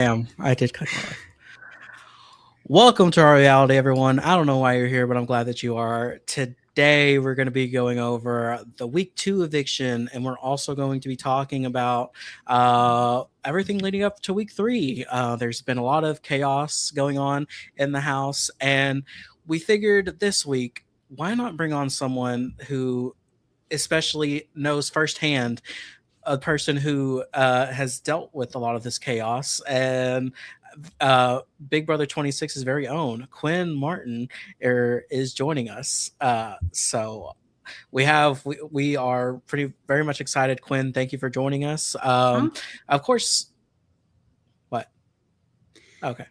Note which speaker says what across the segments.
Speaker 1: Damn, I did cut that off. Welcome to our reality, everyone. I don't know why you're here, but I'm glad that you are. Today, we're going to be going over the week 2 eviction, and we're also going to be talking about everything leading up to week 3. There's been a lot of chaos going on in the house, and we figured this week, why not bring on someone who especially knows firsthand a person who has dealt with a lot of this chaos and Big Brother 26's very own Quinn Martin is joining us. So we are pretty very much excited. Quinn, thank you for joining us. Of course, what? Okay.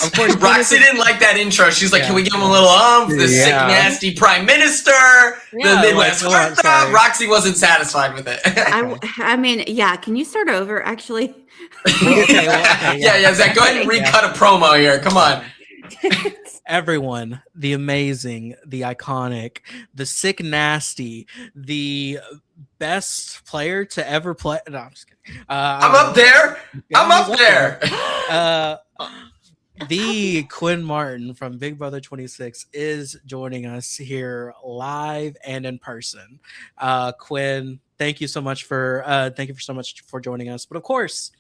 Speaker 2: Of course, Roxie didn't like that intro. She's like, "Can we give him a little The sick, nasty prime minister, the Midwest heartthrob." Roxie wasn't satisfied with it.
Speaker 3: I mean, can you start over? Actually,
Speaker 2: Zack, go ahead and recut a promo here. Come on.
Speaker 1: Everyone, the amazing, the iconic, the sick, nasty, the best player to ever play. No, I'm just kidding.
Speaker 2: I'm up there. I'm up there.
Speaker 1: The Quinn Martin from Big Brother 26 is joining us here live and in person. Quinn, thank you so much for joining us. But of course,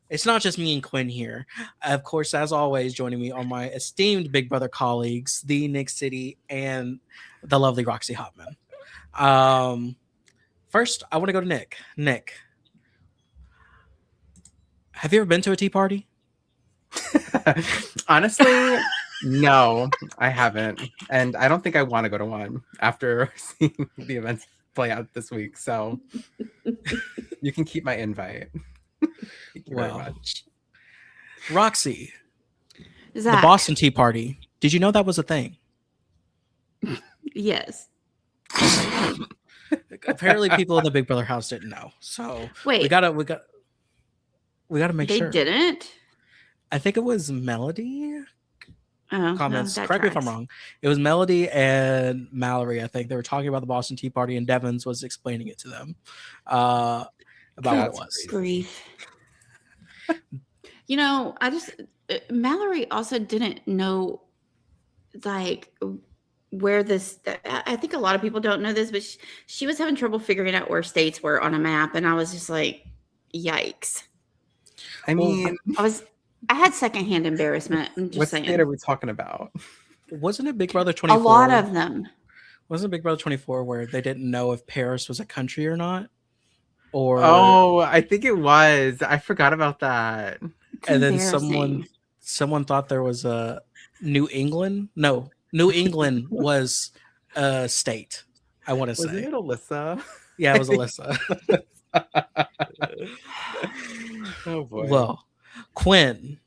Speaker 1: it's not just me and Quinn here. Of course, as always, joining me are my esteemed Big Brother colleagues, the Nick City and the lovely Roxie Hopman. First, I want to go to Nick. Nick, have you ever been to a tea party?
Speaker 4: Honestly, no, I haven't. And I don't think I want to go to one after seeing the events play out this week. So you can keep my invite. Thank you very much.
Speaker 1: Roxie,
Speaker 3: Zack.
Speaker 1: The Boston Tea Party. Did you know that was a thing?
Speaker 3: Yes.
Speaker 1: Apparently people in the Big Brother house didn't know. So
Speaker 3: wait,
Speaker 1: we gotta make sure.
Speaker 3: They didn't?
Speaker 1: I think it was Melody. Comments.
Speaker 3: No,
Speaker 1: Correct me if I'm wrong. It was Melody and Mallory. I think they were talking about the Boston Tea Party, and Devins was explaining it to them about what it was.
Speaker 3: Grief. Mallory also didn't know, like, where this. I think a lot of people don't know this, but she was having trouble figuring out where states were on a map, and I was just like, "Yikes!"
Speaker 4: I mean,
Speaker 3: I had secondhand embarrassment. I'm just saying.
Speaker 4: What state are we talking about?
Speaker 1: Wasn't it Big Brother 24?
Speaker 3: A lot of them.
Speaker 1: Wasn't Big Brother 24 where they didn't know if Paris was a country or not? Or
Speaker 4: I think it was. I forgot about that.
Speaker 1: And then someone thought there was a New England. No, New England was a state. I want to say.
Speaker 4: Was it Alyssa?
Speaker 1: Yeah, it was Alyssa.
Speaker 4: Oh boy.
Speaker 1: Well, Quinn,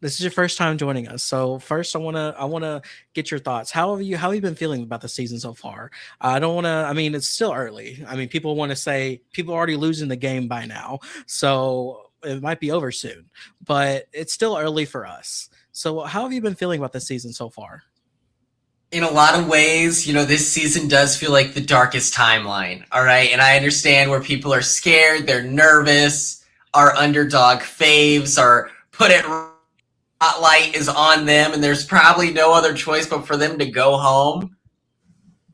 Speaker 1: this is your first time joining us. So first, I wanna get your thoughts. How have you been feeling about the season so far? I don't want to. I mean, it's still early. I mean, people want to say people are already losing the game by now, so it might be over soon. But it's still early for us. So how have you been feeling about the season so far?
Speaker 2: In a lot of ways, this season does feel like the darkest timeline. All right, and I understand where people are scared, they're nervous. Our underdog faves are put it. Spotlight is on them, and there's probably no other choice but for them to go home.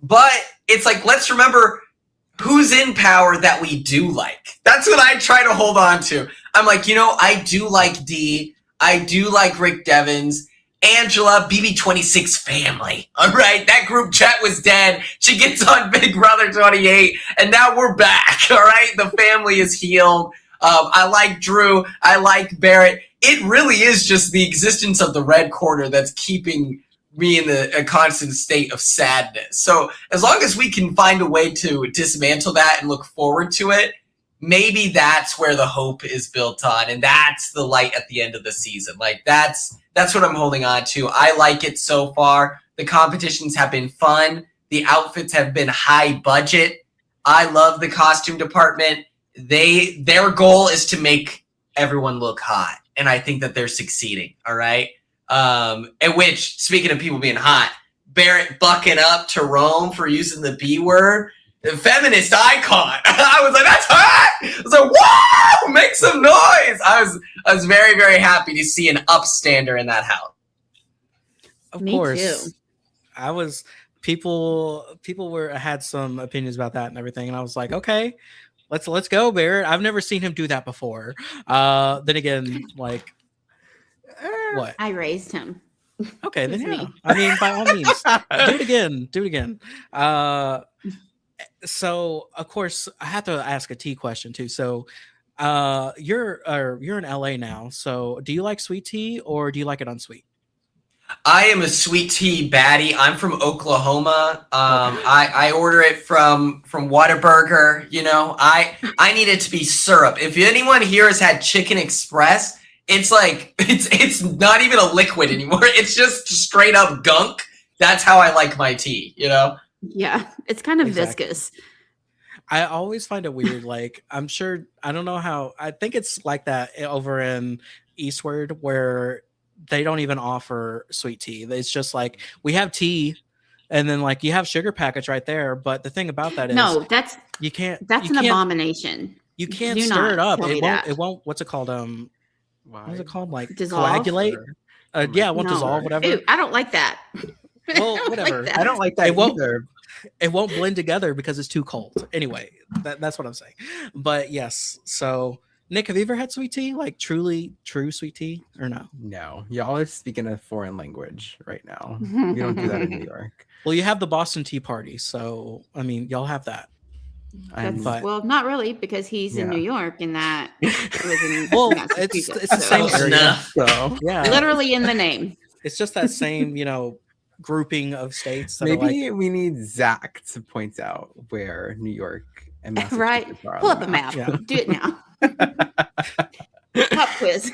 Speaker 2: But it's like, let's remember who's in power that we do like. That's what I try to hold on to. I'm like, I do like Dee. I do like Rick Devens. Angela, BB26 family. All right, that group chat was dead. She gets on Big Brother 28, and now we're back. All right, the family is healed. I like Drew. I like Barrett. It really is just the existence of the red corner that's keeping me in a constant state of sadness. So as long as we can find a way to dismantle that and look forward to it, maybe that's where the hope is built on, and that's the light at the end of the season. Like that's what I'm holding on to. I like it so far. The competitions have been fun. The outfits have been high budget. I love the costume department. Their goal is to make everyone look hot, and I think that they're succeeding. All right. At which, speaking of people being hot, Barrett bucking up to Rome for using the B word. feminist icon. I was like, that's hot. I was like, whoa, make some noise. I was very, very happy to see an upstander in that house.
Speaker 1: Of
Speaker 3: Me
Speaker 1: course,
Speaker 3: too.
Speaker 1: I was people had some opinions about that and everything, and I was like, okay, let's go, Barrett. I've never seen him do that before. Then again, like what?
Speaker 3: I raised him.
Speaker 1: Okay, then
Speaker 3: It's
Speaker 1: yeah.
Speaker 3: me.
Speaker 1: I mean, by all means, do it again. Do it again. So of course, I have to ask a tea question too. So, you're in LA now. So, do you like sweet tea or do you like it unsweet?
Speaker 2: I am a sweet tea baddie. I'm from Oklahoma.
Speaker 1: Okay.
Speaker 2: I order it from Whataburger. You know, I need it to be syrup. If anyone here has had Chicken Express, it's like it's not even a liquid anymore. It's just straight up gunk. That's how I like my tea. You know.
Speaker 3: Yeah, it's kind of
Speaker 1: Exactly.
Speaker 3: viscous.
Speaker 1: I always find it weird. Like, I'm sure, I don't know how, I think it's like that over in Eastward where they don't even offer sweet tea. It's just like, we have tea and then like you have sugar packets right there. But the thing about that is
Speaker 3: No, that's
Speaker 1: you can't,
Speaker 3: an abomination.
Speaker 1: you can't
Speaker 3: Do
Speaker 1: stir it
Speaker 3: not
Speaker 1: up.
Speaker 3: tell me
Speaker 1: It
Speaker 3: that.
Speaker 1: won't, what's it called? What is
Speaker 4: Why?
Speaker 1: it called? Like
Speaker 3: Dissolve?
Speaker 1: coagulate? Yeah, it won't
Speaker 3: No.
Speaker 1: dissolve, whatever.
Speaker 3: Ew, I don't like that.
Speaker 1: Well,
Speaker 3: I don't
Speaker 1: whatever.
Speaker 3: that.
Speaker 4: I don't like that
Speaker 1: It won't-
Speaker 4: either.
Speaker 1: It won't blend together because it's too cold. Anyway, that's what I'm saying. But yes, so Nick, have you ever had sweet tea? Like truly true sweet tea or no?
Speaker 4: No, y'all are speaking a foreign language right now. We don't do that in New York.
Speaker 1: Well, you have the Boston Tea Party, so I mean, y'all have that. But-
Speaker 3: Well, not really, because he's in
Speaker 4: Yeah.
Speaker 3: New York, and that was in
Speaker 1: Well,
Speaker 3: Massachusetts.
Speaker 1: it's the same
Speaker 2: Close
Speaker 1: area.
Speaker 2: enough.
Speaker 4: So
Speaker 1: Yeah,
Speaker 3: Literally in the name.
Speaker 1: it's just that same, grouping of states that are
Speaker 4: maybe
Speaker 1: like,
Speaker 4: we need Zack to point out where New York and Massachusetts
Speaker 3: Right?
Speaker 4: are on
Speaker 3: Pull
Speaker 4: the
Speaker 3: up a map.
Speaker 1: Yeah.
Speaker 3: Do it now. Pop quiz.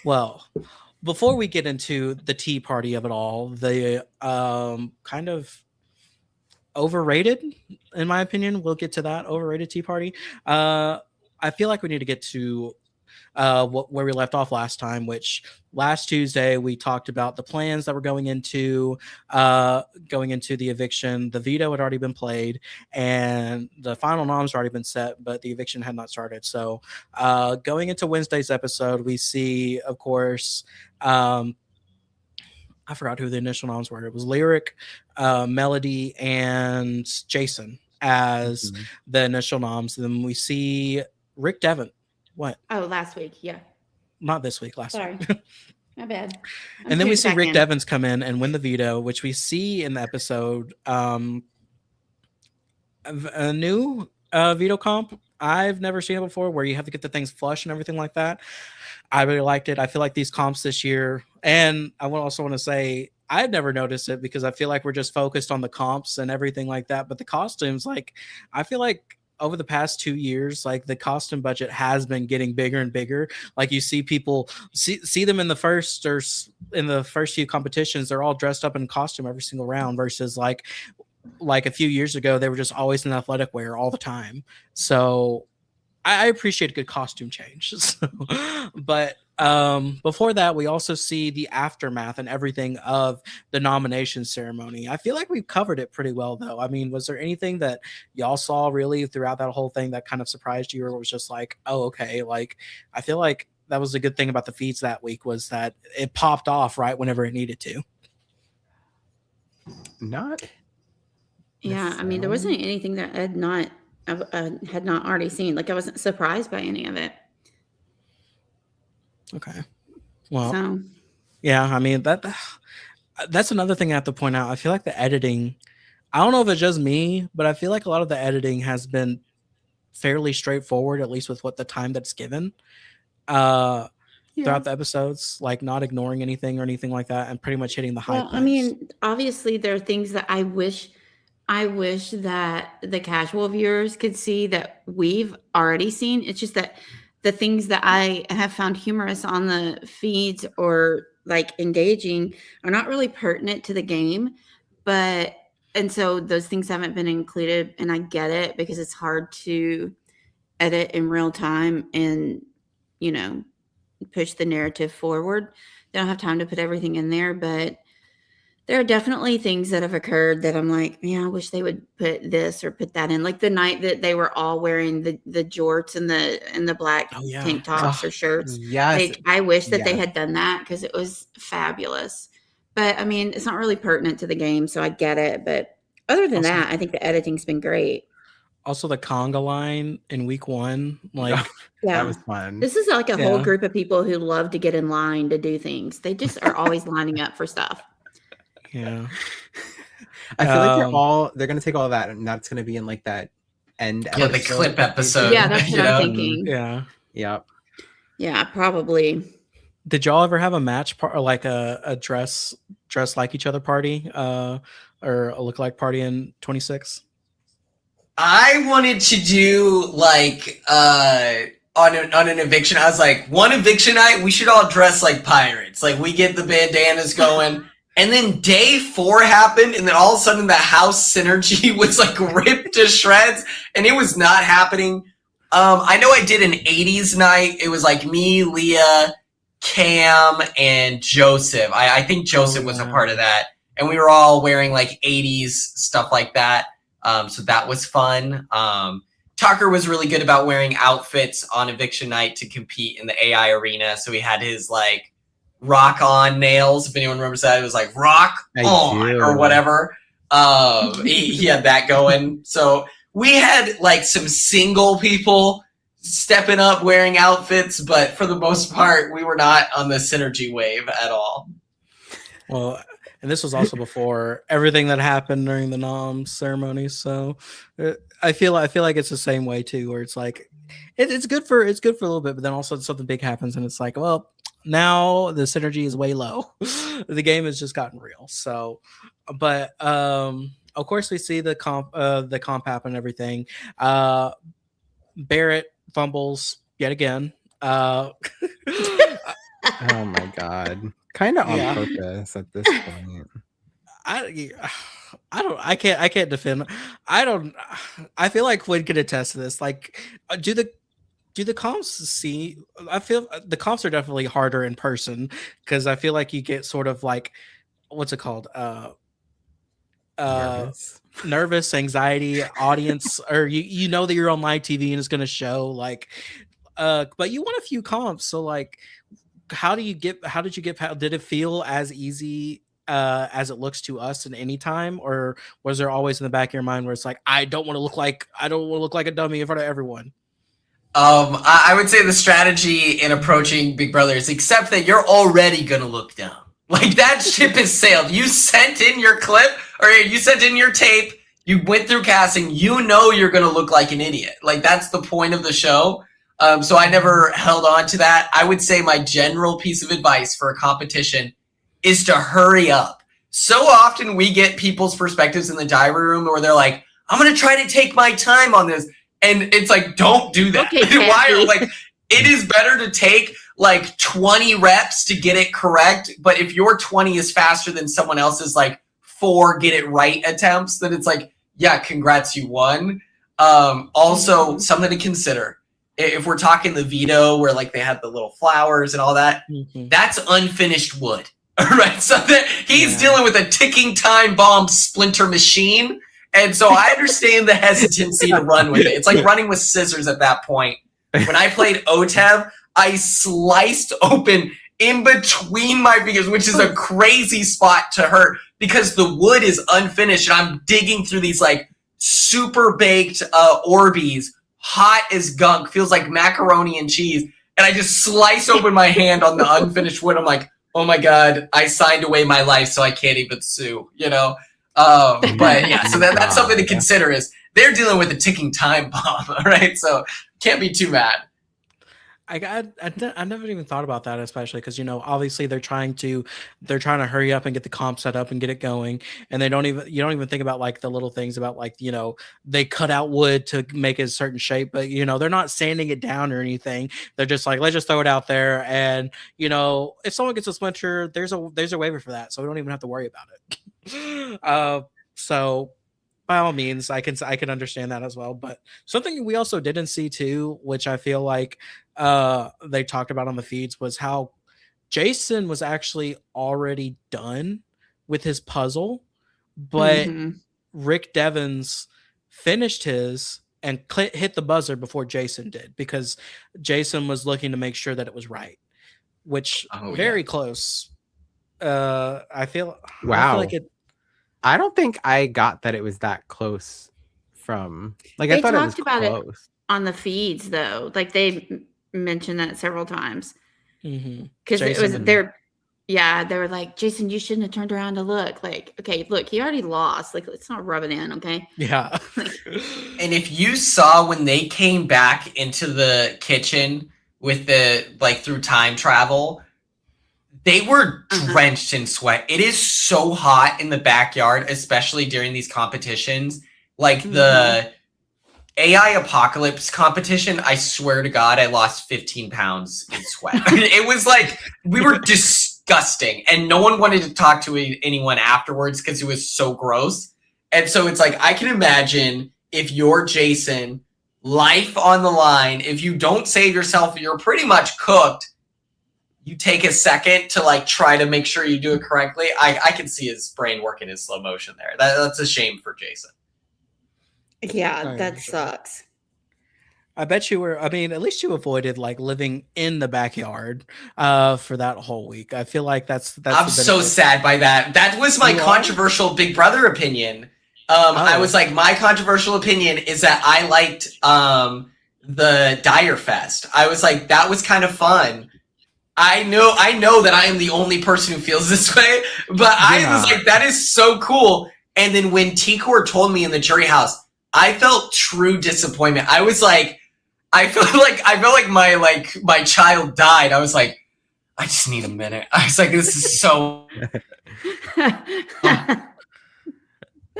Speaker 1: well, before we get into the tea party of it all, the kind of overrated, in my opinion, we'll get to that overrated tea party. I feel like we need to get to where we left off last time, which last Tuesday we talked about the plans that were going into the eviction. The veto had already been played and the final noms had already been set, but the eviction had not started. So going into Wednesday's episode, we see, of course, I forgot who the initial noms were. It was Lyric, Melody, and Jason as the initial noms. And then we see Rick Devon. What?
Speaker 3: Oh, last week. Yeah.
Speaker 1: Not this week, last
Speaker 3: Sorry.
Speaker 1: week.
Speaker 3: My bad.
Speaker 1: And then we see Rick Devons come in and win the veto, which we see in the episode. A new veto comp. I've never seen it before, where you have to get the things flush and everything like that. I really liked it. I feel like these comps this year, and I also want to say I've never noticed it because I feel like we're just focused on the comps and everything like that. But the costumes, like, I feel like over the past 2 years, like the costume budget has been getting bigger and bigger. Like you see people see them in the first few competitions, they're all dressed up in costume every single round versus like a few years ago, they were just always in athletic wear all the time. So I appreciate a good costume change. So, but before that, we also see the aftermath and everything of the nomination ceremony. I feel like we've covered it pretty well, though. I mean, was there anything that y'all saw really throughout that whole thing that kind of surprised you, or was just like, oh, okay? Like, I feel like that was a good thing about the feeds that week, was that it popped off right whenever it needed to.
Speaker 4: Not.
Speaker 3: Yeah, I mean, there wasn't anything that I had not already seen. Like, I wasn't surprised by any of it.
Speaker 1: Okay. Well,
Speaker 3: So
Speaker 1: yeah, I mean, that's another thing I have to point out. I feel like the editing, I don't know if it's just me, but I feel like a lot of the editing has been fairly straightforward, at least with what the time that's given throughout the episodes, like not ignoring anything or anything like that, and pretty much hitting the high points.
Speaker 3: I mean, obviously there are things that I wish that the casual viewers could see that we've already seen. It's just that the things that I have found humorous on the feeds or like engaging are not really pertinent to the game. And so those things haven't been included, and I get it because it's hard to edit in real time and, push the narrative forward. They don't have time to put everything in there, but There are definitely things that have occurred that I'm like, yeah, I wish they would put this or put that in. Like the night that they were all wearing the jorts and the black
Speaker 1: Oh yeah.
Speaker 3: tank tops
Speaker 4: Oh,
Speaker 3: or shirts.
Speaker 4: yes.
Speaker 3: Like I wish that they
Speaker 4: Yes.
Speaker 3: had done that because it was fabulous. But I mean, it's not really pertinent to the game, so I get it. But other than
Speaker 1: Also,
Speaker 3: that, I think the editing's been great.
Speaker 1: also the conga line in week 1, like
Speaker 4: That
Speaker 3: Yeah.
Speaker 4: was fun.
Speaker 3: This is like a whole
Speaker 1: Yeah.
Speaker 3: group of people who love to get in line to do things. They just are always lining up for stuff.
Speaker 1: yeah.
Speaker 4: I feel like
Speaker 1: Um,
Speaker 4: they're gonna take all that and that's gonna be in like that end
Speaker 2: Yeah, the
Speaker 4: episode
Speaker 2: clip
Speaker 4: that they
Speaker 2: episode.
Speaker 4: do.
Speaker 3: Yeah, that's
Speaker 2: you
Speaker 3: what
Speaker 2: know?
Speaker 3: I'm thinking.
Speaker 1: yeah.
Speaker 4: Yep.
Speaker 3: Yeah, probably.
Speaker 1: Did y'all ever have a match or like a dress like each other party or a look-alike party in 26?
Speaker 2: I wanted to do like on an eviction. I was like, one eviction night, we should all dress like pirates. Like we get the bandanas going. And then day 4 happened, and then all of a sudden the house synergy was like ripped to shreds, and it was not happening. I know I did an 80s night. It was like me, Leah, Cam, and Joseph. I think Joseph was a part of that. And we were all wearing like 80s stuff like that. So that was fun. Tucker was really good about wearing outfits on eviction night to compete in the AI arena. So he had his like rock on nails. If anyone remembers that, it was like rock on or whatever. He had that going. So we had like some single people stepping up wearing outfits, but for the most part, we were not on the synergy wave at all.
Speaker 1: Well, and this was also before everything that happened during the nom ceremony. So I feel like it's the same way too, where it's like it's good for a little bit, but then also something big happens, and it's like, well, now the synergy is way low. The game has just gotten real. So, but of course we see the comp happen and everything. Barrett fumbles yet again.
Speaker 4: Oh my god. Kind of on purpose at this point.
Speaker 1: I can't defend. I feel like Quinn could attest to this. Like, do the comps see? I feel the comps are definitely harder in person because I feel like you get sort of like, what's it called? Nervous, anxiety, audience, or you know that you're on live TV and it's going to show like, but you won a few comps, so like, how did you get? Did it feel as easy as it looks to us in any time, or was there always in the back of your mind where it's like, I don't want to look like a dummy in front of everyone?
Speaker 2: I would say the strategy in approaching Big Brother is accept that you're already gonna look dumb. Like that ship has sailed. You sent in your clip or you sent in your tape. You went through casting. You know you're gonna look like an idiot. Like that's the point of the show. So I never held on to that. I would say my general piece of advice for a competition is to hurry up. So often we get people's perspectives in the diary room where they're like, I'm going to try to take my time on this. And it's like, don't do that.
Speaker 3: Okay,
Speaker 2: Why? Like, it is better to take like 20 reps to get it correct. But if your 20 is faster than someone else's like 4 get it right attempts, then it's like, yeah, congrats, you won. Also, something to consider. If we're talking the veto where like they had the little flowers and all that, that's unfinished wood. All right. So that he's dealing with a ticking time bomb splinter machine. And so I understand the hesitancy to run with it. It's like running with scissors at that point. When I played OTEV, I sliced open in between my fingers, which is a crazy spot to hurt because the wood is unfinished. And I'm digging through these like super baked Orbeez, hot as gunk, feels like macaroni and cheese. And I just slice open my hand on the unfinished wood. I'm like, oh my God, I signed away my life, so I can't even sue, you know? But yeah, so that's something to consider is they're dealing with a ticking time bomb, all right? So can't be too mad.
Speaker 1: I never even thought about that, especially because obviously they're trying to hurry up and get the comp set up and get it going, and you don't even think about like the little things about like they cut out wood to make it a certain shape, but they're not sanding it down or anything. They're just like, let's just throw it out there, and if someone gets a splinter, there's a waiver for that, so we don't even have to worry about it. So by all means, I can understand that as well. But something we also didn't see too, which I feel like they talked about on the feeds, was how Jason was actually already done with his puzzle, but
Speaker 3: Mhm.
Speaker 1: Rick Devens finished his and hit the buzzer before Jason did, because Jason was looking to make sure that it was right, which
Speaker 2: Oh,
Speaker 1: very
Speaker 2: yeah.
Speaker 1: close. I feel
Speaker 4: Wow.
Speaker 1: like it.
Speaker 4: I don't think I got that it was that close from, like, I
Speaker 3: They
Speaker 4: thought it was
Speaker 3: talked about it
Speaker 4: close.
Speaker 3: on the feeds though. Like they mentioned that several times
Speaker 1: Mhm.
Speaker 3: because it was
Speaker 1: Jason,
Speaker 3: they're yeah, they were like, Jason, you shouldn't have turned around to look. Like, okay, look, he already lost. Like, let's not rub it in, okay?
Speaker 1: yeah.
Speaker 2: And if you saw when they came back into the kitchen with the like through time travel, they were drenched in sweat. It is so hot in the backyard, especially during these competitions. Like the AI apocalypse competition, I swear to God, I lost 15 pounds in sweat. It was like we were disgusting, and no one wanted to talk to anyone afterwards because it was so gross. And so it's like I can imagine if you're Jason, life on the line. If you don't save yourself, you're pretty much cooked. You take a second to like try to make sure you do it correctly. I can see his brain working in slow motion there. That's a shame for Jason.
Speaker 3: Yeah, that sucks.
Speaker 1: I bet you were. I mean, at least you avoided like living in the backyard for that whole week. I feel like that's.
Speaker 2: I'm so sad by that. That was my controversial Big Brother opinion. I was like, my controversial opinion is that I liked the Dyer Fest. I was like, that was kind of fun. I know that I am the only person who feels this way, but I was like, that is so cool. And then when T-Core told me in the jury house, I felt true disappointment. I was like, I felt like my child died. I was like, I just need a minute. I was like, this is so.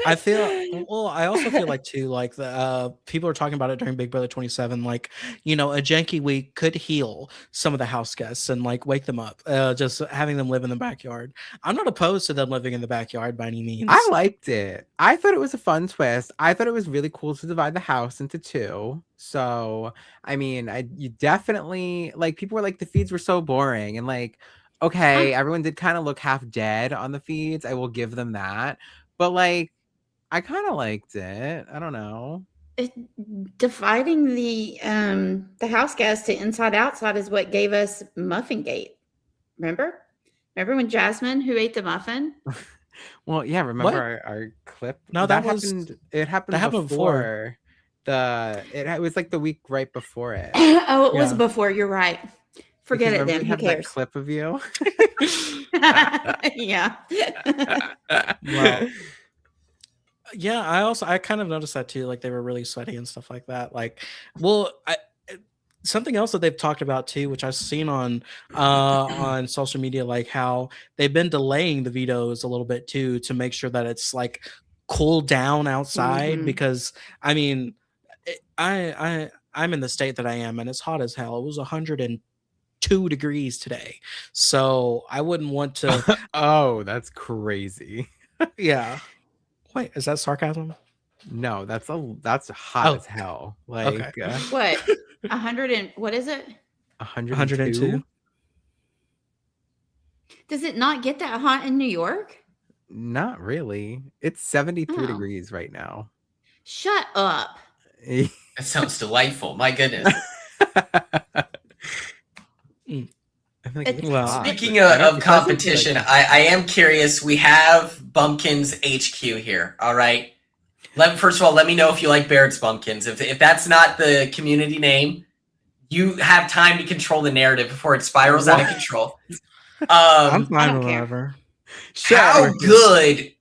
Speaker 1: I feel well. I also feel like too, like the people are talking about it during Big Brother 27. Like, you know, a janky week could heal some of the house guests and like wake them up. Just having them live in the backyard. I'm not opposed to them living in the backyard by any means.
Speaker 4: I liked it. I thought it was a fun twist. I thought it was really cool to divide the house into two. So, I mean, you definitely, like, people were like, the feeds were so boring, and like, okay, everyone did kind of look half dead on the feeds. I will give them that, but like, I kind of liked it. I don't know.
Speaker 3: Dividing the house guests to inside outside is what gave us Muffin Gate. Remember when Jasmine, who ate the muffin?
Speaker 4: Well, yeah. Remember our clip?
Speaker 1: No, that
Speaker 4: happened. It happened before. It was like the week right before it.
Speaker 3: Oh, it was before. You're right. Forget it then. Who cares?
Speaker 4: That clip of you.
Speaker 3: Yeah.
Speaker 1: Well, yeah, I kind of noticed that too. Like they were really sweaty and stuff like that. Like, well, something else that they've talked about too, which I've seen on social media, like how they've been delaying the vetoes a little bit too, to make sure that it's like cooled down outside. Because I mean, I'm in the state that I am, and it's hot as hell. It was 102 degrees today, so I wouldn't want to.
Speaker 4: Oh, that's crazy.
Speaker 1: Yeah. Wait, is that sarcasm?
Speaker 4: No, that's hot as hell. Like,
Speaker 1: okay.
Speaker 3: What? 100 and what is it?
Speaker 1: 102.
Speaker 3: Does it not get that hot in New York?
Speaker 4: Not really. It's 73 degrees right now.
Speaker 3: Shut up.
Speaker 2: That sounds delightful. My goodness. Speaking of competition, I am curious. We have Bumpkins HQ here. All right. First of all, let me know if you like Barrett's Bumpkins. If that's not the community name, you have time to control the narrative before it spirals out of control.
Speaker 1: I'm fine with whatever.
Speaker 2: How good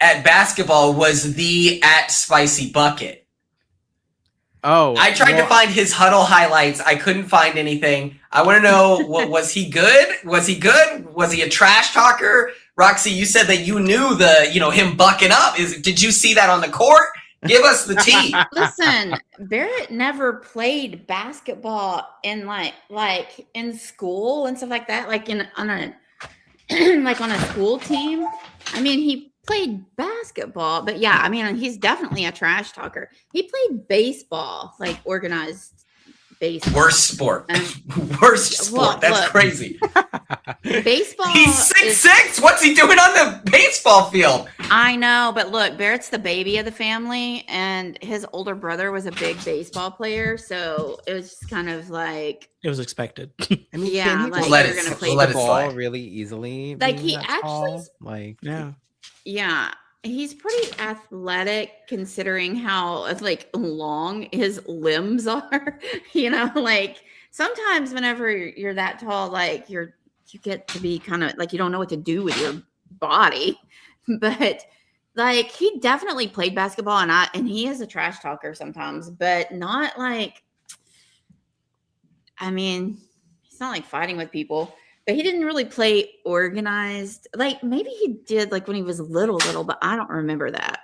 Speaker 2: at basketball was the Spicy Bucket?
Speaker 4: Oh,
Speaker 2: I tried to find his huddle highlights. I couldn't find anything. I want to know, was he good? Was he good? Was he a trash talker? Roxie, you said that you knew him bucking up. Did you see that on the court? Give us the tea.
Speaker 3: Listen, Barrett never played basketball in like in school and stuff like that. Like on a school team. I mean, he played basketball, but yeah, I mean, he's definitely a trash talker. He played baseball, like organized baseball.
Speaker 2: Worst sport. Worst sport. That's crazy.
Speaker 3: Baseball.
Speaker 2: He's 6'6". What's he doing on the baseball field?
Speaker 3: I know, but look, Barrett's the baby of the family, and his older brother was a big baseball player, so it was just kind of like
Speaker 1: It was expected.
Speaker 4: I mean,
Speaker 3: Yeah,
Speaker 4: can he
Speaker 3: like,
Speaker 4: just
Speaker 2: let
Speaker 3: you're
Speaker 2: it-
Speaker 3: gonna
Speaker 2: we'll
Speaker 3: play
Speaker 2: let
Speaker 4: the
Speaker 2: it
Speaker 4: ball
Speaker 2: slide.
Speaker 4: really easily?
Speaker 3: Like,
Speaker 4: being
Speaker 3: he
Speaker 4: that
Speaker 3: actually
Speaker 4: tall? Like,
Speaker 1: Yeah.
Speaker 3: yeah, he's pretty athletic considering how like long his limbs are. Like sometimes whenever you're that tall, like you get to be kind of like you don't know what to do with your body. But like he definitely played basketball, and he is a trash talker sometimes, but not like. I mean, he's not like fighting with people. But he didn't really play organized. Like maybe he did like when he was little, but I don't remember that.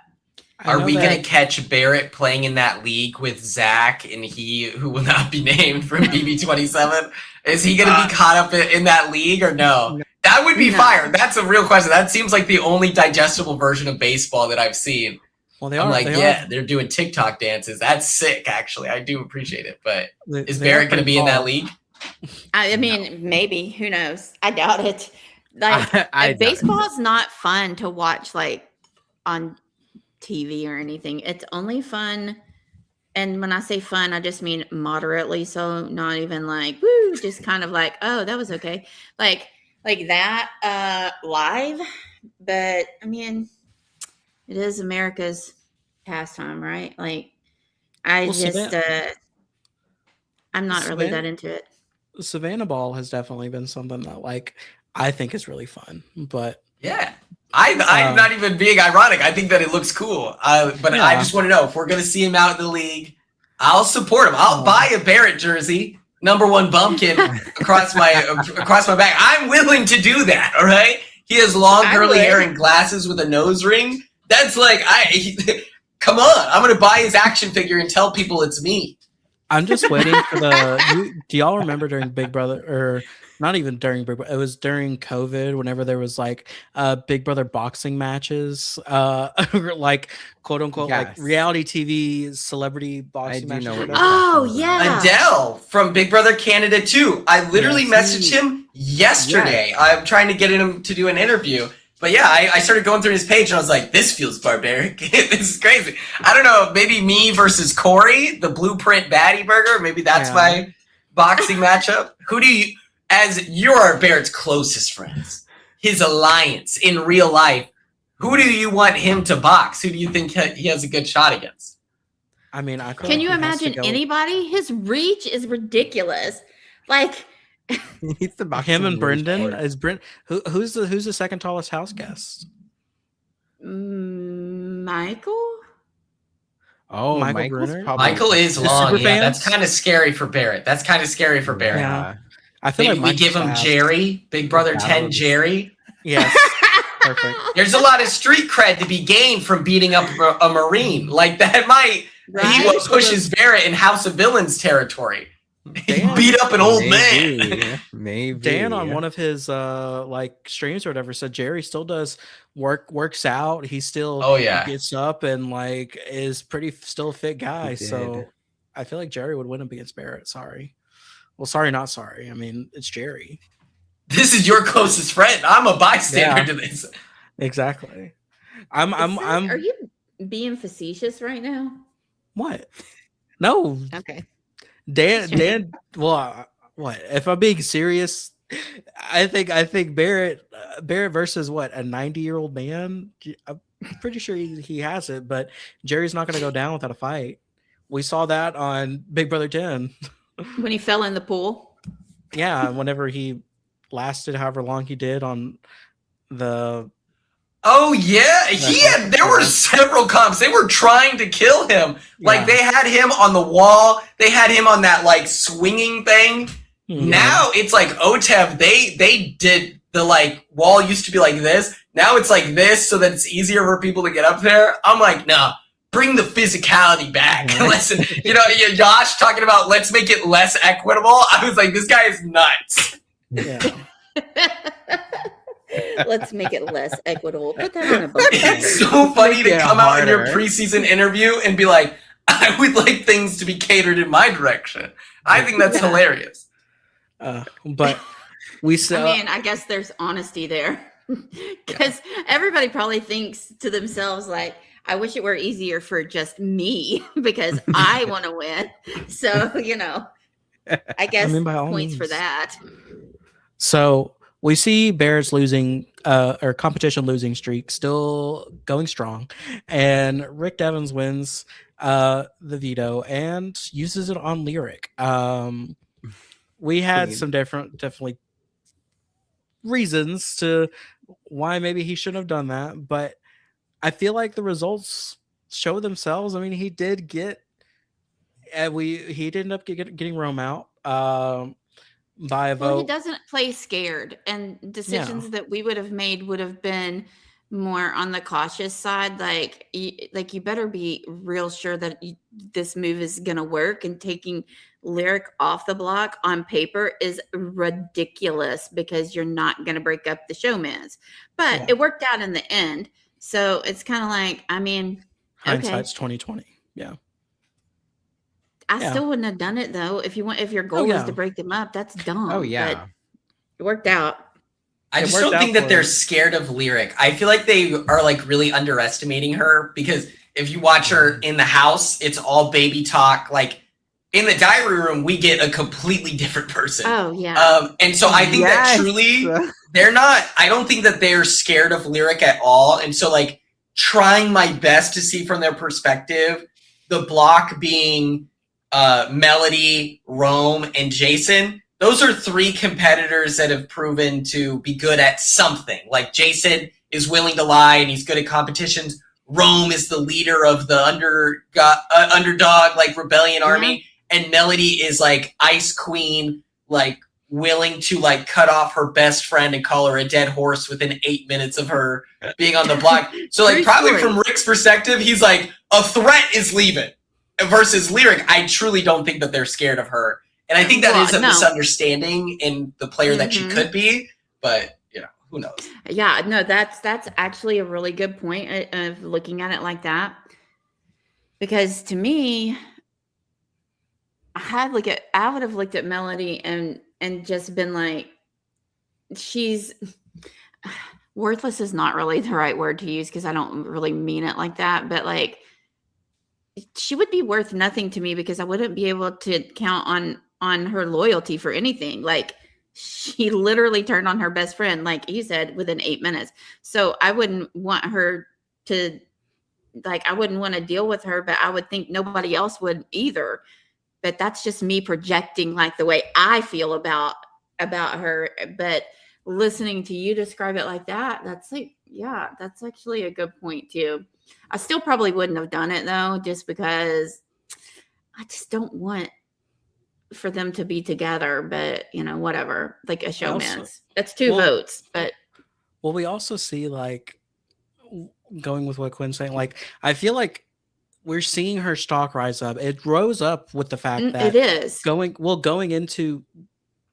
Speaker 1: I
Speaker 2: Are
Speaker 1: know
Speaker 2: we
Speaker 1: that-
Speaker 2: going to catch Barrett playing in that league with Zack and he who will not be named from BB27? Is he going to be caught up in that league or no? That would be
Speaker 3: No.
Speaker 2: fire. That's a real question. That seems like the only digestible version of baseball that I've seen.
Speaker 1: Well, they
Speaker 2: I'm
Speaker 1: are.
Speaker 2: like,
Speaker 1: they
Speaker 2: yeah,
Speaker 1: are-
Speaker 2: they're doing TikTok dances. That's sick, actually. I do appreciate it. But is
Speaker 1: they are
Speaker 2: Barrett going to
Speaker 1: pretty
Speaker 2: be in that
Speaker 1: tall.
Speaker 2: league?
Speaker 3: I mean, maybe. Who knows? I doubt it. Like
Speaker 4: I doubt it.
Speaker 3: baseball's not fun to watch like on TV or anything. It's only fun. And when I say fun, I just mean moderately. So not even like, woo, just kind of like, oh, that was okay. Like that live. But I mean, it is America's pastime, right? Like I
Speaker 1: Well,
Speaker 3: just I'm not really that into it.
Speaker 1: Savannah Ball has definitely been something that like I think is really fun, but
Speaker 2: Yeah. I'm not even being ironic. I think that it looks cool. But I
Speaker 1: Yeah.
Speaker 2: just want to know if we're going to see him out in the league, I'll support him. I'll buy a Barrett jersey, #1 bumpkin across my back. I'm willing to do that. All right. He has long
Speaker 3: I
Speaker 2: curly
Speaker 3: would.
Speaker 2: hair and glasses with a nose ring. That's like come on. I'm going to buy his action figure and tell people it's me.
Speaker 1: I'm just waiting for do y'all remember during Big Brother, or not even during Big Brother, it was during COVID, whenever there was like Big Brother boxing matches, like quote unquote like
Speaker 4: Yes.
Speaker 1: reality TV celebrity boxing
Speaker 4: do
Speaker 1: matches.
Speaker 4: know
Speaker 1: or
Speaker 4: what
Speaker 1: whatever.
Speaker 3: Oh,
Speaker 4: Exactly.
Speaker 3: yeah.
Speaker 2: Adele from Big Brother Canada 2. I literally
Speaker 1: Yes.
Speaker 2: messaged him yesterday. I'm trying to get him to do an interview. But yeah, I started going through his page and I was like, this feels barbaric. This is crazy. I don't know, maybe me versus Corey, the Blueprint Baddie Burger. Maybe that's
Speaker 1: Yeah.
Speaker 2: my boxing matchup. Who do you, as you're Barrett's closest friends, his alliance in real life, who do you want him to box? Who do you think he has a good shot against?
Speaker 1: I mean, I feel
Speaker 3: Can
Speaker 1: like
Speaker 3: you
Speaker 1: he has to
Speaker 3: imagine
Speaker 1: go-
Speaker 3: anybody? His reach is ridiculous. Like
Speaker 4: He needs to box
Speaker 1: him
Speaker 4: some
Speaker 1: and
Speaker 4: really
Speaker 1: Brendan?
Speaker 4: short.
Speaker 1: Is who's the second tallest house guest?
Speaker 3: Michael?
Speaker 4: Oh,
Speaker 1: Michael
Speaker 4: Michael's
Speaker 1: Bruner?
Speaker 4: probably
Speaker 2: Michael is
Speaker 1: The
Speaker 2: long.
Speaker 1: super
Speaker 2: Yeah,
Speaker 1: fans?
Speaker 2: that's kind of scary for Barrett. That's kind of scary for Barrett.
Speaker 1: Yeah. I feel
Speaker 2: Maybe
Speaker 1: like
Speaker 2: we give him
Speaker 1: Michael's fast.
Speaker 2: Jerry, Big Brother
Speaker 4: That
Speaker 2: 10
Speaker 4: was-
Speaker 2: Jerry.
Speaker 1: Yes, perfect.
Speaker 2: There's a lot of street cred to be gained from beating up a Marine. Like that might
Speaker 3: Right?
Speaker 2: be what pushes Barrett in House of Villains territory.
Speaker 1: Dan-
Speaker 2: Beat up an old man.
Speaker 4: Maybe. Maybe.
Speaker 1: Dan on one of his like streams or whatever said Jerry still does works out. He still
Speaker 2: Oh yeah.
Speaker 1: gets up and like is pretty still a fit guy.
Speaker 4: He
Speaker 1: So
Speaker 4: did.
Speaker 1: I feel like Jerry would win against Barrett. Sorry. Well, sorry, not sorry. I mean, it's Jerry.
Speaker 2: This is your closest friend. I'm a bystander
Speaker 1: Yeah.
Speaker 2: to this.
Speaker 1: Exactly. I'm
Speaker 3: Are you being facetious right now?
Speaker 1: what? No,
Speaker 3: Okay.
Speaker 1: Dan. Well, what? If I'm being serious, I think Barrett versus what, a 90-year-old man. I'm pretty sure he has it, but Jerry's not going to go down without a fight. We saw that on Big Brother 10.
Speaker 3: When he fell in the pool.
Speaker 1: Yeah, whenever he lasted however long he did on the.
Speaker 2: Oh yeah. There were several comps. They were trying to kill him. Like
Speaker 1: Yeah.
Speaker 2: they had him on the wall. They had him on that like swinging thing.
Speaker 1: Hmm.
Speaker 2: Now it's like OTEV, they did the like wall used to be like this. Now it's like this so that it's easier for people to get up there. I'm like, no, bring the physicality back. Listen, Josh talking about let's make it less equitable. I was like, this guy is nuts.
Speaker 1: Yeah.
Speaker 3: Let's make it less equitable. Put that on a bucket.
Speaker 2: It's so funny
Speaker 4: Make
Speaker 2: to
Speaker 4: it
Speaker 2: come out in your
Speaker 4: harder.
Speaker 2: preseason interview and be like, I would like things to be catered in my direction. I think that's
Speaker 3: Yeah.
Speaker 2: hilarious.
Speaker 1: But We saw.
Speaker 3: I mean, I guess there's honesty there. Because everybody probably thinks to themselves, like, I wish it were easier for just me because I want to win. So, I guess
Speaker 1: by all
Speaker 3: points for
Speaker 1: means.
Speaker 3: that.
Speaker 1: So we see Bears losing, or competition losing streak still going strong, and Rick Devens wins the veto and uses it on Lyric. We had
Speaker 4: Queen.
Speaker 1: some definitely reasons to why maybe he shouldn't have done that, but I feel like the results show themselves. I mean, he did get, he did end up getting Rome out by a
Speaker 3: Well, he
Speaker 1: vote.
Speaker 3: doesn't play scared, and decisions that we would have made would have been more on the cautious side. Like you better be real sure that this move is going to work, and taking Lyric off the block on paper is ridiculous because you're not going to break up the showmans. But it worked out in the end. So it's kind of like, I mean,
Speaker 1: Hindsight's 2020. Yeah.
Speaker 3: I still wouldn't have done it though. If your goal is to break them up, that's dumb.
Speaker 4: Oh yeah.
Speaker 3: But it worked out.
Speaker 2: I just don't think that they're scared of Lyric. I feel like they are like really underestimating her, because if you watch her in the house, it's all baby talk. Like in the diary room, we get a completely different person.
Speaker 3: Oh yeah.
Speaker 2: And so I think that truly they're not, I don't think that they're scared of Lyric at all. And so like trying my best to see from their perspective, the block being Melody, Rome, and Jason. Those are three competitors that have proven to be good at something. Like Jason is willing to lie and he's good at competitions. Rome is the leader of the underdog, like rebellion army. And Melody is like Ice Queen, like willing to like cut off her best friend and call her a dead horse within 8 minutes of her being on the block. So like probably from Rick's perspective, he's like, a threat is leaving. Versus Lyric, I truly don't think that they're scared of her. And I think that is a misunderstanding in the player that she could be, but who knows?
Speaker 3: Yeah, no, that's actually a really good point of looking at it like that. Because to me, I would have looked at Melody and just been like, she's worthless is not really the right word to use because I don't really mean it like that, but like she would be worth nothing to me because I wouldn't be able to count on her loyalty for anything. Like she literally turned on her best friend, like you said, within 8 minutes. So I wouldn't want her to, like, I wouldn't want to deal with her, but I would think nobody else would either. But that's just me projecting like the way I feel about her. But listening to you describe it like that, that's like, yeah, that's actually a good point too. I still probably wouldn't have done it though, just because I just don't want for them to be together, but whatever, like a showman's. That's two votes, but
Speaker 1: we also see, like, going with what Quinn's saying, like I feel like we're seeing her stock rise up. It rose up with the fact that
Speaker 3: it is
Speaker 1: going into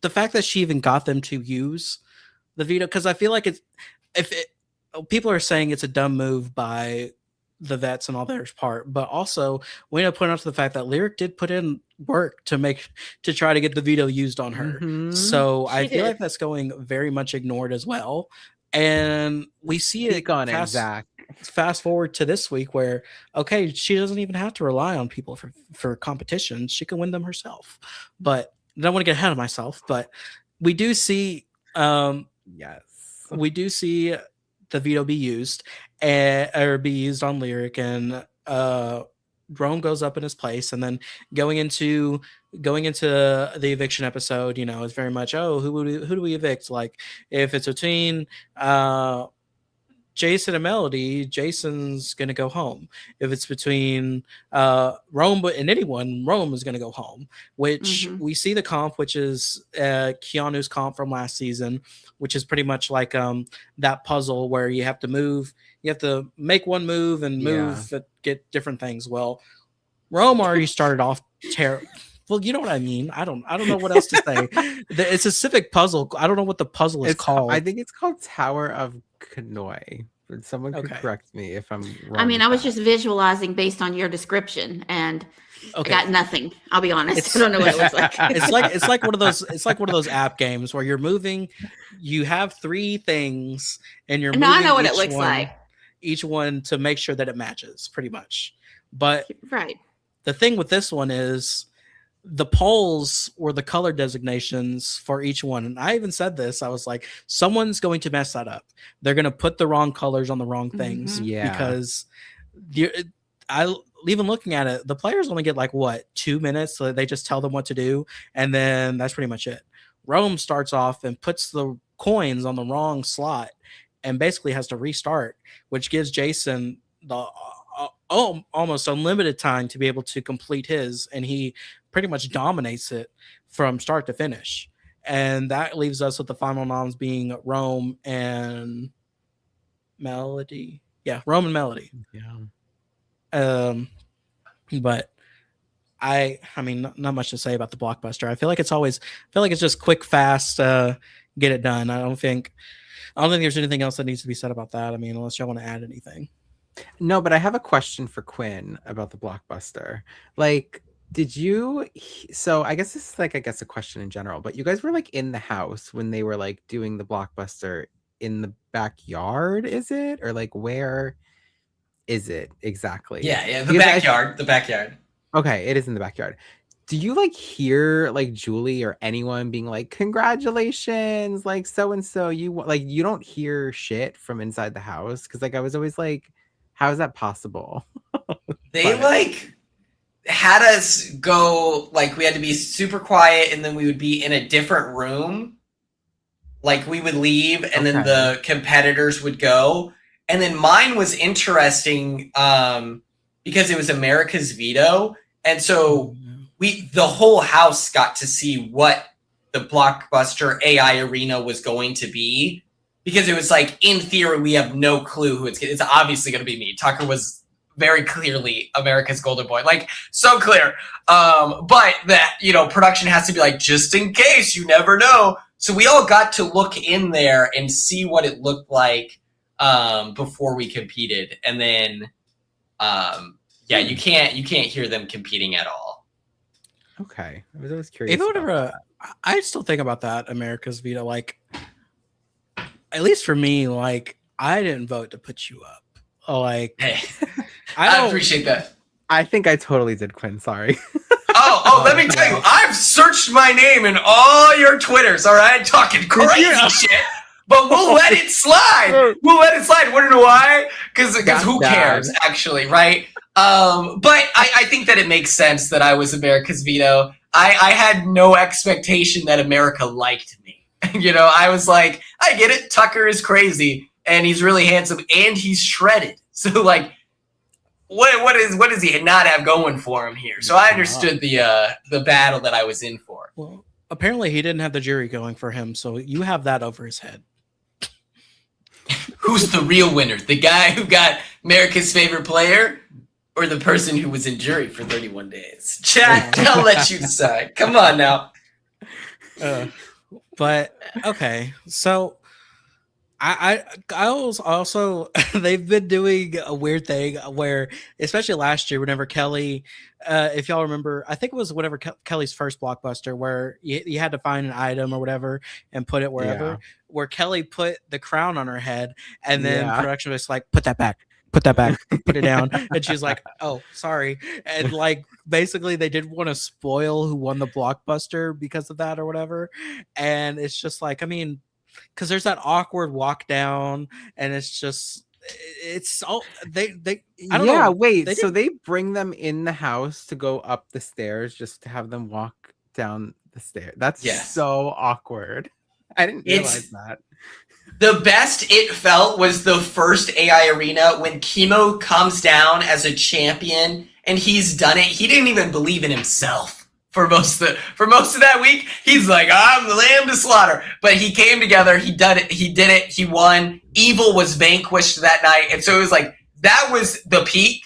Speaker 1: the fact that she even got them to use the veto, because I feel like people are saying it's a dumb move by the vets and all theirs part, but also we need to point out to the fact that Lyric did put in work to try to get the veto used on her. So I feel like that's going very much ignored as well. And we see it
Speaker 4: Zack.
Speaker 1: Fast forward to this week where, okay, she doesn't even have to rely on people for competitions. She can win them herself. But I don't want to get ahead of myself, but we do see we do see the veto be used or be used on Lyric, and Rome goes up in his place. And then going into the eviction episode, it's very much, who do we evict? Like if it's between Jason and Melody, Jason's gonna go home. If it's between Rome and anyone, Rome is gonna go home. Which we see the comp, which is Keanu's comp from last season, which is pretty much like that puzzle where you have to make one move and move that get different things. Well, Rome already started off terrible. Well, you know what I mean. I don't know what else to say. It's a civic puzzle. I don't know what the puzzle is called.
Speaker 4: I think it's called Tower of Kanoi. but someone could
Speaker 1: Okay.
Speaker 4: correct me if I'm wrong.
Speaker 3: I mean,
Speaker 4: with
Speaker 3: I was
Speaker 4: that.
Speaker 3: just visualizing based on your description, and
Speaker 1: Okay.
Speaker 3: I got nothing. I'll be honest.
Speaker 1: It's-
Speaker 3: I don't know what it looks like.
Speaker 1: It's like one of those app games where you're moving. You have 3 things, and you're
Speaker 3: No,
Speaker 1: moving
Speaker 3: I know what it
Speaker 1: each
Speaker 3: looks like.
Speaker 1: each one to make sure that it matches, pretty much. But
Speaker 3: Right.
Speaker 1: the thing with this one is the poles or the color designations for each one. And I even said this. I was like, someone's going to mess that up. They're going to put the wrong colors on the wrong things.
Speaker 3: Mhm.
Speaker 4: Yeah.
Speaker 1: Because even looking at it, the players only get like 2 minutes, so they just tell them what to do, and then that's pretty much it. Rome starts off and puts the coins on the wrong slot and basically has to restart, which gives Jason the almost unlimited time to be able to complete his, and he pretty much dominates it from start to finish. And that leaves us with the final noms being Rome and Melody. Yeah, Rome and Melody.
Speaker 4: Yeah.
Speaker 1: But I mean, not much to say about the blockbuster. I feel like it's just quick, fast, get it done. I don't think there's anything else that needs to be said about that. I mean, unless y'all want to add anything.
Speaker 4: No, but I have a question for Quinn about the blockbuster. Like, so I guess this is like, a question in general, but you guys were like in the house when they were like doing the blockbuster in the backyard, is it? Or like, where is it exactly?
Speaker 2: Yeah, the
Speaker 4: Because
Speaker 2: backyard. The backyard.
Speaker 4: Okay, it is in the backyard. Do you like hear like Julie or anyone being like, congratulations, like so and so, you don't hear shit from inside the house? Because like I was always like, how is that possible?
Speaker 2: They like had us go, like we had to be super quiet, and then we would be in a different room. Like we would leave, and then the competitors would go. And then mine was interesting because it was America's Veto, and so the whole house got to see what the blockbuster AI arena was going to be, because it was like, in theory, we have no clue who it's obviously going to be me. Tucker was very clearly America's Golden Boy, like so clear. But that, production has to be like, just in case, you never know. So we all got to look in there and see what it looked like before we competed. And then, you can't hear them competing at all.
Speaker 4: Okay. I was always curious.
Speaker 1: I still think about that America's Veto, like, at least for me, like, I didn't vote to put you up. Like,
Speaker 2: hey, I appreciate that.
Speaker 4: I think I totally did, Quinn. Sorry.
Speaker 2: Let me tell you, I've searched my name in all your Twitters, all right? Talking crazy shit, but we'll let it slide. We'll let it slide. Want to know why? Because who cares, actually, right? But I think that it makes sense that I was America's Veto. I had no expectation that America liked me. I was like, I get it. Tucker is crazy, and he's really handsome, and he's shredded. So, like, what does he not have going for him here? So I understood the battle that I was in for.
Speaker 1: Well, apparently he didn't have the jury going for him, so you have that over his head.
Speaker 2: Who's the real winner? The guy who got America's favorite player, or the person who was in jury for 31 days? Chat, I'll let you decide. Come on now.
Speaker 1: But okay, so I was also they've been doing a weird thing where, especially last year, whenever Kelly, if y'all remember, I think it was whenever Kelly's first blockbuster, where you had to find an item or whatever and put it wherever, where Kelly put the crown on her head, and then production was like, put that back, put it down. And she's like, oh, sorry. And like, basically they didn't want to spoil who won the blockbuster because of that or whatever. And it's just like, I mean, because there's that awkward walk down, and it's all they I don't know.
Speaker 4: Wait, so they bring them in the house to go up the stairs just to have them walk down the stairs. That's so awkward. I didn't realize that.
Speaker 2: The best it felt was the first AI arena when Chemo comes down as a champion, and he's done it. He didn't even believe in himself. For most of that week, he's like, I'm the lamb to slaughter. But he came together, he did it, he won. Evil was vanquished that night. And so it was like, that was the peak.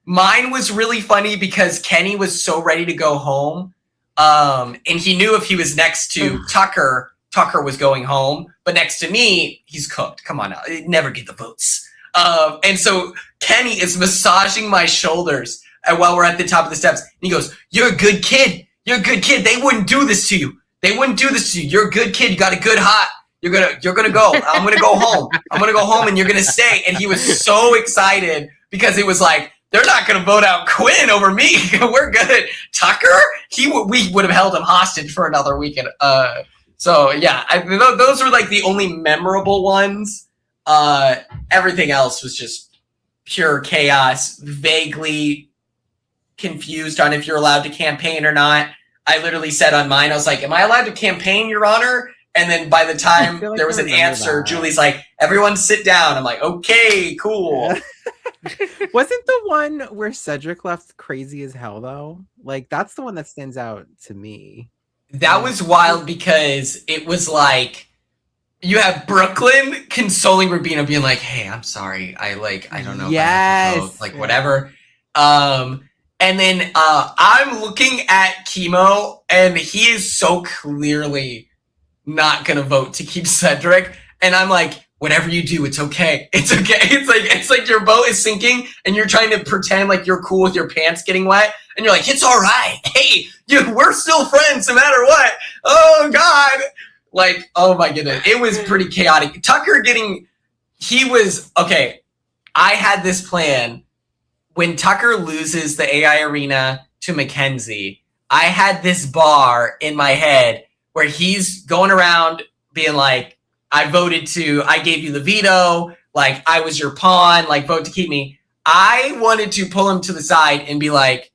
Speaker 2: Mine was really funny because Kenny was so ready to go home. And he knew if he was next to Tucker was going home. But next to me, he's cooked. Come on now. Never get the votes. And so Kenny is massaging my shoulders while we're at the top of the steps. And he goes, "You're a good kid. You're a good kid. They wouldn't do this to you. They wouldn't do this to you. You're a good kid. You got a good heart. You're gonna go. I'm gonna go home. I'm gonna go home and you're gonna stay." And he was so excited because it was like, they're not gonna vote out Quinn over me. We're good. Tucker, we would have held him hostage for another weekend. So yeah, those were like the only memorable ones. Everything else was just pure chaos, vaguely confused on if you're allowed to campaign or not. I literally said on mine, I was like, "Am I allowed to campaign, Your Honor?" And then by the time
Speaker 4: like
Speaker 2: there was an answer,
Speaker 4: that.
Speaker 2: Julie's like, "Everyone sit down." I'm like, "Okay, cool."
Speaker 4: Wasn't the one where Cedric left crazy as hell though? Like that's the one that stands out to me.
Speaker 2: That was wild because it was like, you have Brooklyn consoling Rubina, being like, "Hey, I'm sorry. I don't know if I have to vote, like whatever." And then I'm looking at Chemo, and he is so clearly not gonna vote to keep Cedric, and I'm like, "Whatever you do, it's okay. It's okay." It's like your boat is sinking, and you're trying to pretend like you're cool with your pants getting wet, and you're like, "It's all right. Hey, we're still friends no matter what." Oh God. Like, oh my goodness. It was pretty chaotic. Tucker okay. I had this plan. When Tucker loses the AI arena to Mackenzie, I had this bar in my head where he's going around being like, I gave you the veto. Like, I was your pawn, like, vote to keep me. I wanted to pull him to the side and be like,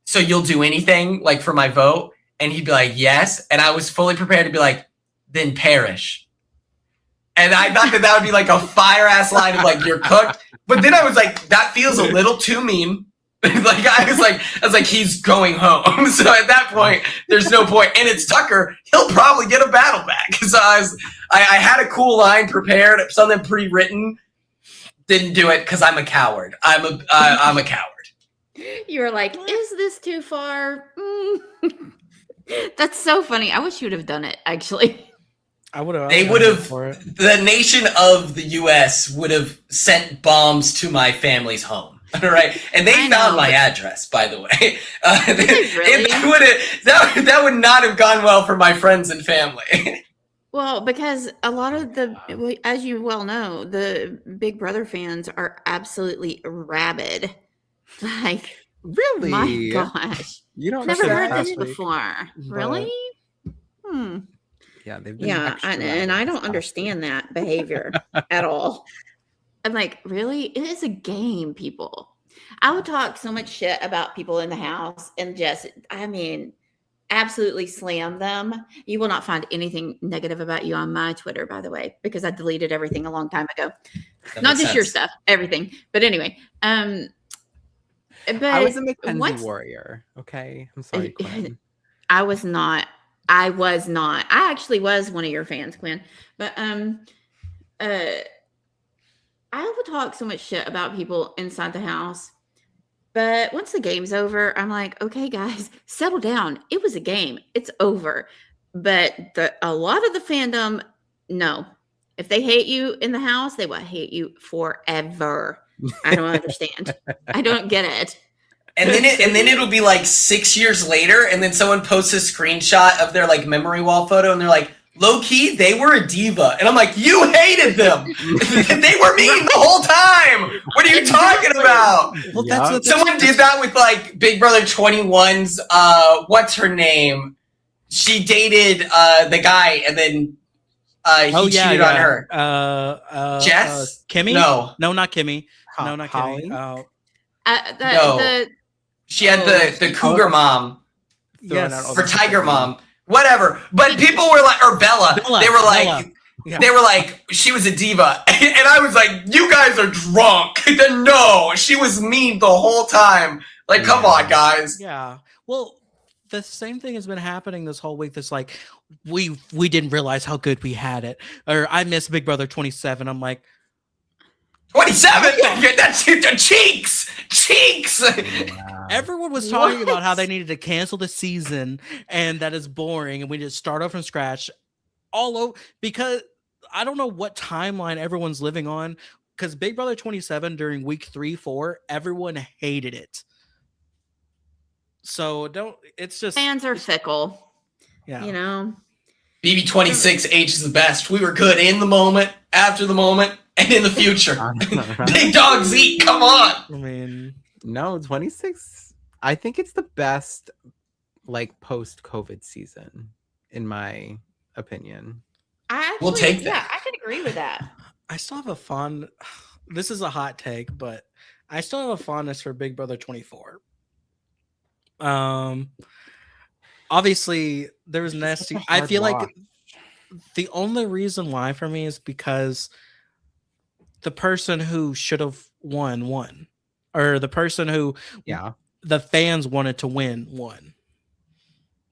Speaker 2: "So you'll do anything, like, for my vote?" And he'd be like, "Yes." And I was fully prepared to be like, "Then perish." And I thought that would be like a fire ass line of like, "You're cooked." But then I was like, that feels a little too mean. Like I was like, he's going home. So at that point, there's no point. And it's Tucker. He'll probably get a battle back. So I had a cool line prepared, something pre-written. Didn't do it because I'm a coward. I'm a coward.
Speaker 3: You were like, "Is this too far?" That's so funny. I wish you would have done it, actually.
Speaker 1: I would have.
Speaker 2: They would have. The nation of the U.S. would have sent bombs to my family's home. All right, and they found my address, by the way.
Speaker 3: Really?
Speaker 2: That would not have gone well for my friends and family.
Speaker 3: Well, because a lot of as you well know, the Big Brother fans are absolutely rabid. Like,
Speaker 4: really?
Speaker 3: My gosh.
Speaker 4: You don't
Speaker 3: never heard this
Speaker 4: week,
Speaker 3: before. Really?
Speaker 4: Yeah, they've been
Speaker 3: and I don't understand that behavior at all. I'm like, really? It is a game, people. I would talk so much shit about people in the house and just, absolutely slam them. You will not find anything negative about you on my Twitter, by the way, because I deleted everything a long time ago. Not just your stuff, everything. But anyway, but
Speaker 4: I was a Mackenzie warrior. Okay, I'm sorry, Quinn.
Speaker 3: I was not. I actually was one of your fans, Quinn. But I will talk so much shit about people inside the house. But once the game's over, I'm like, "Okay, guys, settle down. It was a game. It's over." But a lot of the fandom, no. If they hate you in the house, they will hate you forever. I don't understand. I don't get it.
Speaker 2: And then it'll be like 6 years later, and then someone posts a screenshot of their like memory wall photo, and they're like, "Low key, they were a diva." And I'm like, "You hated them. They were mean the whole time. What are you talking about?"
Speaker 1: Well, that's
Speaker 2: someone did that with like Big Brother 21's what's her name? She dated the guy, and then he cheated on her. Jess?
Speaker 1: Kimmy? No, not Kimmy. No, not
Speaker 4: Holly?
Speaker 1: Kimmy.
Speaker 2: She had the cougar mom.
Speaker 1: Yes.
Speaker 2: Or tiger mom. Whatever. But people were like, or Bella. They were like, they were like, she was a diva. And I was like, "You guys are drunk." No, she was mean the whole time. Like, come on, guys.
Speaker 1: Yeah. Well, the same thing has been happening this whole week. That's like, we didn't realize how good we had it. Or I miss Big Brother 27. I'm like,
Speaker 2: 27? That's cheeks.
Speaker 4: Wow.
Speaker 1: Everyone was talking about how they needed to cancel the season and that is boring and we just start off from scratch all over, because I don't know what timeline everyone's living on, because Big Brother 27 during week 3, 4, everyone hated it. So it's just
Speaker 3: Fans are fickle.
Speaker 1: Yeah.
Speaker 3: You know?
Speaker 2: BB26 ages the best. We were good in the moment, after the moment, and in the future. Big dogs eat. Come on.
Speaker 1: I mean,
Speaker 4: no, 26. I think it's the best, like, post-COVID season, in my opinion.
Speaker 2: We'll take that.
Speaker 3: Yeah, I could agree with that.
Speaker 1: I still have a fond. This is a hot take, but I still have a fondness for Big Brother 24. Obviously there was nasty. I feel like the only reason why for me is because the person who should have won, or the person who the fans wanted to won.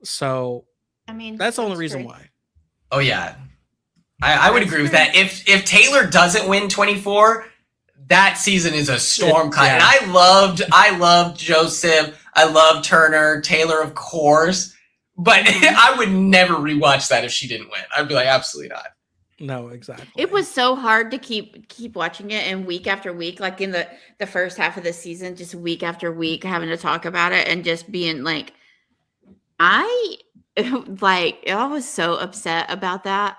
Speaker 1: So
Speaker 3: I mean,
Speaker 1: that's the only reason why.
Speaker 2: Oh yeah, I would agree with that. If Taylor doesn't win 24, that season is a storm cloud. And I loved Joseph. I loved Turner, Taylor, of course. But I would never rewatch that if she didn't win. I'd be like, absolutely not.
Speaker 1: No, exactly.
Speaker 3: It was so hard to keep watching it, and week after week, like in the first half of the season, just week after week, having to talk about it and just being like, I was so upset about that.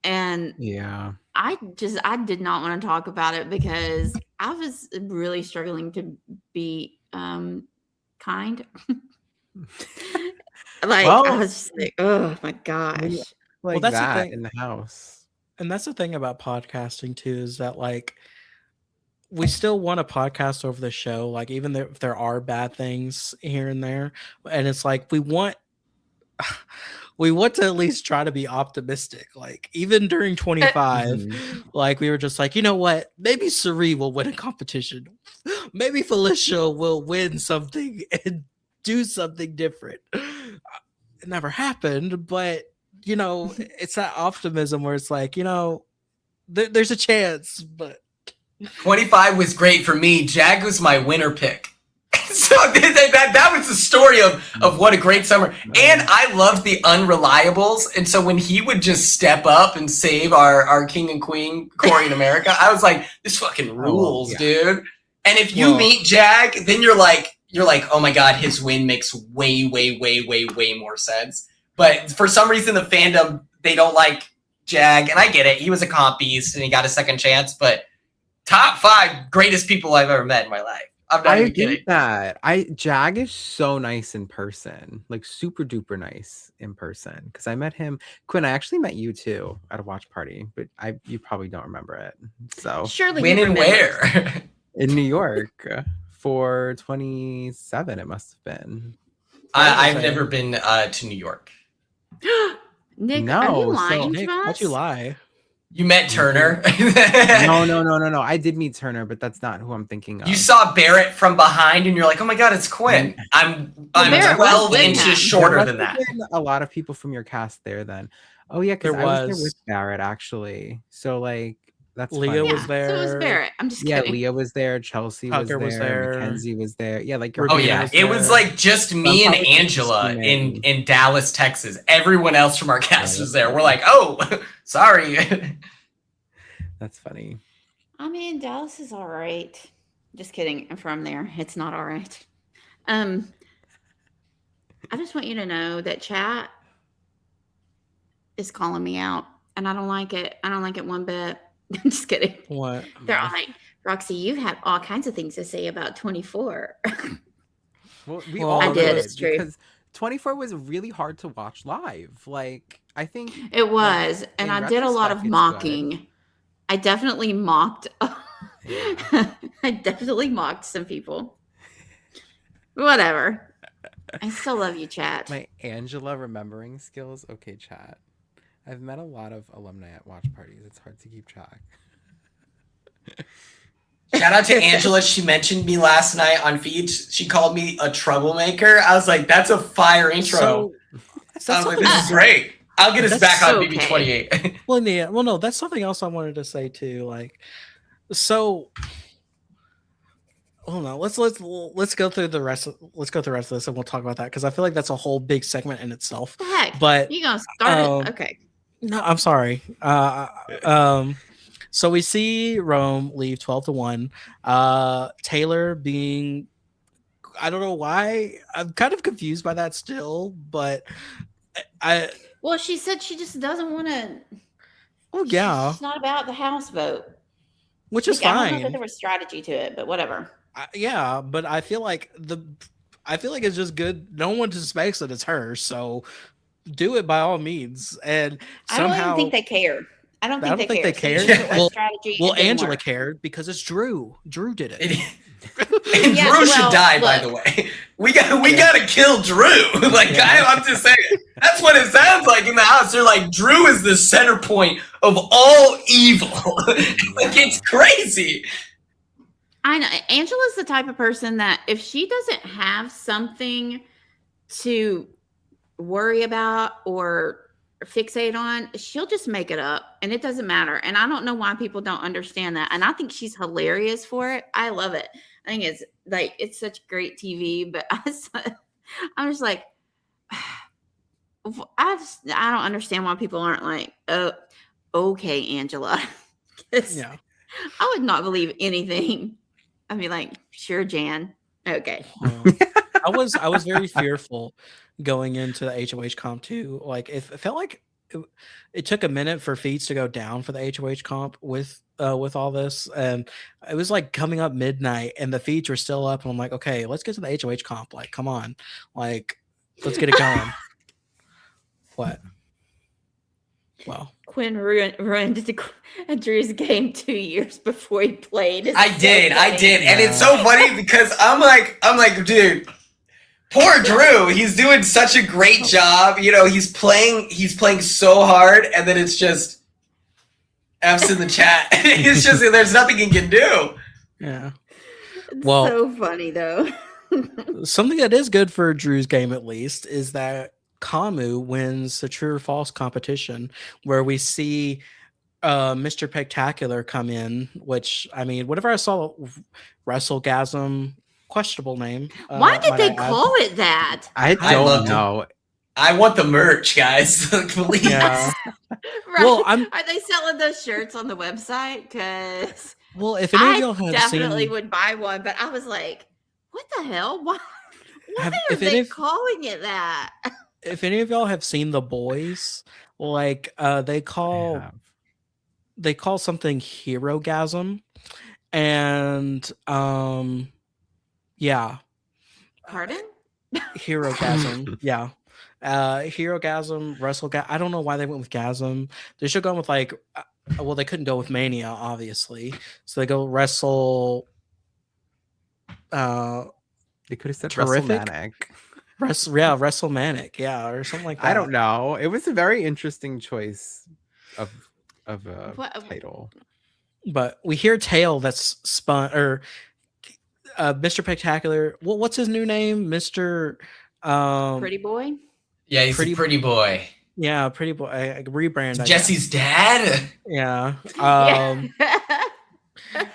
Speaker 3: And
Speaker 4: yeah,
Speaker 3: I did not want to talk about it because I was really struggling to be kind. I was just like, oh my gosh.
Speaker 4: Like
Speaker 1: that's the
Speaker 4: that
Speaker 1: thing.
Speaker 4: in the house.
Speaker 1: And that's the thing about podcasting too, is that like we still want to podcast over the show, like even if there are bad things here and there. And it's like we want to at least try to be optimistic. Like even during 25, like we were just like, you know what? Maybe Suri will win a competition. Maybe Felicia will win something and do something different. It never happened, but you know, it's that optimism where it's like, you know, there's a chance. But
Speaker 2: 25 was great for me. Jag was my winner pick. So that was the story of what a great summer. And I loved the unreliables. And so when he would just step up and save our king and queen, Corey and America, I was like, this fucking rules, dude. And if you meet Jag, then you're like, oh my God, his win makes way, way, way, way, way more sense. But for some reason, the fandom, they don't like Jag. And I get it. He was a comp beast and he got a second chance. But top 5 greatest people I've ever met in my life. I'm not even kidding.
Speaker 4: That. Jag is so nice in person. Like super duper nice in person. Because I met him. Quinn, I actually met you too at a watch party. But you probably don't remember it. So
Speaker 3: surely
Speaker 2: when and where?
Speaker 4: In New York. For 27, it must have been.
Speaker 2: I've never been to New York.
Speaker 3: Nick,
Speaker 4: no,
Speaker 3: are you lying
Speaker 1: Nick,
Speaker 3: to us?
Speaker 1: why'd you lie?
Speaker 2: You met Turner.
Speaker 4: No. I did meet Turner, but that's not who I'm thinking of.
Speaker 2: You saw Barrett from behind, and you're like, "Oh my God, it's Quinn." I'm 12 inches shorter than that.
Speaker 4: A lot of people from your cast there then. Oh yeah, because I was there with Barrett actually. So like that's
Speaker 1: Leah
Speaker 4: funny.
Speaker 1: was there.
Speaker 3: So it was Barrett. I'm just kidding.
Speaker 4: Yeah, Leah was there. Chelsea
Speaker 1: Tucker
Speaker 4: was there. Mackenzie was there. Yeah, like
Speaker 2: oh yeah, it was like just me and Angela in Dallas, Texas. Everyone else from our cast was there. We're like, oh, sorry.
Speaker 4: That's funny.
Speaker 3: I mean, Dallas is all right. Just kidding. I'm from there. It's not all right. I just want you to know that chat is calling me out, and I don't like it. I don't like it one bit. I'm just kidding.
Speaker 1: What?
Speaker 3: They're all like, Roxie, you had all kinds of things to say about 24.
Speaker 4: Well, we all
Speaker 3: I did. It's true.
Speaker 4: Because 24 was really hard to watch live. Like, I think
Speaker 3: it was, and I did a lot of mocking. Good. I definitely mocked. I definitely mocked some people. Whatever. I still love you, chat.
Speaker 4: My Angela remembering skills. Okay, chat. I've met a lot of alumni at watch parties. It's hard to keep track.
Speaker 2: Shout out to Angela. She mentioned me last night on feeds. She called me a troublemaker. I was like, that's a fire intro. I was like, this is great. I'll get us back on BB28.
Speaker 1: Well, yeah. Well, no, that's something else I wanted to say too. Like, so hold on. Let's go through the rest. Let's go through the rest of this, and we'll talk about that because I feel like that's a whole big segment in itself.
Speaker 3: Heck,
Speaker 1: but
Speaker 3: you gonna start it? Okay.
Speaker 1: No, I'm sorry. So we see Rome leave 12-1. Taylor being, I don't know why. I'm kind of confused by that still, but
Speaker 3: Well, she said she just doesn't want to.
Speaker 1: oh yeah,
Speaker 3: She's not about the houseboat.
Speaker 1: which is
Speaker 3: I don't know that
Speaker 1: fine.
Speaker 3: there was strategy to it, but whatever.
Speaker 1: Yeah, but I feel like it's just good. No one suspects that it's her, so do it by all means. And
Speaker 3: I don't
Speaker 1: somehow
Speaker 3: even think they care. I don't think
Speaker 1: they
Speaker 3: So
Speaker 1: care.
Speaker 3: if it was
Speaker 1: Well,
Speaker 3: strategy.
Speaker 1: well,
Speaker 3: it didn't
Speaker 1: Angela
Speaker 3: work.
Speaker 1: cared because it's Drew. Drew did it.
Speaker 2: And
Speaker 3: Yeah,
Speaker 2: Drew should
Speaker 3: well,
Speaker 2: die, by the
Speaker 3: look.
Speaker 2: way. We gotta kill Drew. Like
Speaker 1: Yeah.
Speaker 2: I'm just saying. That's what it sounds like in the house. They're like, Drew is the center point of all evil. Like it's crazy.
Speaker 3: I know Angela's the type of person that if she doesn't have something to worry about or fixate on, she'll just make it up and it doesn't matter. And I don't know why people don't understand that. And I think she's hilarious for it. I love it. I think it's such great TV, but I'm just like, I don't understand why people aren't like, oh, okay, Angela.
Speaker 1: Yeah.
Speaker 3: I would not believe anything. I'd be like, sure, Jan. Okay.
Speaker 1: I was very fearful going into the HOH comp too. Like it felt like it took a minute for feeds to go down for the HOH comp with all this, and it was like coming up midnight, and the feeds were still up, and I'm like, okay, let's get to the HOH comp. Like, come on, like, let's get it going. What? Well,
Speaker 3: Quinn ruined Drew's game 2 years before he played.
Speaker 2: I did, and it's so funny because I'm like, dude, poor Drew. He's doing such a great job. You know, he's playing so hard, and then it's just F's in the chat. It's just there's nothing he can do.
Speaker 1: yeah.
Speaker 3: It's
Speaker 1: Well,
Speaker 3: so funny though.
Speaker 1: something that is good for Drew's game, at least, is that Kamu wins the true or false competition, where we see Mr. Spectacular come in, which, I mean, whenever I saw WrestleGasm, questionable name.
Speaker 3: Why did
Speaker 1: might
Speaker 3: they
Speaker 1: I add.
Speaker 3: call it that?
Speaker 4: I
Speaker 2: I loved
Speaker 4: don't
Speaker 2: it.
Speaker 4: know.
Speaker 2: I want the merch, guys. Please.
Speaker 1: Yeah.
Speaker 3: Right?
Speaker 1: Well,
Speaker 3: Are they selling those shirts on the website? Because
Speaker 1: Well, if any of
Speaker 3: I
Speaker 1: y'all have
Speaker 3: definitely
Speaker 1: seen,
Speaker 3: would buy one, but I was like, what the hell? Why
Speaker 1: Have-
Speaker 3: are
Speaker 1: if
Speaker 3: they
Speaker 1: any of-
Speaker 3: calling it that?
Speaker 1: if any of y'all have seen The Boys, like they call something Hero-gasm, and yeah,
Speaker 3: Pardon?
Speaker 1: Hero-gasm, yeah. Hero-gasm, WrestleGasm. I don't know why they went with Gasm. They should have gone with like, well, they couldn't go with Mania, obviously. So they go Wrestle.
Speaker 4: They could have said
Speaker 1: Terrific?
Speaker 4: WrestleManic.
Speaker 1: WrestleManic, yeah, or something like that.
Speaker 4: I don't know. It was a very interesting choice of a
Speaker 3: What-
Speaker 4: title.
Speaker 1: But we hear Tail that's spun, or Mr. Spectacular. Well, what's his new name? Mr.
Speaker 3: Pretty boy?
Speaker 2: Yeah, he's a pretty boy.
Speaker 1: Yeah, Pretty Boy. Rebrand. I guess.
Speaker 2: Jesse's dad.
Speaker 1: Yeah.
Speaker 3: Yeah.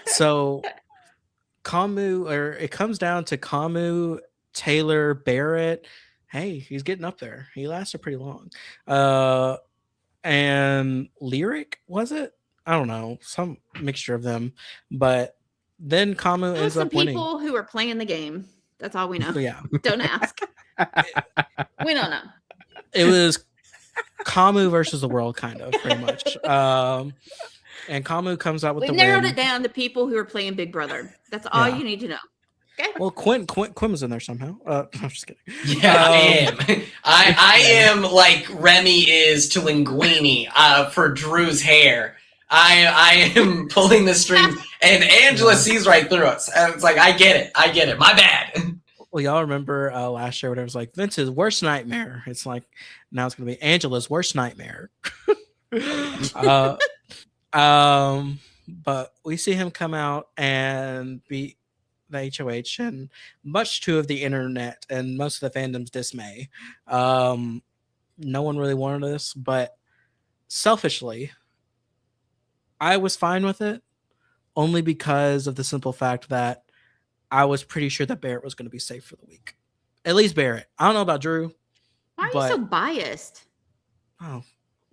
Speaker 1: So Kamu, or it comes down to Kamu, Taylor, Barrett. Hey, he's getting up there. He lasted pretty long. And Lyric, was it? I don't know, some mixture of them. But then Kamu
Speaker 3: It was
Speaker 1: ends
Speaker 3: some
Speaker 1: up winning.
Speaker 3: people who were playing the game. That's all we know.
Speaker 1: So yeah,
Speaker 3: Don't ask. We don't know.
Speaker 1: it was Kamu versus the world, kind of, pretty much. And Kamu comes out with
Speaker 3: We've
Speaker 1: the
Speaker 3: narrowed
Speaker 1: win.
Speaker 3: it down to people who are playing Big Brother. That's all
Speaker 1: Yeah.
Speaker 3: you need to know. Okay.
Speaker 1: Well, Quinn was in there somehow. I'm just kidding.
Speaker 2: Yeah, I am. I am like Remy is to Linguini for Drew's hair. I am pulling the strings, and Angela sees right through us. And it's like, I get it. My bad.
Speaker 1: Well, y'all remember last year when it was like Vince's worst nightmare? It's like now it's gonna be Angela's worst nightmare. But we see him come out and beat the HOH, and much to of the internet and most of the fandom's dismay, no one really wanted this, but selfishly, I was fine with it, only because of the simple fact that I was pretty sure that Barrett was going to be safe for the week. At least Barrett. I don't know about Drew.
Speaker 3: Why are you so biased?
Speaker 1: Oh,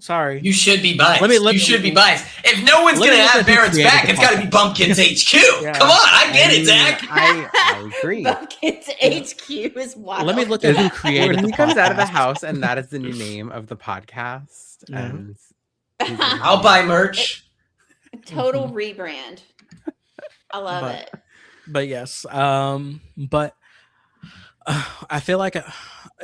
Speaker 1: sorry.
Speaker 2: You should be biased.
Speaker 1: Let me-
Speaker 2: you should be biased. And if no one's
Speaker 1: Look
Speaker 2: gonna
Speaker 1: at
Speaker 2: have
Speaker 1: who
Speaker 2: Barrett's
Speaker 1: created
Speaker 2: back,
Speaker 1: the
Speaker 2: it's got to be
Speaker 1: podcast.
Speaker 2: Bumpkins HQ.
Speaker 4: Yeah.
Speaker 2: Come on, I get it,
Speaker 4: mean,
Speaker 2: Zach.
Speaker 4: I agree.
Speaker 3: Bumpkins HQ is wild.
Speaker 1: Let me look at who created
Speaker 4: When
Speaker 1: the
Speaker 4: he comes out of the
Speaker 1: podcast.
Speaker 4: house and that is the new name of the podcast,
Speaker 1: Yeah.
Speaker 4: and he's gonna
Speaker 2: I'll
Speaker 4: be-
Speaker 2: buy merch.
Speaker 3: Total rebrand. I love
Speaker 1: But-
Speaker 3: it.
Speaker 1: But yes, but I feel like it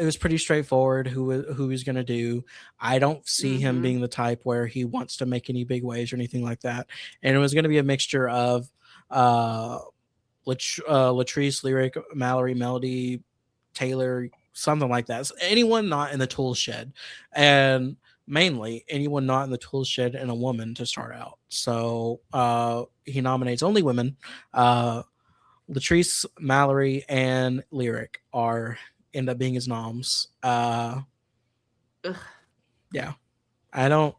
Speaker 1: was pretty straightforward who he's going to do. I don't see him
Speaker 3: Mhm.
Speaker 1: being the type where he wants to make any big waves or anything like that. And it was going to be a mixture of Latrice, Lyric, Mallory, Melody, Taylor, something like that. So anyone not in the tool shed, and mainly anyone not in the tool shed and a woman to start out. So he nominates only women. Latrice, Mallory, and Lyric end up being his noms.
Speaker 3: Ugh.
Speaker 1: Yeah, I don't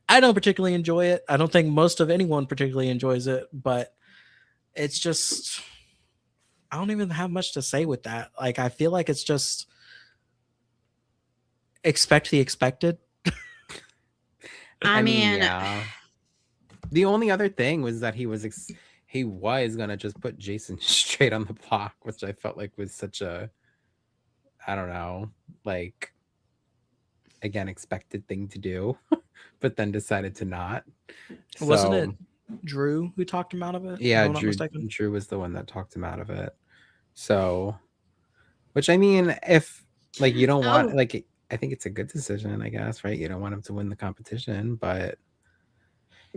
Speaker 1: particularly enjoy it. I don't think most of anyone particularly enjoys it, but it's just, I don't even have much to say with that. Like, I feel like it's just expect the expected.
Speaker 3: I mean,
Speaker 4: yeah. The only other thing was that he was gonna just put Jason straight on the block, which I felt like was such a, I don't know, like, again, expected thing to do, but then decided to not.
Speaker 1: Wasn't
Speaker 4: So,
Speaker 1: it Drew who talked him out of it?
Speaker 4: Yeah,
Speaker 1: if I'm not mistaken?
Speaker 4: Drew was the one that talked him out of it. So, which I mean, if like you don't want,
Speaker 3: Oh.
Speaker 4: like, I think it's a good decision, I guess, right? You don't want him to win the competition, but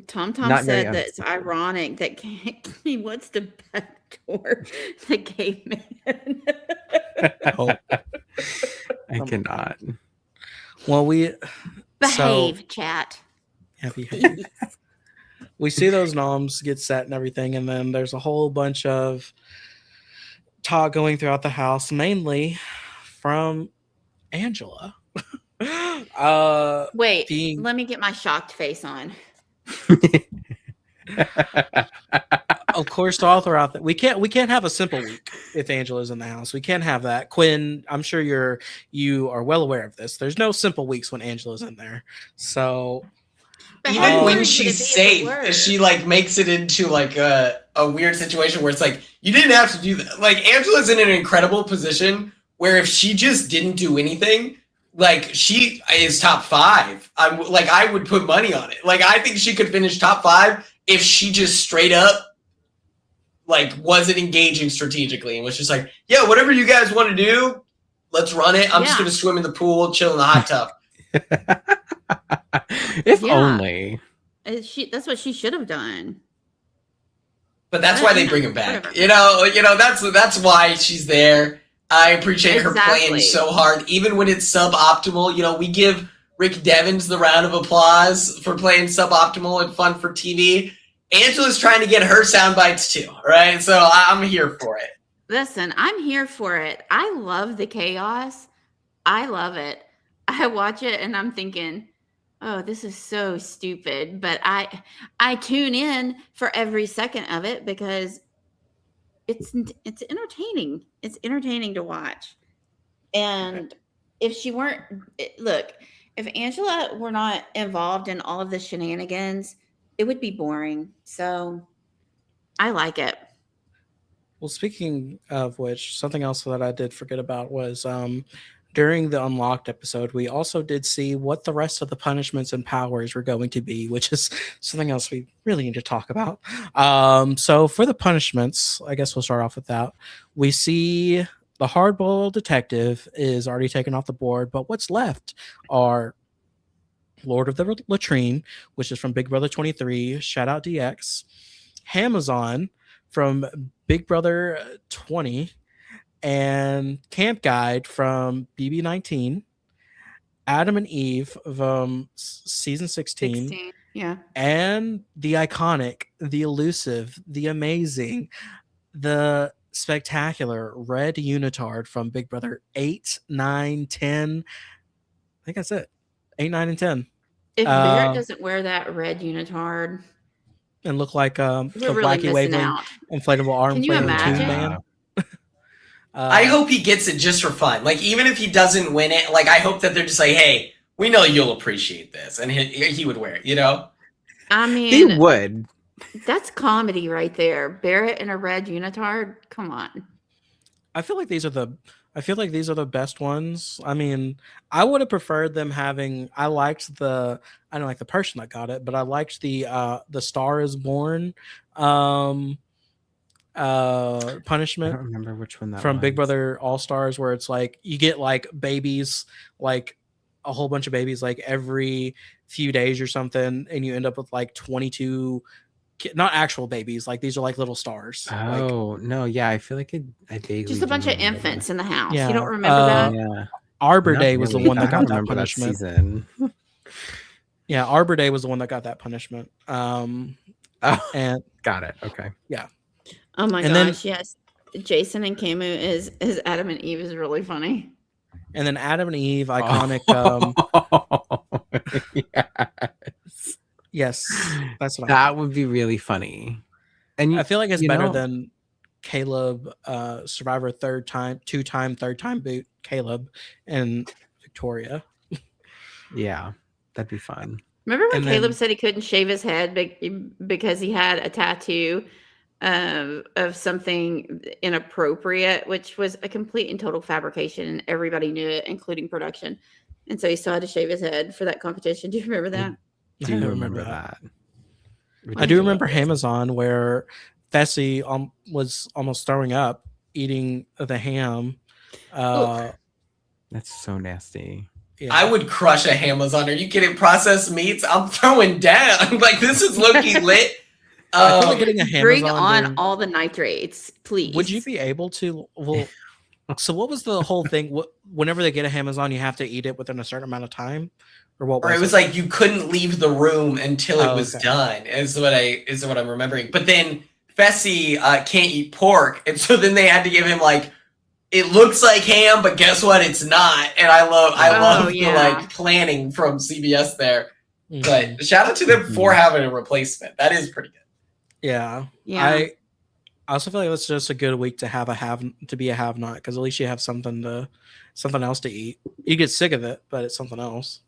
Speaker 3: Tom
Speaker 4: Not very
Speaker 3: said that it's
Speaker 4: honest.
Speaker 3: ironic that he wants to backdoor the gay man.
Speaker 1: Oh,
Speaker 4: I cannot.
Speaker 1: well, we
Speaker 3: Behave, chat.
Speaker 1: happy. We see those noms get set and everything, and then there's a whole bunch of talk going throughout the house, mainly from Angela.
Speaker 3: Wait,
Speaker 1: Being-
Speaker 3: let me get my shocked face on.
Speaker 1: Of course, all throughout that we can't have a simple week if Angela's in the house. We can't have that. Quinn, I'm sure you are well aware of this. There's no simple weeks when Angela's in there. So
Speaker 3: But
Speaker 2: Even
Speaker 3: how
Speaker 2: when
Speaker 3: weird
Speaker 2: she's
Speaker 3: would it be if it
Speaker 2: safe,
Speaker 3: were?
Speaker 2: she like makes it into like a weird situation where it's like, you didn't have to do that. Like, Angela's in an incredible position where if she just didn't do anything, like, she is top 5. I would put money on it. Like, I think she could finish top 5 if she just straight up like wasn't engaging strategically and was just like, yeah, whatever you guys want to do, let's run it. I'm just
Speaker 3: Yeah.
Speaker 2: gonna swim in the pool, chill in the hot tub.
Speaker 4: If
Speaker 3: Yeah.
Speaker 4: only.
Speaker 3: That's what she should have done.
Speaker 2: But that's why they bring him back.
Speaker 3: Whatever.
Speaker 2: You know, that's why she's there. I appreciate her playing
Speaker 3: Exactly.
Speaker 2: so hard, even when it's suboptimal. You know, we give Rick Devens the round of applause for playing suboptimal and fun for TV. Angela's trying to get her sound bites too, right? So I'm here for it.
Speaker 3: Listen, I'm here for it. I love the chaos. I love it. I watch it and I'm thinking, oh, this is so stupid. But I tune in for every second of it because it's entertaining. It's entertaining to watch. And if she weren't, look, if Angela were not involved in all of the shenanigans, it would be boring. So I like it.
Speaker 1: Well, speaking of which, something else that I did forget about was during the Unlocked episode, we also did see what the rest of the punishments and powers were going to be, which is something else we really need to talk about. So for the punishments, I guess we'll start off with that. We see the hardball detective is already taken off the board, but what's left are Lord of the Latrine, which is from Big Brother 23, shout out DX, Hamazon from Big Brother 20, and Camp Guide from BB19, Adam and Eve from season 16,
Speaker 3: Yeah.
Speaker 1: and the iconic, the elusive, the amazing, the spectacular Red Unitard from Big Brother 8, 9, 10. I think that's it. 8, 9, and 10.
Speaker 3: If Barrett doesn't wear that red unitard,
Speaker 1: And look like the
Speaker 3: we're really
Speaker 1: wacky
Speaker 3: missing
Speaker 1: waving
Speaker 3: out.
Speaker 1: inflatable arm
Speaker 3: Can you
Speaker 1: flailing tube
Speaker 3: imagine?
Speaker 1: man.
Speaker 2: I hope he gets it just for fun. Like, even if he doesn't win it, like, I hope that they're just like, hey, we know you'll appreciate this. And he would wear it, you know?
Speaker 3: I
Speaker 4: He
Speaker 3: mean,
Speaker 4: would.
Speaker 3: that's comedy right there. Barrett in a red unitard. Come on.
Speaker 1: I feel like these are the best ones. I mean, I would have preferred them having. I don't like the person that got it, but I liked the Star is Born um
Speaker 4: I
Speaker 1: punishment
Speaker 4: don't remember which one that
Speaker 1: from
Speaker 4: was.
Speaker 1: Big Brother All Stars, where it's like you get like babies, like a whole bunch of babies, like every few days or something, and you end up with like 22, not actual babies, like these are like little stars. Like,
Speaker 4: Oh no, yeah, I feel like I vaguely
Speaker 3: Just a
Speaker 4: do
Speaker 3: bunch of
Speaker 4: remember
Speaker 3: infants
Speaker 4: that.
Speaker 3: in the house.
Speaker 1: Yeah,
Speaker 3: You don't remember that?
Speaker 4: Yeah,
Speaker 1: Arbor
Speaker 4: not
Speaker 1: Day was the
Speaker 4: really.
Speaker 1: one
Speaker 4: I
Speaker 1: that
Speaker 4: don't
Speaker 1: got that
Speaker 4: remember that
Speaker 1: punishment.
Speaker 4: season.
Speaker 1: Yeah, Arbor Day was the one that got that punishment.
Speaker 4: Oh,
Speaker 1: And
Speaker 4: got it. Okay.
Speaker 3: Oh my
Speaker 1: And then-
Speaker 3: gosh, yes. Jason and Camus is Adam and Eve is really funny.
Speaker 1: and then Adam and Eve, iconic.
Speaker 4: Yes.
Speaker 1: Yes, that's what
Speaker 4: That would be really funny. And
Speaker 1: I feel like it's
Speaker 4: you
Speaker 1: better
Speaker 4: know-
Speaker 1: than Caleb, Survivor third time boot Caleb and Victoria.
Speaker 4: Yeah, that'd be fun.
Speaker 3: Remember when
Speaker 1: And
Speaker 3: Caleb
Speaker 1: then-
Speaker 3: said he couldn't shave his head because he had a tattoo of something inappropriate, which was a complete and total fabrication, and everybody knew it, including production. And so he still had to shave his head for that competition. Do you remember that?
Speaker 1: I
Speaker 4: Do
Speaker 1: don't
Speaker 4: remember that?
Speaker 1: I do remember Hamazon where Fessy was almost throwing up eating the ham.
Speaker 4: That's so nasty.
Speaker 1: Yeah.
Speaker 2: I would crush a Amazon. Are you kidding? Processed meats? I'm throwing down. Like, this is low-key lit.
Speaker 1: I feel like getting a Hamazon.
Speaker 3: Bring on all the nitrates, please.
Speaker 1: Would you be able to? Well, so what was the whole thing? Whenever they get a Hamazon, you have to eat it within a certain amount of time, or what?
Speaker 2: Or it was like you couldn't leave the room until it was
Speaker 1: okay.
Speaker 2: done. Is what I'm remembering. But then Fessy can't eat pork, and so then they had to give him like, it looks like ham, but guess what? It's not. And I love the like planning from CBS there.
Speaker 1: Mhm.
Speaker 2: But shout out to them for having a replacement. That is pretty good.
Speaker 1: Yeah.
Speaker 3: Yeah.
Speaker 1: I also feel like that's just a good week to be a have not, because at least you have something else to eat. You get sick of it, but it's something else.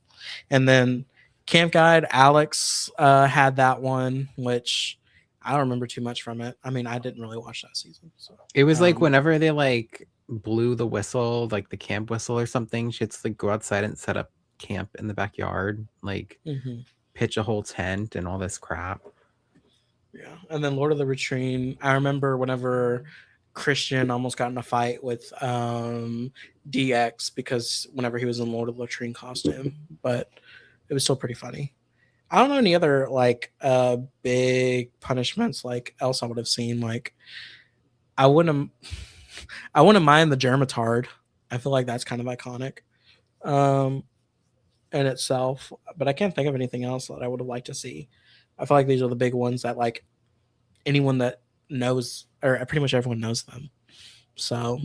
Speaker 1: And then Camp Guide, Alex had that one, which I don't remember too much from it. I mean, I didn't really watch that season. So
Speaker 4: It was like whenever they like blew the whistle, like the camp whistle or something, she had to like go outside and set up camp in the backyard, like pitch a whole tent and all this crap.
Speaker 1: Yeah. And then Lord of the Latrine, I remember whenever Christian almost got in a fight with DX because whenever he was in Lord of the Latrine costume, but it was still pretty funny. I don't know any other like big punishments like else I would have seen. Like I wouldn't mind the Germatard. I feel like that's kind of iconic in itself, but I can't think of anything else that I would have liked to see. I feel like these are the big ones that like anyone that knows, or pretty much everyone knows them. So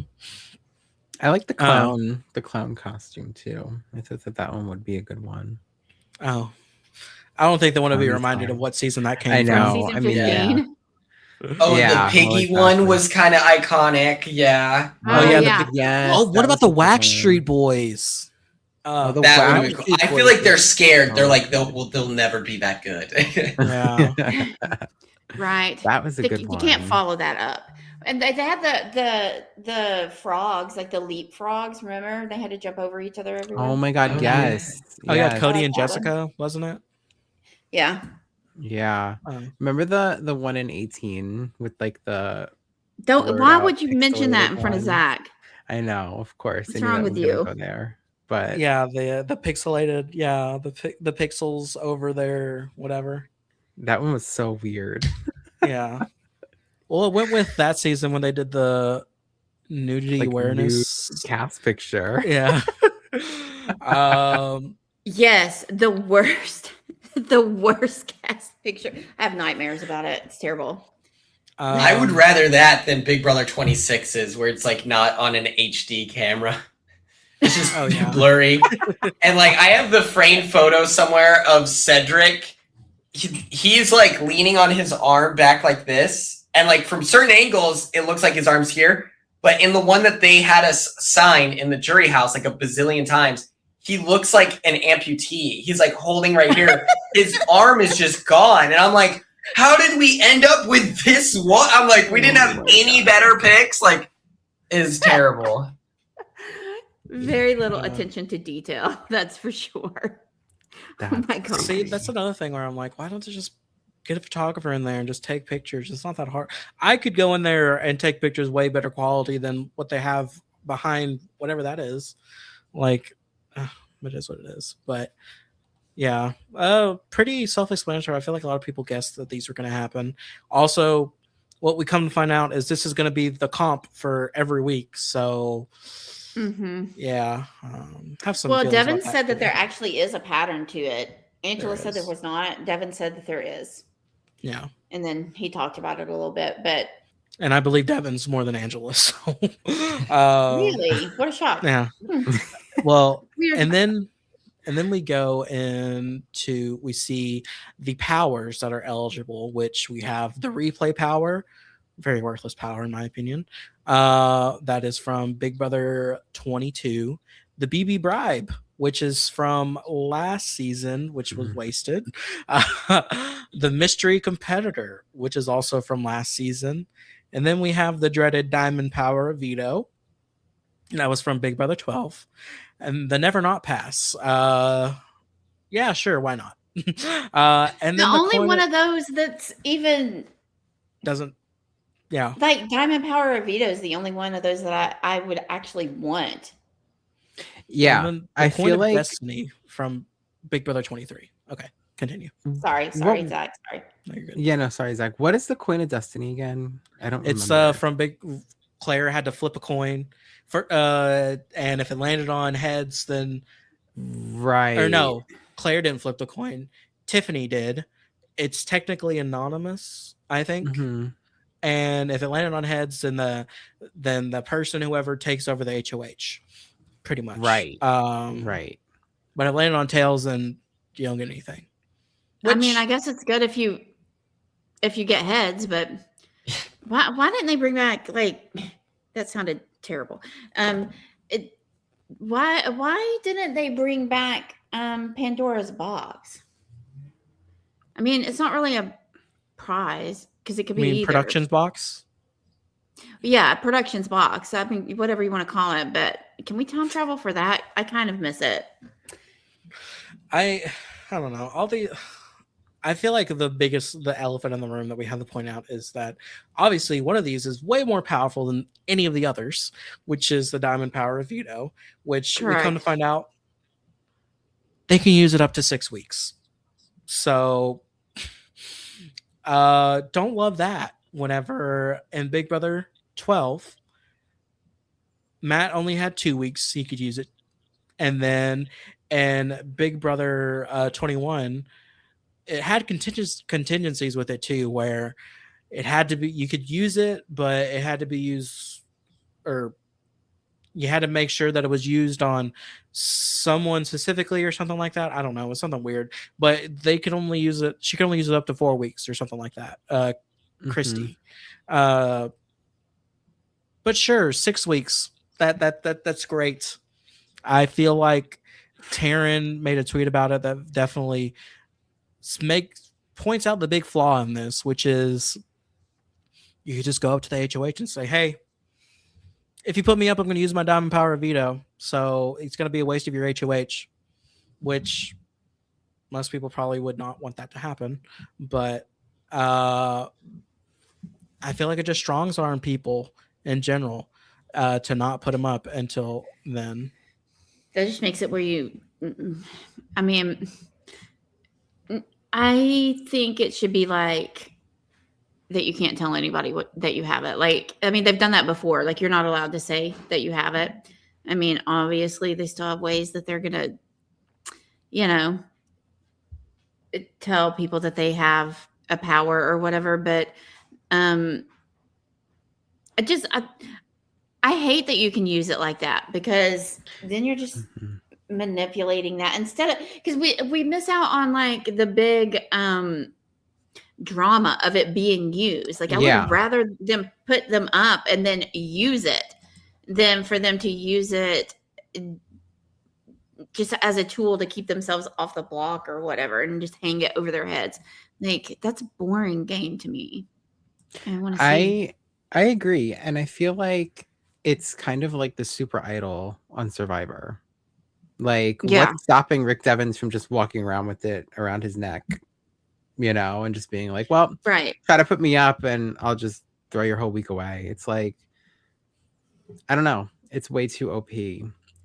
Speaker 4: I like the clown costume too. I thought that one would be a good one.
Speaker 1: Oh, I don't think they want to be
Speaker 4: Clown
Speaker 1: reminded
Speaker 4: style.
Speaker 1: of what season that came
Speaker 4: I
Speaker 1: from.
Speaker 4: know.
Speaker 3: Season
Speaker 4: I mean,
Speaker 3: 15?
Speaker 2: Oh,
Speaker 4: Yeah,
Speaker 2: the piggy
Speaker 4: well, exactly.
Speaker 2: one was kind of iconic. Yeah.
Speaker 1: Oh, yeah,
Speaker 3: yeah.
Speaker 4: Yes,
Speaker 1: Oh, what
Speaker 4: that
Speaker 1: about
Speaker 4: was
Speaker 1: the
Speaker 4: a good
Speaker 1: Wax
Speaker 4: one.
Speaker 1: Street Boys?
Speaker 4: The
Speaker 2: That
Speaker 4: Wow
Speaker 2: would be cool. I feel like they're scared. They're like they'll never be that good.
Speaker 1: Yeah.
Speaker 3: Right.
Speaker 4: That was a good
Speaker 3: You
Speaker 4: one.
Speaker 3: can't follow that up. And they had the frogs, like the leap frogs, remember? They had to jump over each other everywhere.
Speaker 4: Oh my god,
Speaker 2: Oh,
Speaker 4: yes.
Speaker 1: Oh yeah,
Speaker 4: Yes.
Speaker 1: Cody
Speaker 3: like
Speaker 1: and
Speaker 3: that one.
Speaker 1: Jessica, wasn't it?
Speaker 3: Yeah.
Speaker 4: Yeah. Remember the one in 18 with like the blurred
Speaker 3: Why
Speaker 4: out
Speaker 3: would you mention that in
Speaker 4: pixelated
Speaker 3: front of
Speaker 4: one?
Speaker 3: Zach?
Speaker 4: I know, of course.
Speaker 3: What's
Speaker 4: I knew
Speaker 3: wrong
Speaker 4: that
Speaker 3: with
Speaker 4: was gonna
Speaker 3: you?
Speaker 4: go there. But
Speaker 1: Yeah, the pixelated, yeah, the pixels over there, whatever.
Speaker 4: that one was so weird.
Speaker 1: Yeah. Well, it went with that season when they did the nudity
Speaker 4: Like
Speaker 1: awareness.
Speaker 4: nude cast picture.
Speaker 1: Yeah.
Speaker 3: Yes, the worst, the worst cast picture. I have nightmares about it. It's terrible.
Speaker 2: I would rather that than Big Brother 26's, where it's like not on an HD camera. It's just
Speaker 1: Oh, yeah.
Speaker 2: blurry. And like I have the framed photo somewhere of Cedric. He's like leaning on his arm back like this. And like from certain angles, it looks like his arm's here. But in the one that they had us sign in the jury house like a bazillion times, he looks like an amputee. He's like holding right here. His arm is just gone. And I'm like, how did we end up with this one? I'm like, we didn't have any better picks. Like, it's terrible.
Speaker 3: Very little attention to detail. That's for sure. Oh my God.
Speaker 1: See, that's another thing where I'm like, why don't they just get a photographer in there and just take pictures? It's not that hard. I could go in there and take pictures way better quality than what they have behind whatever that is. Like, it is what it is. But yeah, pretty self-explanatory. I feel like a lot of people guessed that these were going to happen. Also, what we come to find out is this is going to be the comp for every week. So yeah, have some.
Speaker 3: Well, Devin said that there actually is a pattern to it. Angela said there was not. Devin said that there is.
Speaker 1: Yeah.
Speaker 3: And then he talked about it a little bit, but.
Speaker 1: And I believe Devin's more than Angela. So.
Speaker 3: Really? What a shock.
Speaker 1: Yeah. Well, and then we go into, we see the powers that are eligible, which we have the replay power, very worthless power in my opinion. That is from Big Brother 22. The BB bribe, which is from last season, which was wasted. The mystery competitor, which is also from last season. And then we have the dreaded diamond power of veto. That was from Big Brother 12. And the never not pass. Yeah, sure, why not? And then
Speaker 3: the only one of those that's even
Speaker 1: doesn't. Yeah,
Speaker 3: like diamond power of veto is the only one of those that I would actually want.
Speaker 4: Yeah, I feel like
Speaker 1: Destiny from Big Brother 23. Okay, continue.
Speaker 3: Sorry, Zack. Sorry.
Speaker 1: No, you're good.
Speaker 4: Yeah, no, sorry, Zach. What is the Queen of Destiny again? I don't.
Speaker 1: It's
Speaker 4: remember.
Speaker 1: From Big Claire had to flip a coin for and if it landed on heads, then
Speaker 4: right.
Speaker 1: Or no, Claire didn't flip the coin. Tiffany did. It's technically anonymous, I think.
Speaker 4: Mm-hmm.
Speaker 1: And if it landed on heads, then the person whoever takes over the HOH, pretty much.
Speaker 4: Right.
Speaker 1: Right. But if it landed on tails, then you don't get anything.
Speaker 3: I mean, I guess it's good if you get heads, but why didn't they bring back, like, that sounded terrible. Why didn't they bring back Pandora's box? I mean, it's not really a prize because it could be either.
Speaker 1: Productions box?
Speaker 3: Yeah, productions box. I mean, whatever you want to call it, but can we time travel for that? I kind of miss it.
Speaker 1: I don't know. I feel like the elephant in the room that we have to point out is that obviously one of these is way more powerful than any of the others, which is the diamond power of veto, which we come to find out they can use it up to 6 weeks. So don't love that. Whenever in Big Brother 12, Matt only had 2 weeks he could use it. And then in Big Brother 21, it had contingencies with it too, where it had to be, you could use it, but it had to be used, or you had to make sure that it was used on someone specifically or something like that. I don't know. It was something weird, but they could only use it. She could only use it up to 4 weeks or something like that. Christy. But sure, 6 weeks. That's great. I feel like Taryn made a tweet about it that definitely points out the big flaw in this, which is you could just go up to the HOH and say, hey, if you put me up, I'm going to use my diamond power of veto. So it's going to be a waste of your HOH, which most people probably would not want that to happen. But I feel like it just strongs arm people in general to not put them up until then.
Speaker 3: That just makes it where I mean, I think it should be like that you can't tell anybody that you have it. Like, I mean, they've done that before. Like, you're not allowed to say that you have it. I mean, obviously, they still have ways that they're going to, tell people that they have a power or whatever. But I hate that you can use it like that, because then you're just manipulating that instead of, because we miss out on like the big drama of it being used. Like, I would rather them put them up and then use it than for them to use it just as a tool to keep themselves off the block or whatever, and just hang it over their heads. Like, that's a boring game to me. I want to see.
Speaker 4: I agree, and I feel like it's kind of like the super idol on Survivor. Like,
Speaker 3: Yeah.
Speaker 4: what's stopping Rick Devens from just walking around with it around his neck, and just being like, well,
Speaker 3: Right.
Speaker 4: try to put me up and I'll just throw your whole week away. It's like, I don't know. It's way too OP.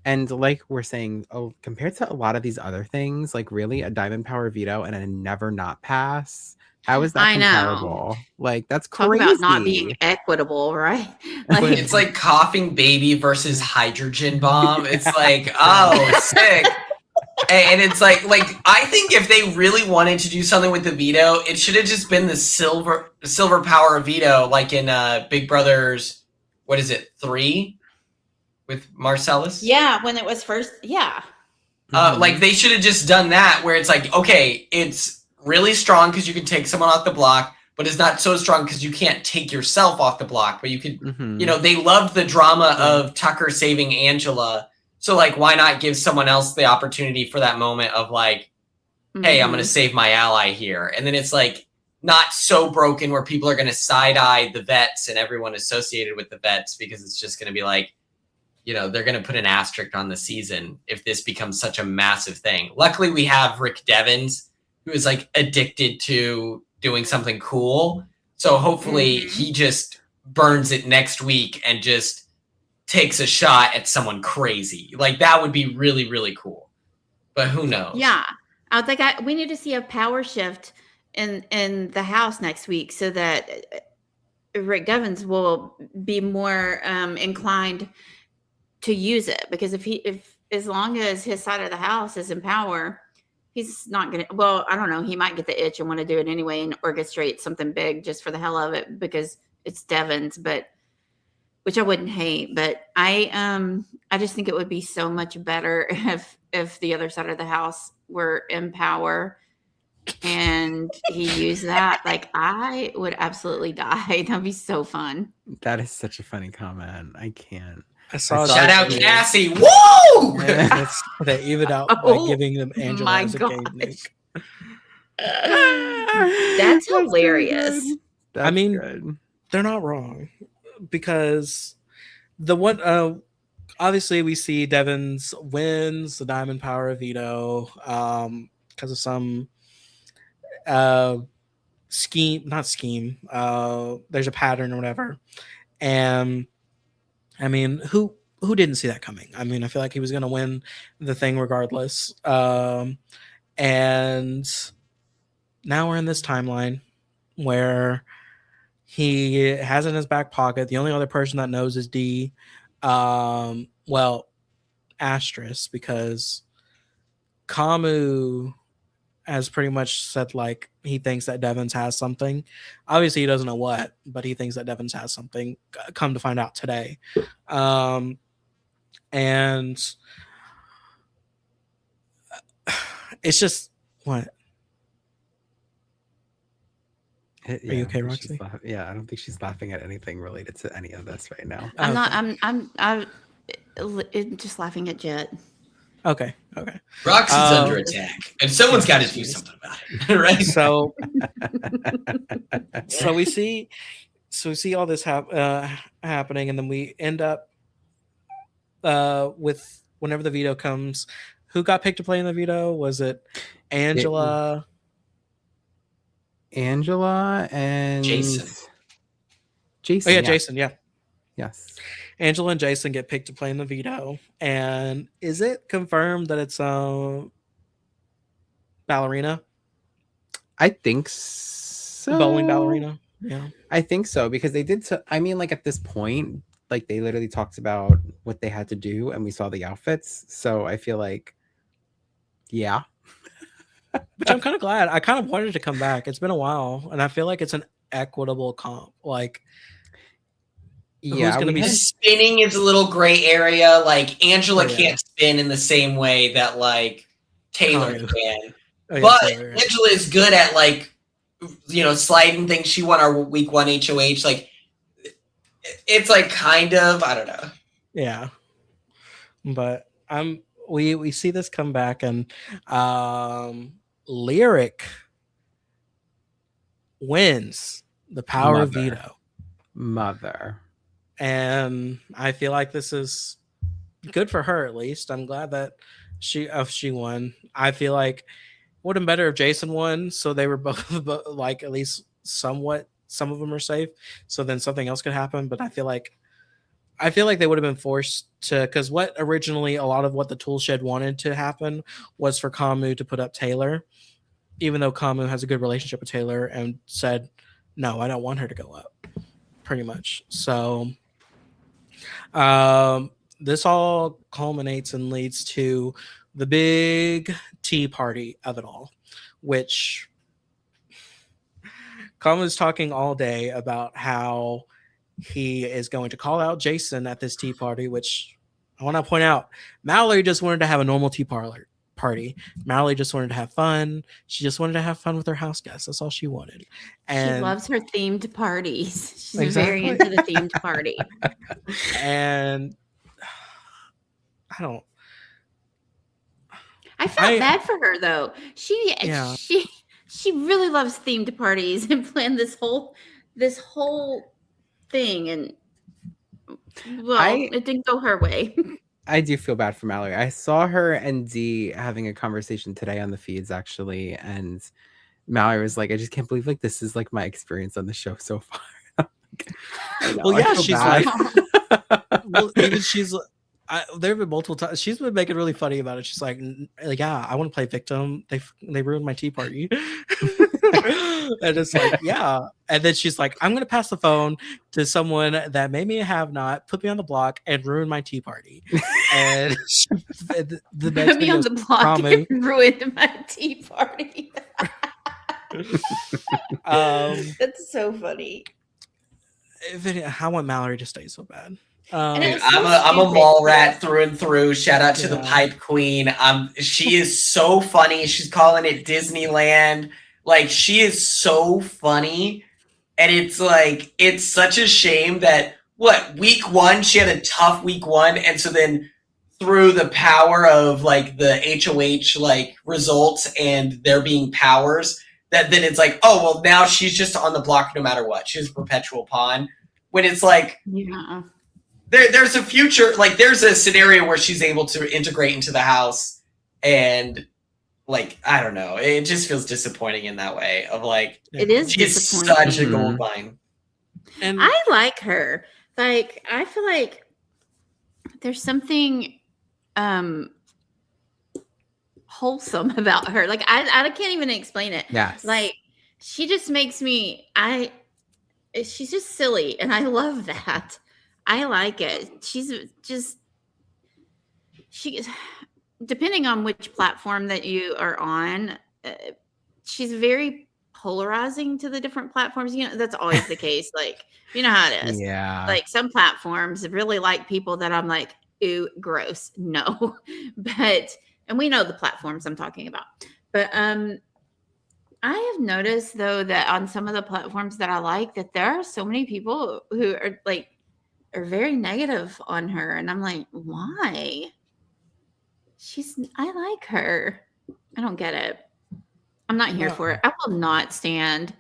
Speaker 4: And like we're saying, compared to a lot of these other things, like really a diamond power veto and a never not pass. How is that
Speaker 3: I know.
Speaker 4: comparable? Like, that's
Speaker 3: Talk
Speaker 4: crazy.
Speaker 3: about not being equitable, right? Like,
Speaker 2: It's like coughing baby versus hydrogen bomb. It's like, oh, sick. And it's like I think if they really wanted to do something with the veto, it should have just been the silver power veto, like in Big Brother's, what is it, 3 with Marcellus?
Speaker 3: yeah, when it was first, yeah.
Speaker 2: Like they should have just done that, where it's like, okay, it's really strong because you can take someone off the block, but it's not so strong because you can't take yourself off the block. But you could, they loved the drama of Tucker saving Angela. So, like, why not give someone else the opportunity for that moment of, like, hey, I'm going to save my ally here. And then it's, like, not so broken where people are going to side-eye the vets and everyone associated with the vets, because it's just going to be, like, they're going to put an asterisk on the season if this becomes such a massive thing. Luckily, we have Rick Devens, who is, like, addicted to doing something cool. So, hopefully, he just burns it next week and just takes a shot at someone crazy. Like, that would be really, really cool. But who knows?
Speaker 3: Yeah. I think we need to see a power shift in the house next week, so that Rick Devens will be more inclined to use it, because if as long as his side of the house is in power, he's not gonna, well, I don't know, he might get the itch and want to do it anyway and orchestrate something big just for the hell of it because it's Devens, but which I wouldn't hate. But I just think it would be so much better if the other side of the house were in power and he used that. Like, I would absolutely die. That'd be so fun.
Speaker 4: That is such a funny comment. I can't.
Speaker 2: Shout out Cassie. Woo!
Speaker 1: They even out by giving them Angela as a game link.
Speaker 3: That's hilarious.
Speaker 1: I mean, good. They're not wrong, because the one obviously we see Devens wins the Diamond Power veto because of some scheme. There's a pattern or whatever. And I mean, who didn't see that coming? I mean, I feel like he was going to win the thing regardless. And now we're in this timeline where he has it in his back pocket. The only other person that knows is D. Well, asterisk, because Kamu has pretty much said, like, he thinks that Devens has something. Obviously, he doesn't know what, but he thinks that Devens has something. Come to find out today. And it's just, what? Are you okay, Roxie?
Speaker 4: Yeah, I don't think she's laughing at anything related to any of this right now.
Speaker 3: I'm not. I'm just laughing at Jet.
Speaker 1: Okay.
Speaker 2: Roxie's under attack, and someone's got to do something about it, right?
Speaker 1: So we see all this happening, and then we end up with, whenever the veto comes, who got picked to play in the veto? Was it Angela?
Speaker 4: Angela and
Speaker 2: Jason.
Speaker 1: Oh yeah, Jason. Yeah.
Speaker 4: Yes.
Speaker 1: Angela and Jason get picked to play in the veto. And is it confirmed that it's ballerina?
Speaker 4: I think so.
Speaker 1: Bowling ballerina. Yeah.
Speaker 4: I think so, because they did. I mean, like, at this point, like, they literally talked about what they had to do, and we saw the outfits. So I feel like, yeah.
Speaker 1: Which I'm kind of glad. I kind of wanted to come back. It's been a while, and I feel like it's an equitable comp. Like,
Speaker 4: yeah,
Speaker 1: who's going to be
Speaker 2: spinning is a little gray area. Like, Angela can't spin in the same way that, like, Taylor can. But Angela is good at, like, sliding things. She won our week 1 HOH. Like, it's like, kind of, I don't know.
Speaker 1: Yeah. But we see this come back, and Lyric wins the power of veto.
Speaker 4: Mother.
Speaker 1: And I feel like this is good for her, at least. I'm glad that she won. I feel like it would have been better if Jason won, so they were both like at least somewhat, some of them are safe, so then something else could happen. But I feel like they would have been forced to, because what originally a lot of what the tool shed wanted to happen was for Kamu to put up Taylor, even though Kamu has a good relationship with Taylor and said, no, I don't want her to go up, pretty much. So this all culminates and leads to the big tea party of it all, which Kamu's talking all day about how he is going to call out Jason at this tea party, which I want to point out, Mallory just wanted to have a normal tea party. Mallory just wanted to have fun. She just wanted to have fun with her house guests. That's all she wanted. And
Speaker 3: she loves her themed parties. She's
Speaker 1: Exactly.
Speaker 3: very into the themed party.
Speaker 1: And
Speaker 3: I felt bad for her though. She really loves themed parties and planned this whole thing, and it didn't go her way.
Speaker 4: I do feel bad for Mallory. I saw her and Dee having a conversation today on the feeds, actually, and Mallory was like, I just can't believe like this is like my experience on the show so far.
Speaker 1: Well, yeah, she's like, well, even there have been multiple times she's been making really funny about it. She's like, yeah, I want to play victim. They ruined my tea party. And it's like, yeah. And then she's like, I'm gonna pass the phone to someone that made me a have not, put me on the block, and ruin my tea party. And the next
Speaker 3: put me on the block and ruined my tea party. That's so funny.
Speaker 1: I want Mallory to stay so bad.
Speaker 2: I'm a mall rat through and through. Shout out to the Pipe Queen. She is so funny. She's calling it Disneyland. Like, she is so funny. And it's like, it's such a shame that week one, she had a tough week one. And so then through the power of like the HOH like results and there being powers, that then it's like, oh, well, now she's just on the block no matter what. She's a perpetual pawn. When it's like,
Speaker 3: yeah.
Speaker 2: There's a future, like there's a scenario where she's able to integrate into the house, and like, I don't know, it just feels disappointing in that way of like,
Speaker 3: it is
Speaker 2: she's such a gold mine.
Speaker 1: And
Speaker 3: I like her. Like, I feel like there's something wholesome about her. Like, I can't even explain it.
Speaker 4: Yes.
Speaker 3: Like, she just makes me, she's just silly, and I love that. I like it. She's just, depending on which platform that you are on, she's very polarizing to the different platforms. You know, that's always the case. Like, you know how it is.
Speaker 4: Yeah.
Speaker 3: Like, some platforms really like people that I'm like, ooh, gross. No. But, and we know the platforms I'm talking about. But I have noticed though that on some of the platforms that I like, that there are so many people who are like, are very negative on her, and I'm like, why? I like her. I don't get it. I'm not here for it. I will not stand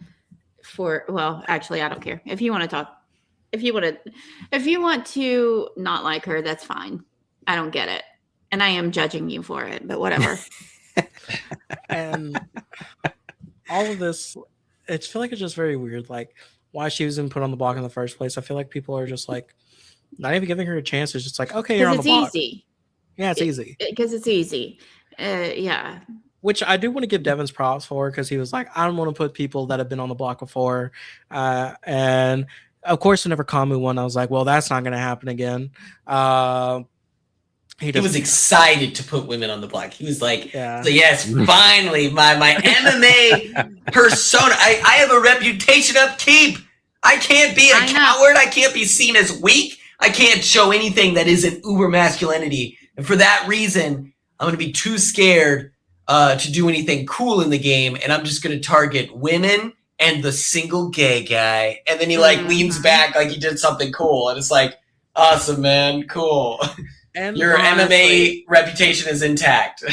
Speaker 3: for, well, actually, I don't care. If you want to talk, if you want to not like her, that's fine. I don't get it. And I am judging you for it, but whatever.
Speaker 1: And all of this, I feel like it's just very weird. Like, why she was even put on the block in the first place. I feel like people are just like not even giving her a chance. It's just like, okay, you're on the block.
Speaker 3: It's easy.
Speaker 1: Yeah, it's easy.
Speaker 3: Because it's easy. Yeah.
Speaker 1: Which I do want to give Devin's props for, because he was like, I don't want to put people that have been on the block before. And of course, whenever Kamu won, I was like, well, that's not going to happen again.
Speaker 2: He was excited to put women on the block. He was like,
Speaker 1: yeah.
Speaker 2: So yes, finally, my MMA persona. I have a reputation upkeep. I can't be a coward. I can't be seen as weak. I can't show anything that isn't uber masculinity. And for that reason, I'm going to be too scared to do anything cool in the game. And I'm just going to target women and the single gay guy. And then he like leans back like he did something cool. And it's like, awesome, man. Cool.
Speaker 1: And
Speaker 2: Your MMA reputation is intact.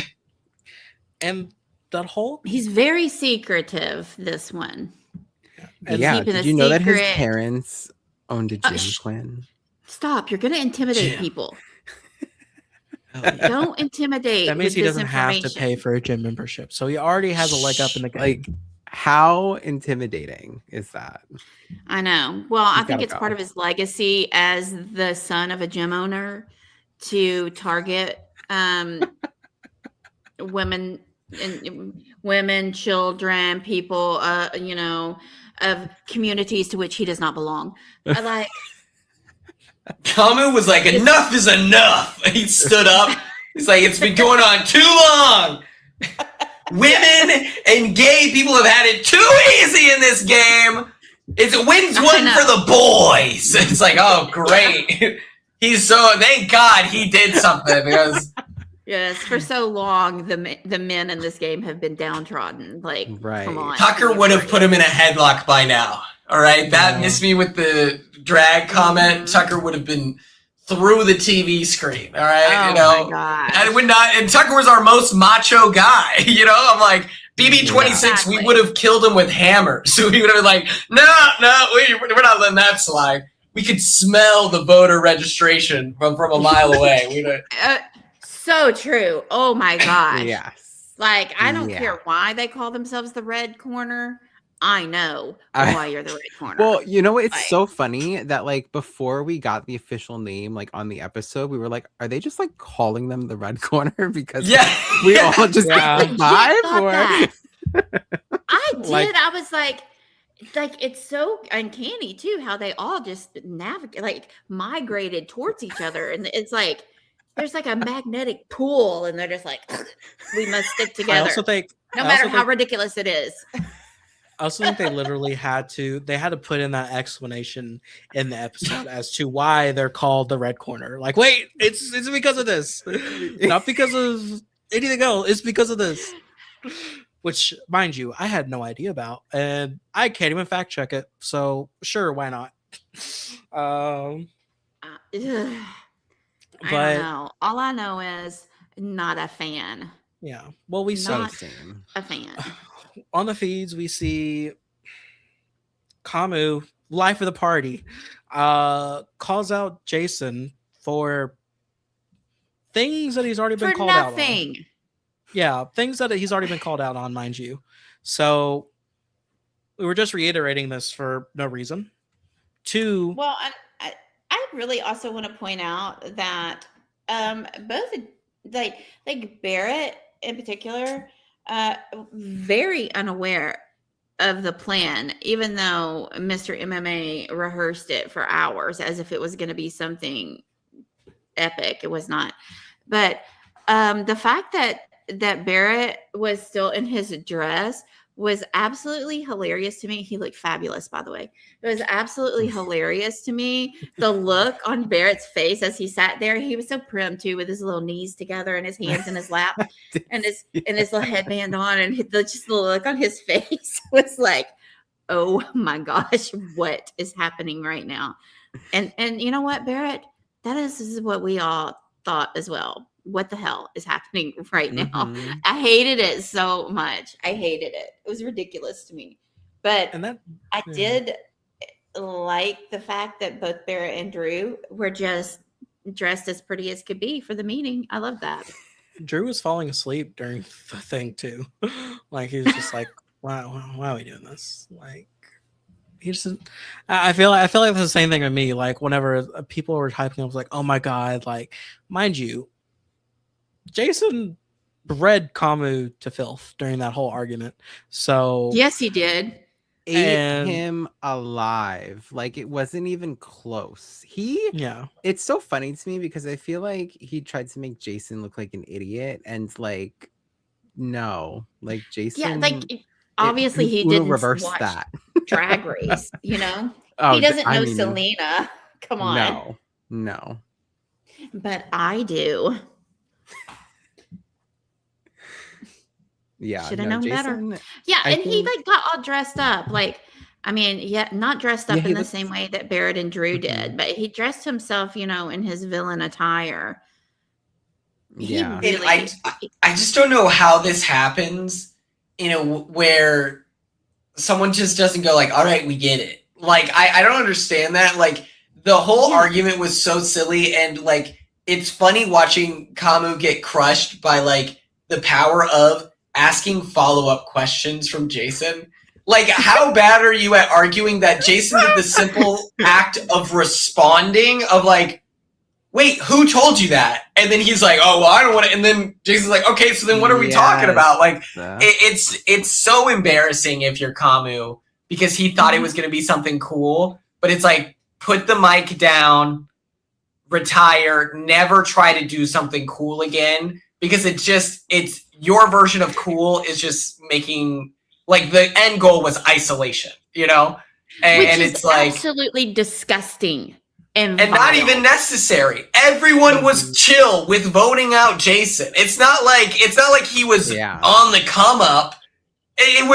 Speaker 1: And that whole
Speaker 3: He's very secretive, this one.
Speaker 1: And
Speaker 4: yeah,
Speaker 3: keeping
Speaker 4: did
Speaker 3: a
Speaker 4: you know that his
Speaker 3: secret.
Speaker 4: parents owned a gym,
Speaker 3: Sh-
Speaker 4: Quinn?
Speaker 3: Stop. You're going to intimidate
Speaker 2: Jim.
Speaker 3: people.
Speaker 1: hell yeah.
Speaker 3: Don't intimidate
Speaker 1: That means
Speaker 3: with
Speaker 1: he
Speaker 3: this
Speaker 1: doesn't have to pay
Speaker 3: information.
Speaker 1: for a gym membership. So he already has a leg up in the game.
Speaker 4: Like, how intimidating is that?
Speaker 3: I know. Well, I think
Speaker 4: gotta
Speaker 3: it's
Speaker 4: go.
Speaker 3: part of his legacy as the son of a gym owner to target women and children, people, of communities to which he does not belong. Like,
Speaker 2: Kamu was like, enough is enough. He stood up. He's like, it's been going on too long. Women and gay people have had it too easy in this game. It's wins one for the boys. It's like, oh, great. Thank God he did something because
Speaker 3: yes, for so long the men in this game have been downtrodden. Like,
Speaker 4: Right.
Speaker 3: come on.
Speaker 2: Tucker would have put him in a headlock by now. All right, that missed me with the drag comment. Tucker would have been through the TV screen. All right,
Speaker 3: Oh my God.
Speaker 2: and would not. And Tucker was our most macho guy. I'm like BB26.
Speaker 3: Exactly.
Speaker 2: We would have killed him with hammers. So we would have been like, no, we're not letting that slide. We could smell the voter registration from a mile away.
Speaker 3: So true. Oh my gosh.
Speaker 4: Yes.
Speaker 3: Like, I don't
Speaker 4: Yeah.
Speaker 3: care why they call themselves the red corner. I know why you're the red corner.
Speaker 4: Well, you know, it's
Speaker 3: Like-
Speaker 4: so funny that like before we got the official name, like on the episode, we were like, are they just like calling them the red corner because we all just
Speaker 1: Yeah.
Speaker 4: get the vibe?
Speaker 3: thought
Speaker 4: Or
Speaker 3: that. I did.
Speaker 1: Like-
Speaker 3: I was like it's so uncanny too how they all just navigate, like migrated towards each other, and it's like there's like a magnetic pull, and they're just like, we must stick
Speaker 1: I
Speaker 3: together,
Speaker 1: also think
Speaker 3: no
Speaker 1: I
Speaker 3: matter
Speaker 1: also
Speaker 3: how
Speaker 1: think-
Speaker 3: ridiculous it is.
Speaker 1: I also think they literally had to put in that explanation in the episode as to why they're called the red corner. Like, wait, it's because of this. Not because of anything else. It's because of this. Which, mind you, I had no idea about. And I can't even fact check it. So sure, why not?
Speaker 3: I
Speaker 1: But-
Speaker 3: don't know. All I know is not a fan.
Speaker 1: Yeah. Well, we saw
Speaker 3: Not-
Speaker 4: Same.
Speaker 3: A fan.
Speaker 1: on the feeds, we see Kamu, life of the party, calls out Jason for things that he's already been
Speaker 3: For
Speaker 1: called out on.
Speaker 3: nothing.
Speaker 1: Yeah, things that he's already been called out on, mind you. So we were just reiterating this for no reason. Two,
Speaker 3: Well, I really also want to point out that both like Barrett in particular, very unaware of the plan, even though Mr. MMA rehearsed it for hours as if it was going to be something epic. It was not. But the fact that Barrett was still in his dress was absolutely hilarious to me. He looked fabulous, by the way. It was absolutely hilarious to me. The look on Barrett's face as he sat there, he was so prim too, with his little knees together and his hands in his lap and his little headband on, and just the look on his face was like, oh my gosh, what is happening right now? And you know what, Barrett? This is what we all thought as well. What the hell is happening right now?
Speaker 4: Mhm.
Speaker 3: I hated it so much. I hated it. It was ridiculous to me. But
Speaker 1: and that
Speaker 3: I
Speaker 1: yeah.
Speaker 3: did like the fact that both Barrett and Drew were just dressed as pretty as could be for the meeting. I love that.
Speaker 1: Drew was falling asleep during the thing too. Like he was just like, wow, why are we doing this? Like he just, I feel like it's the same thing with me. Like whenever people were typing, I was like, oh my God, like mind you, Jason read Kamu to filth during that whole argument. So
Speaker 3: Yes, he did.
Speaker 4: Ate
Speaker 1: And-
Speaker 4: him alive. Like it wasn't even close.
Speaker 1: yeah,
Speaker 4: It's so funny to me because I feel like he tried to make Jason look like an idiot, and like, no, like Jason.
Speaker 3: Yeah, like obviously he
Speaker 4: would've
Speaker 3: didn't
Speaker 4: reversed
Speaker 3: watch
Speaker 4: that.
Speaker 3: Drag Race, you know?
Speaker 4: Oh,
Speaker 3: He doesn't
Speaker 4: I
Speaker 3: know
Speaker 4: mean,
Speaker 3: Selena. Come on.
Speaker 4: No.
Speaker 3: But I do.
Speaker 4: Yeah,
Speaker 3: Shoulda
Speaker 4: no,
Speaker 3: known better.
Speaker 4: Jason.
Speaker 3: Yeah,
Speaker 4: I
Speaker 3: and he
Speaker 4: think-
Speaker 3: like got all dressed up. Like, I mean, yeah, not dressed up
Speaker 4: Yeah, he
Speaker 3: in the
Speaker 4: looked-
Speaker 3: same way that Barrett and Drew did,
Speaker 4: Mhm.
Speaker 3: but he dressed himself, in his villain attire.
Speaker 4: Yeah.
Speaker 3: He
Speaker 2: And
Speaker 3: really.
Speaker 2: I just don't know how this happens, where someone just doesn't go like, all right, we get it. Like, I don't understand that. Like, the whole
Speaker 3: Yeah.
Speaker 2: argument was so silly, and like, it's funny watching Kamu get crushed by like the power of asking follow-up questions from Jason. Like, how bad are you at arguing that Jason did the simple act of responding of like, wait, who told you that? And then he's like, oh, well, I don't want to. And then Jason's like, okay, so then what are we talking about? Like, it's so embarrassing if you're Kamu, because he thought it was going to be something cool, but it's like, put the mic down, retire, never try to do something cool again, because it's your version of cool is just making, like, the end goal was isolation,
Speaker 3: Which
Speaker 2: and
Speaker 3: is
Speaker 2: it's like
Speaker 3: absolutely disgusting and
Speaker 2: not
Speaker 3: vile.
Speaker 2: even necessary. Everyone was chill with voting out Jason. It's not like he was on the come up. It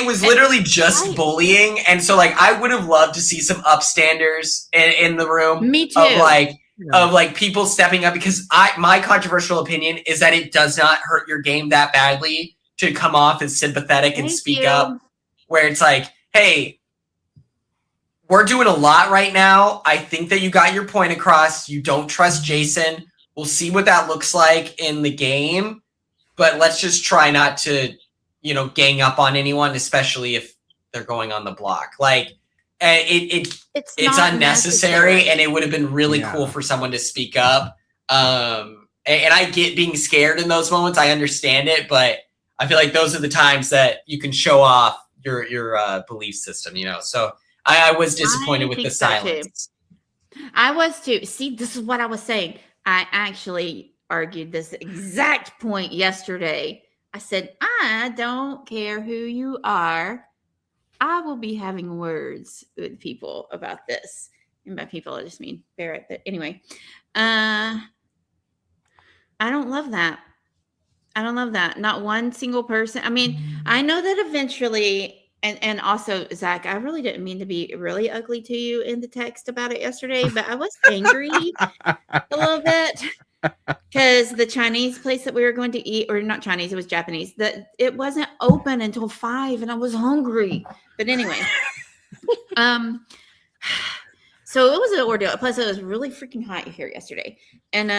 Speaker 2: was literally just bullying, and so like I would have loved to see some upstanders in the room.
Speaker 3: Me too.
Speaker 2: Of like people stepping up, because my controversial opinion is that it does not hurt your game that badly to come off as sympathetic and speak up, where it's like, hey, we're doing a lot right now. I think that you got your point across. You don't trust Jason. We'll see what that looks like in the game, but let's just try not to, gang up on anyone, especially if they're going on the block. Like, it's unnecessary, and it would have been really cool for someone to speak up. And I get being scared in those moments. I understand it, but I feel like those are the times that you can show off your belief system, So I was disappointed with the silence.
Speaker 3: I was too. See, this is what I was saying. I actually argued this exact point yesterday. I said, I don't care who you are. I will be having words with people about this. And by people, I just mean Barrett. But anyway, I don't love that. I don't love that. Not one single person. I mean, I know that eventually, and also, Zach, I really didn't mean to be really ugly to you in the text about it yesterday, but I was angry a little bit because the Chinese place that we were going to eat, or not Chinese, it was Japanese, that it wasn't open until 5 and I was hungry. But anyway, so it was an ordeal. Plus, it was really freaking hot here yesterday. And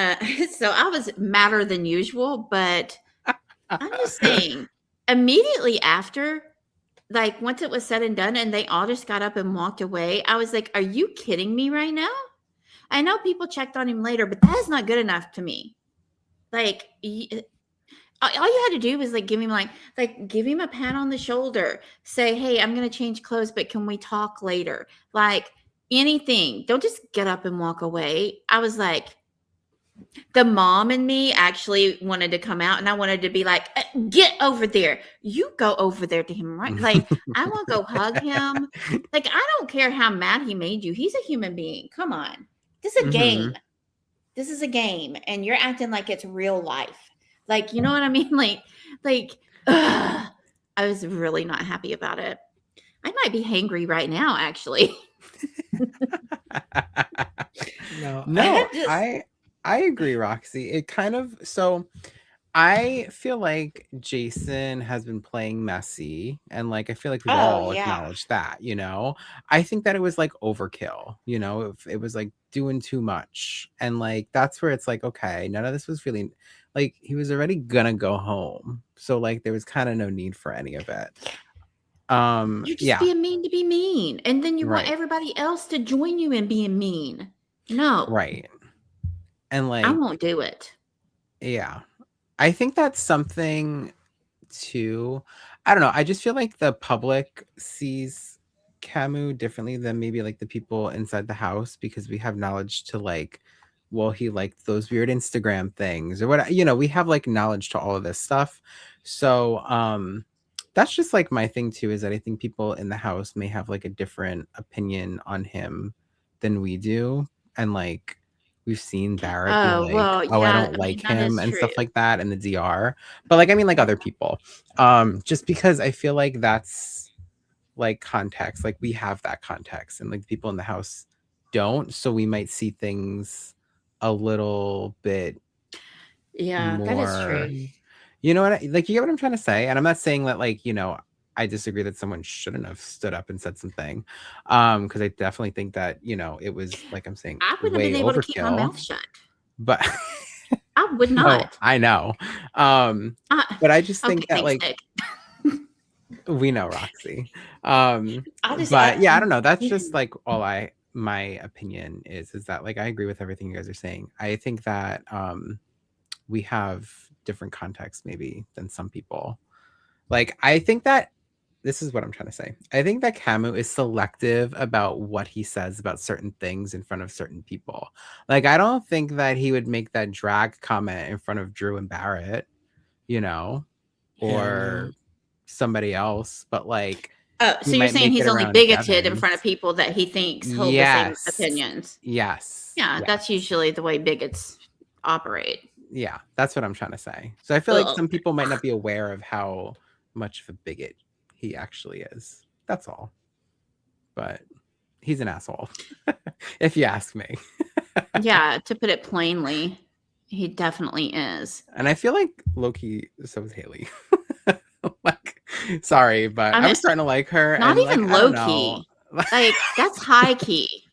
Speaker 3: so I was madder than usual, but I'm just saying, immediately after, like once it was said and done and they all just got up and walked away, I was like, are you kidding me right now? I know people checked on him later, but that is not good enough to me. Like, all you had to do was like give him give him a pat on the shoulder, say, hey, I'm going to change clothes, but can we talk later? Like anything. Don't just get up and walk away. I was like, the mom in me actually wanted to come out, and I wanted to be like, get over there. You go over there to him, right? Like, I want to go hug him. Like, I don't care how mad he made you. He's a human being. Come on. This is a game. This is a game, and you're acting like it's real life. Like, you know what I mean? I was really not happy about it. I might be hangry right now, actually.
Speaker 4: No, I agree, Roxy. It kind of, so I feel like Jason has been playing messy, and like I feel like we've all acknowledged that, I think that it was like overkill, it was like doing too much, and like that's where it's like, okay, none of this was feeling like he was already gonna go home, so like there was kind of no need for any of it.
Speaker 3: You're just being mean to be mean, and then you want everybody else to join you in being mean. No,
Speaker 4: right. And like,
Speaker 3: I won't do it.
Speaker 4: Yeah. I think that's something too. I don't know. I just feel like the public sees Camus differently than maybe like the people inside the house, because we have knowledge to like, well, he liked those weird Instagram things or what, we have like knowledge to all of this stuff. So, that's just like my thing too, is that I think people in the house may have like a different opinion on him than we do. And like, we've seen Barrett be like, I don't like him and stuff like that in the DR. But like, I mean, like other people, just because I feel like that's like context, like we have that context, and like people in the house don't. So we might see things a little bit
Speaker 3: Yeah, that is true.
Speaker 4: You know what? Like, you get what I'm trying to say? And I'm not saying that, like, you know, I disagree that someone shouldn't have stood up and said something. Because I definitely think that, you know, it was, like I'm saying,
Speaker 3: I wouldn't have
Speaker 4: way
Speaker 3: been able to keep my
Speaker 4: overkill.
Speaker 3: mouth shut.
Speaker 4: But
Speaker 3: I would
Speaker 4: no,
Speaker 3: not.
Speaker 4: I know. But I just think that,
Speaker 3: thanks,
Speaker 4: like,
Speaker 3: Nick.
Speaker 4: we know, Roxy.
Speaker 3: I
Speaker 4: Yeah, I don't know. That's just like my opinion is that, like, I agree with everything you guys are saying. I think that we have different contexts maybe than some people. Like, I think that this is what I'm trying to say. I think that Camus is selective about what he says about certain things in front of certain people. Like, I don't think that he would make that drag comment in front of Drew and Barrett, you know, or somebody else, but like,
Speaker 3: oh, so you're saying he's only bigoted in front of people that he thinks hold the same opinions?
Speaker 4: Yes.
Speaker 3: Yeah, that's usually the way bigots operate.
Speaker 4: Yeah, that's what I'm trying to say. So I feel like some people might not be aware of how much of a bigot he actually is. That's all. But he's an asshole, if you ask me.
Speaker 3: Yeah, to put it plainly, he definitely is.
Speaker 4: And I feel like low-key, so is Haley. Like, sorry, but I'm starting to like her.
Speaker 3: Not
Speaker 4: and,
Speaker 3: even
Speaker 4: like,
Speaker 3: low-key. Like, that's high key.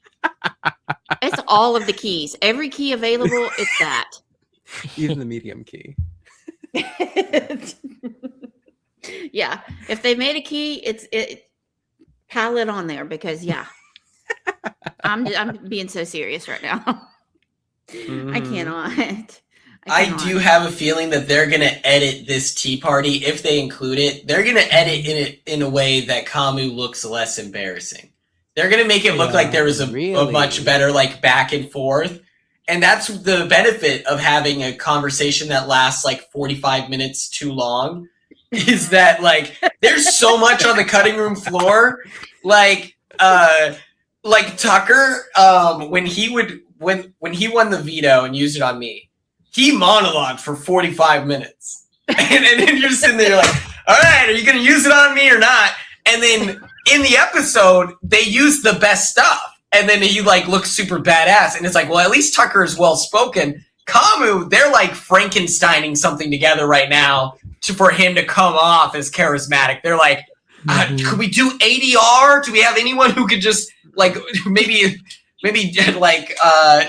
Speaker 3: It's all of the keys. Every key available, it's that.
Speaker 4: Even the medium key.
Speaker 3: Yeah, if they made a key, it pile it on there, because I'm being so serious right now. I cannot.
Speaker 2: I do have a feeling that they're going to edit this tea party. If they include it, they're going to edit it in a way that Camus looks less embarrassing. They're going to make it look like there was a much better, like, back and forth. And that's the benefit of having a conversation that lasts like 45 minutes too long, is that, like, there's so much on the cutting room floor. Like Tucker, when he won the veto and used it on me, he monologued for 45 minutes. And then you're sitting there like, all right, are you going to use it on me or not? And then in the episode, they use the best stuff. And then he, like, looks super badass. And it's like, well, at least Tucker is well-spoken. Camus, they're, like, Frankensteining something together right now for him to come off as charismatic. They're like, could we do ADR? Do we have anyone who could just, like, maybe like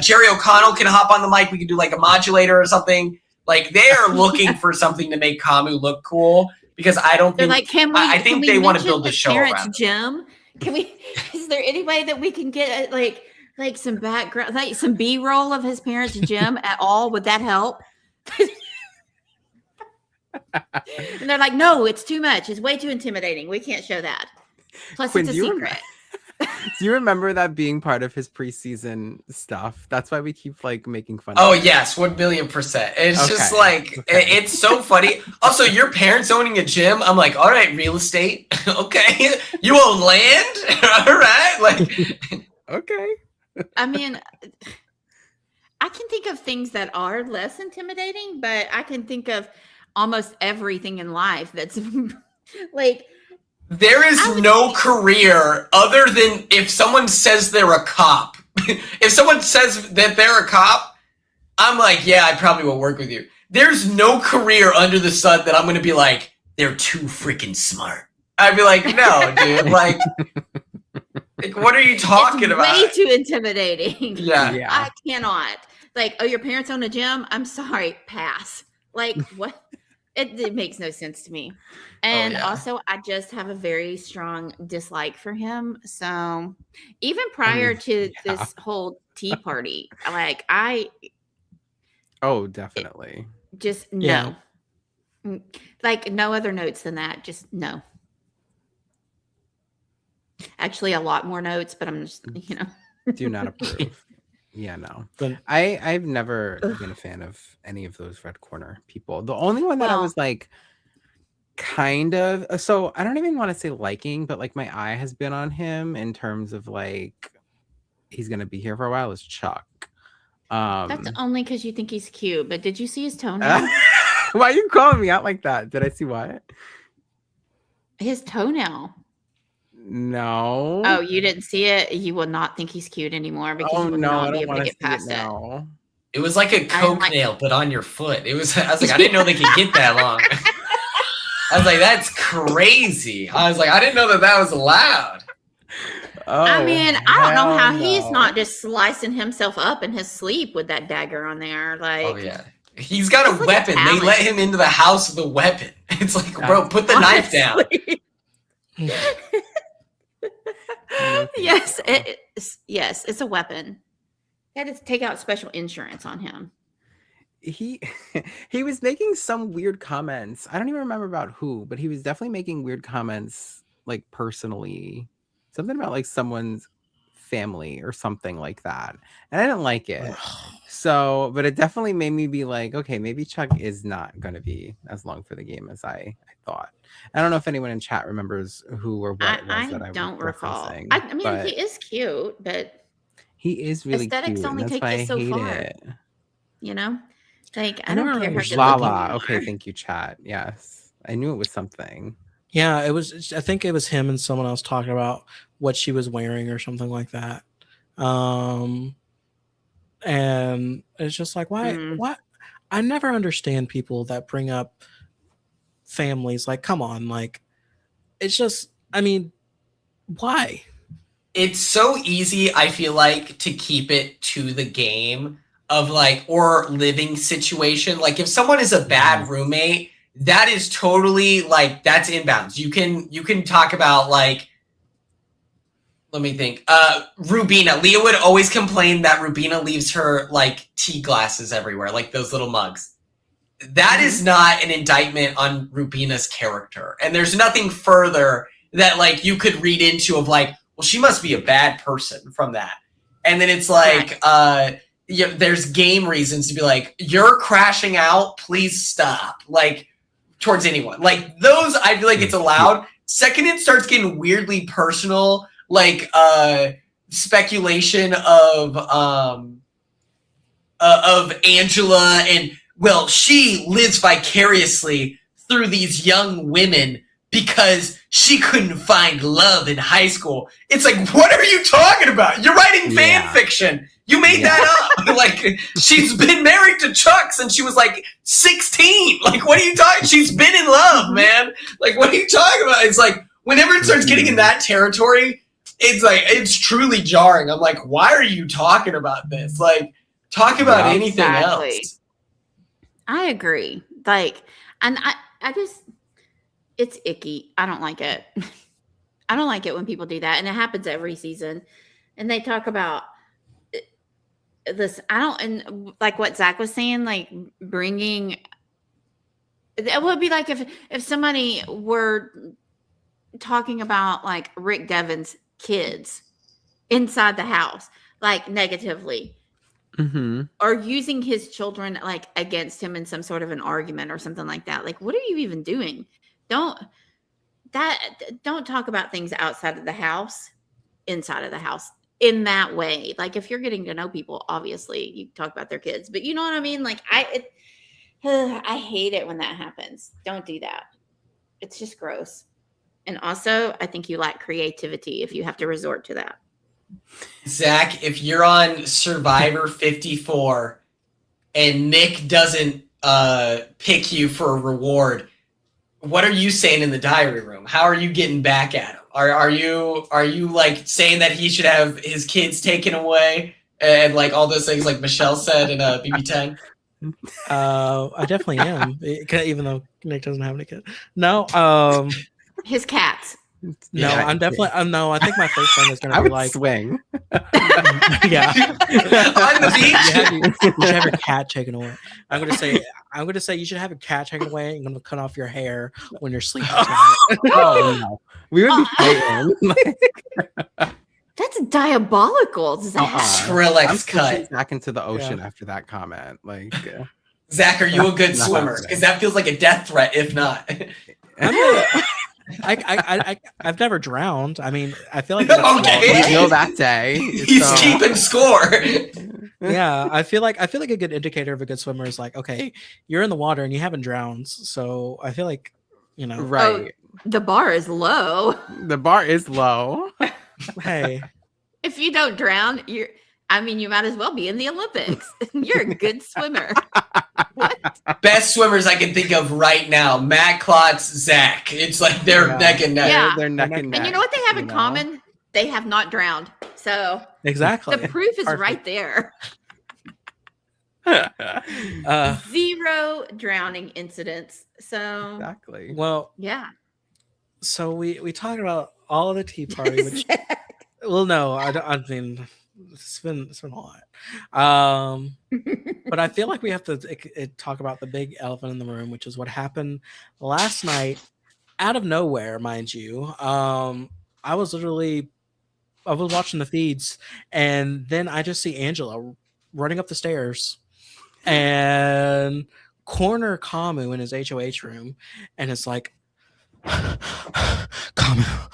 Speaker 2: Jerry O'Connell can hop on the mic. We could do, like, a modulator or something. Like, they are looking for something to make Camus look cool, because I don't think,
Speaker 3: like,
Speaker 2: I think they want to build the show around
Speaker 3: Jim. Can we? Is there any way that we can get like some background, like some B-roll of his parents' gym at all? Would that help? And they're like, no, it's too much. It's way too intimidating. We can't show that. Plus,
Speaker 4: Quinn,
Speaker 3: it's a secret.
Speaker 4: Do you remember that being part of his preseason stuff? That's why we keep, like, making fun
Speaker 2: of it.
Speaker 4: Oh,
Speaker 2: yes, 1,000,00000%. It's just like, it's so funny. Also, your parents owning a gym, I'm like, all right, real estate. Okay. You own land? All right. Like,
Speaker 4: okay.
Speaker 3: I mean, I can think of things that are less intimidating, but I can think of almost everything in life that's like,
Speaker 2: there is no career other than if someone says they're a cop. If someone says that they're a cop, I'm like, yeah, I probably will work with you. There's no career under the sun that I'm going to be like, they're too freaking smart. I'd be like, no, dude. Like, what are you talking about?
Speaker 3: Way too intimidating.
Speaker 2: Yeah.
Speaker 3: I cannot. Like, oh, your parents own a gym? I'm sorry, pass. Like, what? It makes no sense to me. And also, I just have a very strong dislike for him. So even prior to this whole tea party, like,
Speaker 4: Oh, definitely.
Speaker 3: Just no. Yeah. Like, no other notes than that. Just no. Actually, a lot more notes, but I'm just,
Speaker 4: Do not approve. Yeah, no. I've never been a fan of any of those red corner people. The only one that I was like kind of, so I don't even want to say liking, but like my eye has been on him in terms of like he's gonna be here for a while, is Chuck.
Speaker 3: That's only because you think he's cute, but did you see his toenail?
Speaker 4: Why are you calling me out like that? Did I see what?
Speaker 3: His toenail.
Speaker 4: No.
Speaker 3: Oh, you didn't see it? You will not think he's cute anymore because you will not be able to get past it.
Speaker 2: It was like a coke nail, but on your foot. I was like, I didn't know they could get that long. I was like, that's crazy. I was like, I didn't know that was allowed.
Speaker 4: Oh,
Speaker 3: I mean, I don't know how he's
Speaker 4: no.
Speaker 3: not just slicing himself up in his sleep with that dagger on there. Like,
Speaker 2: Oh yeah, he's got a
Speaker 3: It's like a
Speaker 2: weapon. They
Speaker 3: talent.
Speaker 2: let him into the house with a weapon. It's like, bro, put the knife down.
Speaker 3: honestly. Yes, it's a weapon. He had to take out special insurance on him.
Speaker 4: He was making some weird comments. I don't even remember about who, but he was definitely making weird comments, like personally, something about like someone's family or something like that, and I didn't like it. So, but it definitely made me be like, okay, maybe Chuck is not going to be as long for the game as I thought. I don't know if anyone in chat remembers who or what it was that I
Speaker 3: don't
Speaker 4: was
Speaker 3: recall.
Speaker 4: referencing,
Speaker 3: I mean,
Speaker 4: but
Speaker 3: he is cute, but
Speaker 4: he is really
Speaker 3: aesthetics
Speaker 4: cute,
Speaker 3: only
Speaker 4: and that's
Speaker 3: take
Speaker 4: why
Speaker 3: you
Speaker 4: I
Speaker 3: so
Speaker 4: hate
Speaker 3: far.
Speaker 4: it.
Speaker 3: you know, like I
Speaker 1: I
Speaker 3: don't
Speaker 1: never
Speaker 3: care how
Speaker 1: understood
Speaker 3: good looking
Speaker 4: Lala.
Speaker 3: you
Speaker 4: Okay,
Speaker 3: are.
Speaker 4: thank you, chat. Yes, I knew it was something.
Speaker 1: Yeah, it was. I think it was him and someone else talking about what she was wearing or something like that. And it's just like, why?
Speaker 3: Mm.
Speaker 1: Why? I never understand people that bring up families. Like, come on, like, it's just. I mean, why?
Speaker 2: It's so easy, I feel like, to keep it to the game of like, or living situation. Like if someone is a bad roommate, that is totally like, that's inbounds. You can talk about like, let me think. Rubina. Leah would always complain that Rubina leaves her like tea glasses everywhere, like those little mugs. That is not an indictment on Rubina's character. And there's nothing further that like you could read into of like, well, she must be a bad person from that. And then it's like, yeah, there's game reasons to be like, you're crashing out, please stop. Like towards anyone. Like those, I feel like it's allowed. Second, it starts getting weirdly personal, like speculation of Angela and, well, she lives vicariously through these young women because she couldn't find love in high school. It's like, what are you talking about? You're writing fan fiction. You made that up. Like, she's been married to Chuck since she was like 16. Like, what are you talking? She's been in love, man. Like, what are you talking about? It's like, whenever it starts getting in that territory, it's like, it's truly jarring. I'm like, why are you talking about this? Like, talk about anything else.
Speaker 3: I agree. Like, and I just, it's icky. I don't like it. I don't like it when people do that. And it happens every season. And they talk about this. And like what Zach was saying, like bringing, it would be like if somebody were talking about like Rick Devon's kids inside the house, like negatively. Or using his children like against him in some sort of an argument or something like that. Like, what are you even doing? Don't talk about things outside of the house, inside of the house in that way. Like if you're getting to know people, obviously you talk about their kids, but you know what I mean? Like I hate it when that happens. Don't do that. It's just gross. And also I think you lack creativity if you have to resort to that.
Speaker 2: Zach, if you're on Survivor 54 and Nick doesn't pick you for a reward, what are you saying in the diary room? How are you getting back at him? Are you like saying that he should have his kids taken away and like all those things like Michelle said in BB10?
Speaker 1: I definitely am, even though Nick doesn't have any kids. No,
Speaker 3: his cats.
Speaker 1: No, I'm definitely no. I think my first one is going to be like
Speaker 4: swing.
Speaker 2: Yeah, on the beach.
Speaker 1: You should have your cat taken away. I'm going to say you should have a cat taken away. I'm going to cut off your hair when you're sleeping.
Speaker 4: Oh no, we would be fighting.
Speaker 3: That's diabolical, Zach.
Speaker 2: Skrillex cut
Speaker 4: back into the ocean after that comment. Like,
Speaker 2: Zach, are you a good swimmer? Because that feels like a death threat. If not.
Speaker 1: I've never drowned. I mean, I feel like
Speaker 2: okay.
Speaker 4: You know that day.
Speaker 2: He's keeping score.
Speaker 1: Yeah, I feel like a good indicator of a good swimmer is like, okay, you're in the water and you haven't drowned. So I feel like, you know,
Speaker 4: right.
Speaker 3: The bar is low.
Speaker 4: The bar is low.
Speaker 1: Hey,
Speaker 3: if you don't drown, I mean, you might as well be in the Olympics. You're a good swimmer. What?
Speaker 2: Best swimmers I can think of right now: Matt Klotz, Zack. It's like they're neck and neck.
Speaker 3: Yeah.
Speaker 4: They're neck and neck.
Speaker 3: And you know what they have in
Speaker 4: know?
Speaker 3: common? They have not drowned. So
Speaker 1: Exactly.
Speaker 3: the proof is
Speaker 1: Perfect.
Speaker 3: right there. 0 drowning incidents. So
Speaker 4: Exactly.
Speaker 1: Well,
Speaker 3: yeah.
Speaker 1: so we talked about all of the tea party, which well, no, I mean, it's been a lot. But I feel like we have to talk about the big elephant in the room, which is what happened last night, out of nowhere, mind you. I was watching the feeds, and then I just see Angela running up the stairs and corner Kamu in his HOH room, and it's like, Kamu,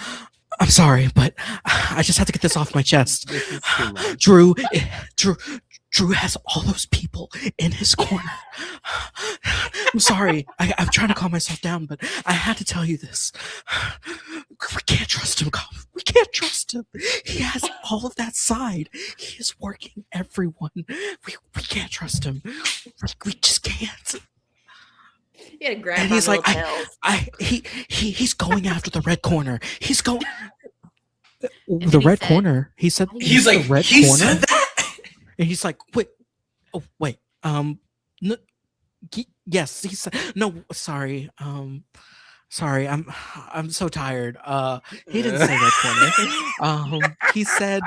Speaker 1: I'm sorry, but I just have to get this off my chest.
Speaker 4: This is too much.
Speaker 1: Drew has all those people in his corner. I'm sorry. I'm trying to calm myself down, but I had to tell you this. We can't trust him, Kamu. We can't trust him. He has all of that side. He is working everyone. We can't trust him. We just can't.
Speaker 3: You gotta grab
Speaker 1: And
Speaker 3: my
Speaker 1: he's like,
Speaker 3: little tails.
Speaker 1: he's going after the red corner. He's going
Speaker 3: what
Speaker 1: the
Speaker 3: he
Speaker 1: red
Speaker 3: said?
Speaker 1: corner. He said
Speaker 2: He's like,
Speaker 1: the red
Speaker 2: he
Speaker 1: corner.
Speaker 2: said that.
Speaker 1: And he's like, wait, no, yes, he said, no, sorry, I'm so tired. He didn't say red corner. He said,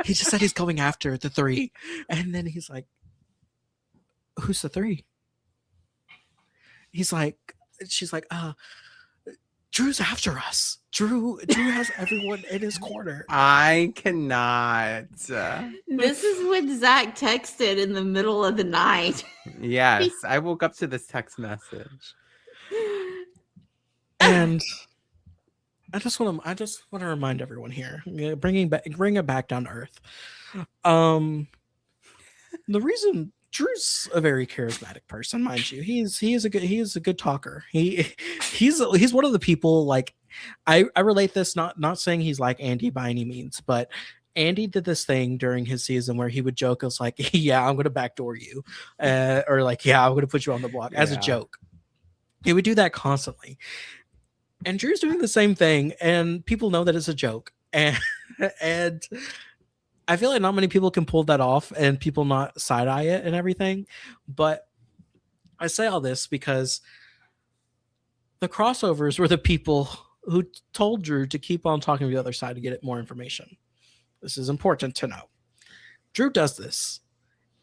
Speaker 1: he just said he's going after the 3, and then he's like, who's the 3? She's like, Drew's after us. Drew has everyone in his corner.
Speaker 4: I cannot.
Speaker 3: This is when Zack texted in the middle of the night.
Speaker 4: Yes, I woke up to this text message.
Speaker 1: And I just want to remind everyone here, bring it back down to earth. The reason Drew's a very charismatic person, mind you. He is a good talker. He's one of the people, like, I relate this, not saying he's like Andy by any means, but Andy did this thing during his season where he would joke, us like, yeah, I'm gonna backdoor you, or like, yeah, I'm gonna put you on the block as a joke. He would do that constantly. And Drew's doing the same thing, and people know that it's a joke. And I feel like not many people can pull that off and people not side-eye it and everything. But I say all this because the crossovers were the people who told Drew to keep on talking to the other side to get more information. This is important to know. Drew does this,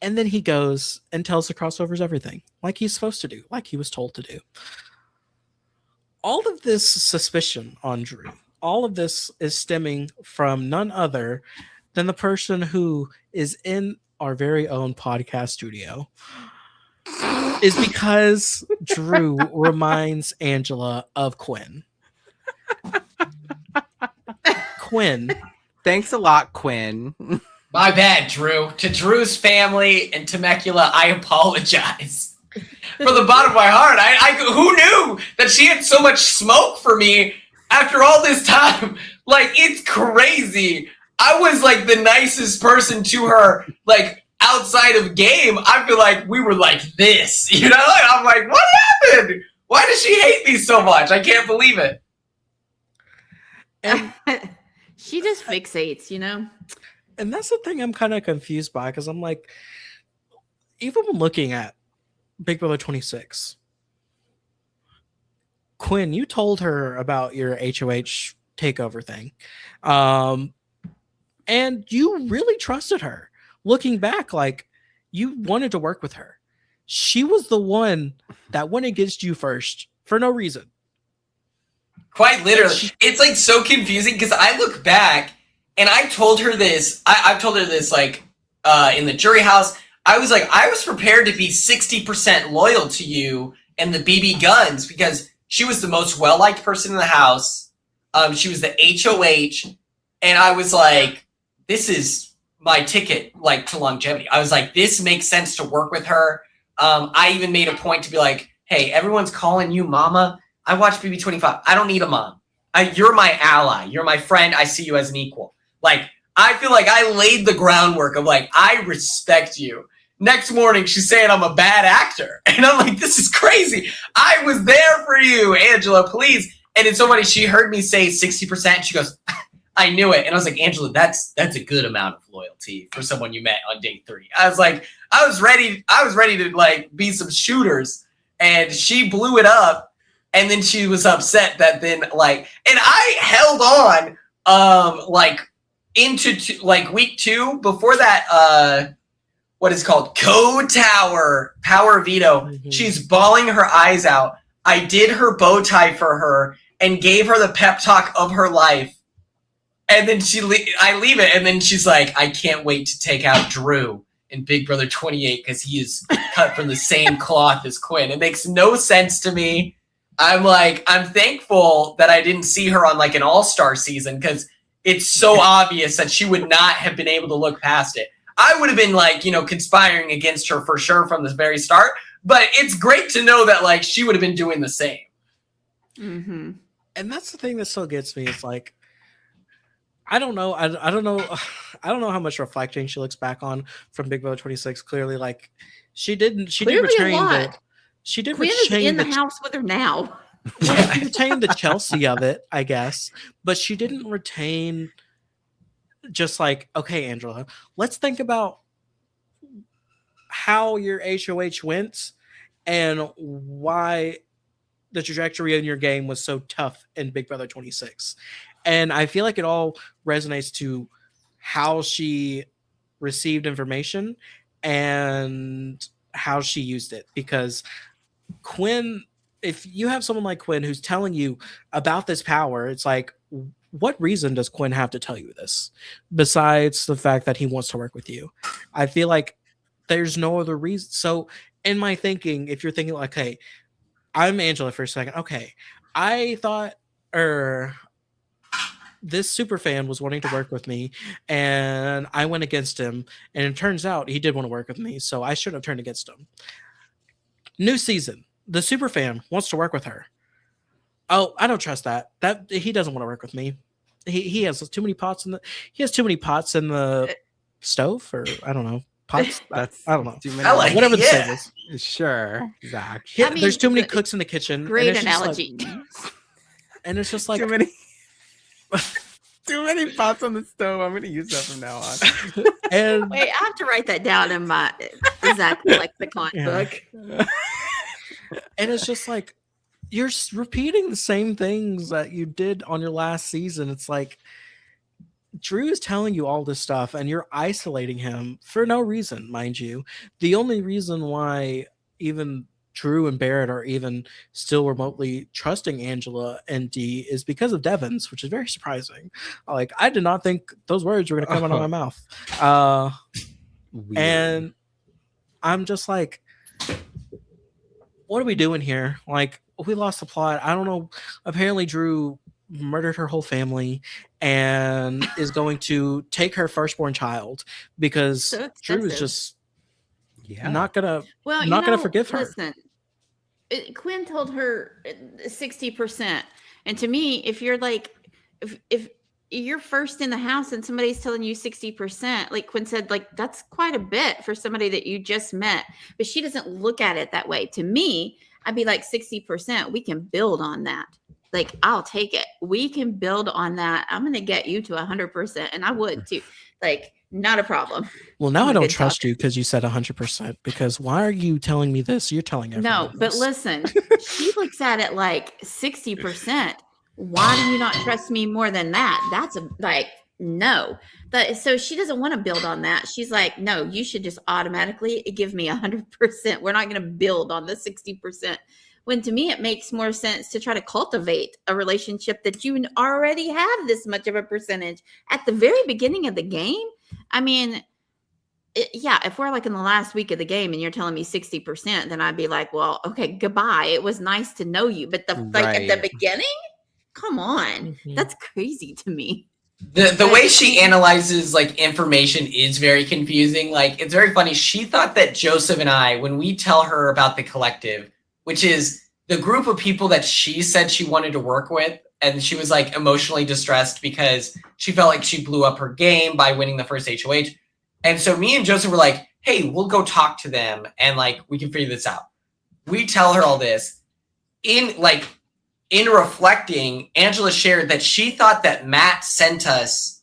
Speaker 1: and then he goes and tells the crossovers everything, like he's supposed to do, like he was told to do. All of this suspicion on Drew, all of this is stemming from none other than the person who is in our very own podcast studio, is because Drew reminds Angela of Quinn. Quinn.
Speaker 4: Thanks a lot, Quinn.
Speaker 2: My bad, Drew. To Drew's family and Temecula, I apologize. From the bottom of my heart, I who knew that she had so much smoke for me after all this time? Like, it's crazy. I was like the nicest person to her, like outside of game. I feel like we were like this, you know? And I'm like, what happened? Why does she hate me so much? I can't believe it.
Speaker 1: And
Speaker 3: She just fixates, you know?
Speaker 1: And that's the thing I'm kind of confused by, because I'm like, even when looking at Big Brother 26, Quinn, you told her about your HOH takeover thing. And you really trusted her. Looking back, like, you wanted to work with her. She was the one that went against you first for no reason.
Speaker 2: Quite literally. It's like so confusing because I look back and I told her this. I've told her this like in the jury house. I was like, I was prepared to be 60% loyal to you and the BB Guns because she was the most well-liked person in the house. She was the HOH. And I was like, this is my ticket, like, to longevity. I was like, this makes sense to work with her. I even made a point to be like, hey, everyone's calling you mama. I watch BB25. I don't need a mom. You're my ally. You're my friend. I see you as an equal. Like, I feel like I laid the groundwork of like, I respect you. Next morning, she's saying I'm a bad actor. And I'm like, this is crazy. I was there for you, Angela, please. And it's so funny. She heard me say 60%. She goes, I knew it. And I was like, Angela, that's a good amount of loyalty for someone you met on date 3. I was like, I was ready to like be some shooters. And she blew it up. And then she was upset that then like, and I held on, like into like week 2 before that, what is called Code Tower Power Veto. Mm-hmm. She's bawling her eyes out. I did her bow tie for her and gave her the pep talk of her life. And then I leave it. And then she's like, I can't wait to take out Drew in Big Brother 28 because he is cut from the same cloth as Quinn. It makes no sense to me. I'm like, I'm thankful that I didn't see her on like an all-star season because it's so obvious that she would not have been able to look past it. I would have been like, you know, conspiring against her for sure from the very start. But it's great to know that like she would have been doing the same.
Speaker 3: Mm-hmm.
Speaker 1: And that's the thing that still gets me. It's like, I don't know. I don't know. I don't know how much reflecting she looks back on from Big Brother 26. Clearly, like she did retain the. She did
Speaker 3: Quinn
Speaker 1: retain
Speaker 3: is in the house with her now.
Speaker 1: Yeah, she retained the Chelsea of it, I guess, but she didn't retain. Just like, okay, Angela, let's think about how your HOH went and why the trajectory in your game was so tough in Big Brother 26. And I feel like it all resonates to how she received information and how she used it. Because Quinn, if you have someone like Quinn who's telling you about this power, it's like, what reason does Quinn have to tell you this besides the fact that he wants to work with you? I feel like there's no other reason. So in my thinking, if you're thinking like, hey, I'm Angela for a second. Okay. I thought, this super fan was wanting to work with me and I went against him. And it turns out he did want to work with me. So I should have turned against him. New season. The super fan wants to work with her. Oh, I don't trust that. That he doesn't want to work with me. He has too many pots in the stove, or I don't know. Pots. I don't know.
Speaker 4: Too many.
Speaker 2: I like
Speaker 1: whatever
Speaker 2: it,
Speaker 1: the
Speaker 2: yeah.
Speaker 1: stove is.
Speaker 4: Sure, Zach.
Speaker 1: I mean, there's too many cooks in the kitchen.
Speaker 3: Great analogy.
Speaker 1: And it's just like
Speaker 4: too many. Too many pots on the stove. I'm gonna use that from now on.
Speaker 1: And
Speaker 3: wait, I have to write that down in my Zack lexicon book.
Speaker 1: And it's just like, you're repeating the same things that you did on your last season. It's like Drew is telling you all this stuff and you're isolating him for no reason, mind you. The only reason why even Drew and Barrett are even still remotely trusting Angela and Dee is because of Devon's, which is very surprising. Like, I did not think those words were going to come out of my mouth. And I'm just like, what are we doing here? Like, we lost the plot. I don't know. Apparently, Drew murdered her whole family and is going to take her firstborn child because Drew is just not gonna forgive her.
Speaker 3: Listen, Quinn told her 60%, and to me, if you're like, if you're first in the house and somebody's telling you 60%, like Quinn said, like that's quite a bit for somebody that you just met, but she doesn't look at it that way. To me, I'd be like 60%. We can build on that. Like, I'll take it. We can build on that. I'm going to get you to 100%. And I would too. Like, not a problem.
Speaker 1: Well, now I don't trust you because you said 100%. Because why are you telling me this? You're telling everyone.
Speaker 3: No, but listen, she looks at it like 60%. Why do you not trust me more than that? That's no. So she doesn't want to build on that. She's like, no, you should just automatically give me 100%. We're not going to build on the 60%. When to me, it makes more sense to try to cultivate a relationship that you already have this much of a percentage at the very beginning of the game. I mean, if we're like in the last week of the game and you're telling me 60%, then I'd be like, well, okay, goodbye. It was nice to know you. But at the beginning, come on. Mm-hmm. That's crazy to me.
Speaker 2: The way she analyzes like information is very confusing. Like, it's very funny. She thought that Joseph and I, when we tell her about the collective, which is the group of people that she said she wanted to work with, and she was like emotionally distressed because she felt like she blew up her game by winning the first HOH. And so me and Joseph were like, hey, we'll go talk to them and like we can figure this out. We tell her all this. In reflecting, Angela shared that she thought that Matt sent us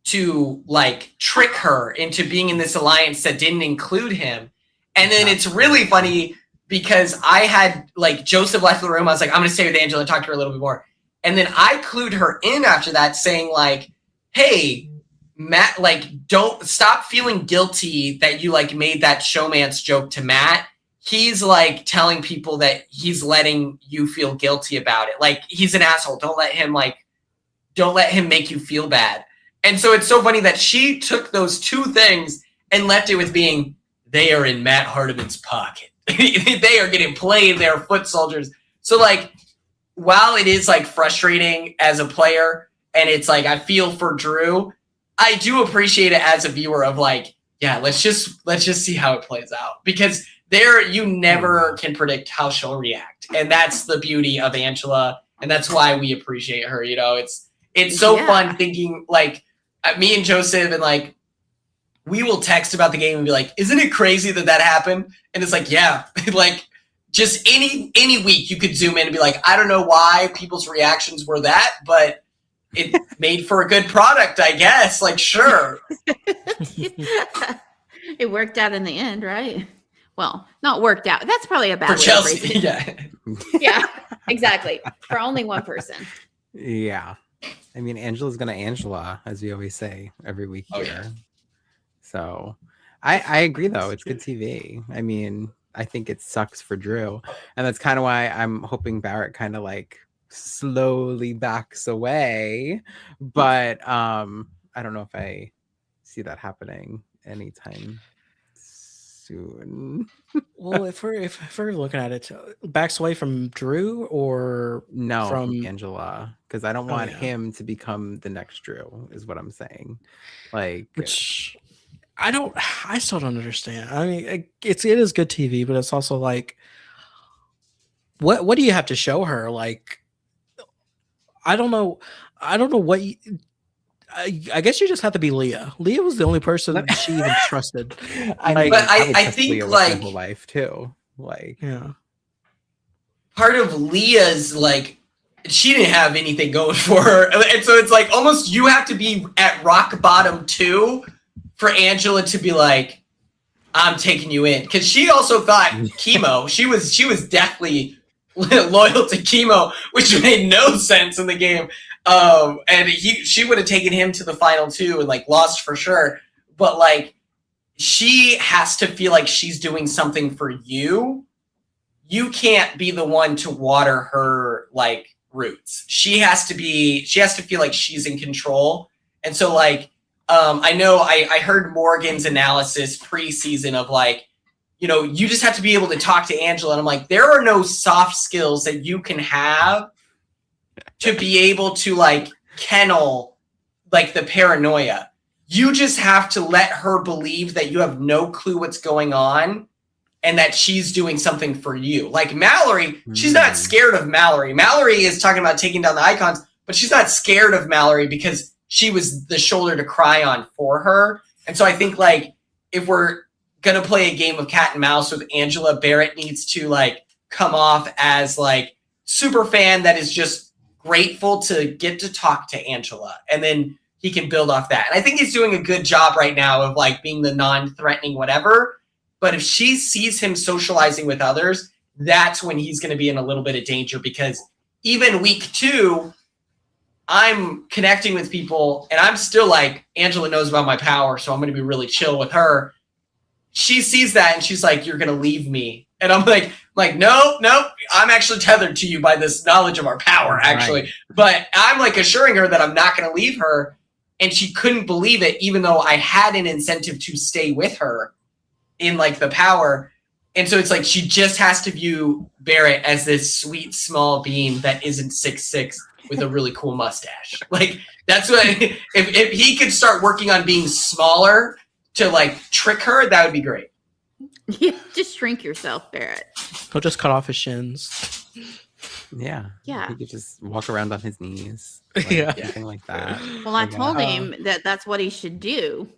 Speaker 2: to like trick her into being in this alliance that didn't include him. And then it's really funny because I had like Joseph left the room. I was like, I'm going to stay with Angela and talk to her a little bit more. And then I clued her in after that saying like, hey, Matt, like, don't stop feeling guilty that you like made that showmance joke to Matt. He's like telling people that he's letting you feel guilty about it. Like he's an asshole. Don't let him make you feel bad. And so it's so funny that she took those two things and left it with being, they are in Matt Hardiman's pocket. They are getting played. They're foot soldiers. So like, while it is like frustrating as a player and it's like, I feel for Drew, I do appreciate it as a viewer of like, yeah, let's just see how it plays out because you never can predict how she'll react. And that's the beauty of Angela. And that's why we appreciate her. You know, it's so fun thinking like me and Joseph and like, we will text about the game and be like, isn't it crazy that happened? And it's like, yeah, like just any week you could zoom in and be like, I don't know why people's reactions were that, but it made for a good product, I guess. Like, sure.
Speaker 3: It worked out in the end, right? Well, not worked out. That's probably a bad
Speaker 2: for
Speaker 3: way
Speaker 2: Chelsea.
Speaker 3: of
Speaker 2: Yeah.
Speaker 3: Yeah, exactly. For only one person.
Speaker 4: Yeah. I mean, Angela's going to Angela, as we always say every week here.
Speaker 2: Yeah.
Speaker 4: So I agree, though. It's good TV. I mean, I think it sucks for Drew. And that's kind of why I'm hoping Barrett kind of like slowly backs away. But I don't know if I see that happening anytime soon.
Speaker 1: Well, if we're looking at it, backs away from Drew or
Speaker 4: no
Speaker 1: from
Speaker 4: Angela, because I don't want him to become the next Drew, is what I'm saying. Like,
Speaker 1: which I still don't understand. I mean, it is good TV, but it's also like, what do you have to show her? Like, I don't know what. I guess you just have to be Leah. Leah was the only person that she even trusted.
Speaker 2: I think
Speaker 4: Leah
Speaker 2: like
Speaker 4: my whole life too. Like,
Speaker 1: yeah,
Speaker 2: part of Leah's like she didn't have anything going for her, and so it's like almost you have to be at rock bottom too for Angela to be like, I'm taking you in, because she also thought Chemo. She was deathly loyal to Chemo, which made no sense in the game. And she would have taken him to the final two and like lost for sure. But like, she has to feel like she's doing something for you. You can't be the one to water her like roots. She has to feel like she's in control. And so like, I know I heard Morgan's analysis preseason of like, you know, you just have to be able to talk to Angela. And I'm like, there are no soft skills that you can have to be able to like kennel like the paranoia. You just have to let her believe that you have no clue what's going on and that she's doing something for you. Like Mallory, she's not scared of Mallory. Mallory is talking about taking down the icons, but she's not scared of Mallory because she was the shoulder to cry on for her. And so I think like if we're going to play a game of cat and mouse with Angela, Barrett needs to like come off as like super fan that is just grateful to get to talk to Angela, and then he can build off that. And I think he's doing a good job right now of like being the non-threatening whatever. But if she sees him socializing with others, that's when he's going to be in a little bit of danger, because even week 2, I'm connecting with people and I'm still like, Angela knows about my power, so I'm going to be really chill with her. She sees that and she's like, you're going to leave me. And I'm like, no, I'm actually tethered to you by this knowledge of our power, actually. Right. But I'm like assuring her that I'm not going to leave her. And she couldn't believe it, even though I had an incentive to stay with her in like the power. And so it's like, she just has to view Barrett as this sweet, small being that isn't 6'6" with a really cool mustache. Like, that's what, if he could start working on being smaller to like trick her, that would be great.
Speaker 3: Yeah, just shrink yourself, Barrett.
Speaker 1: He'll just cut off his shins.
Speaker 4: Yeah.
Speaker 3: Yeah.
Speaker 4: He could just walk around on his knees.
Speaker 1: Yeah.
Speaker 4: Anything like that.
Speaker 3: Well, I
Speaker 4: guess.
Speaker 3: told him that that's what he should do.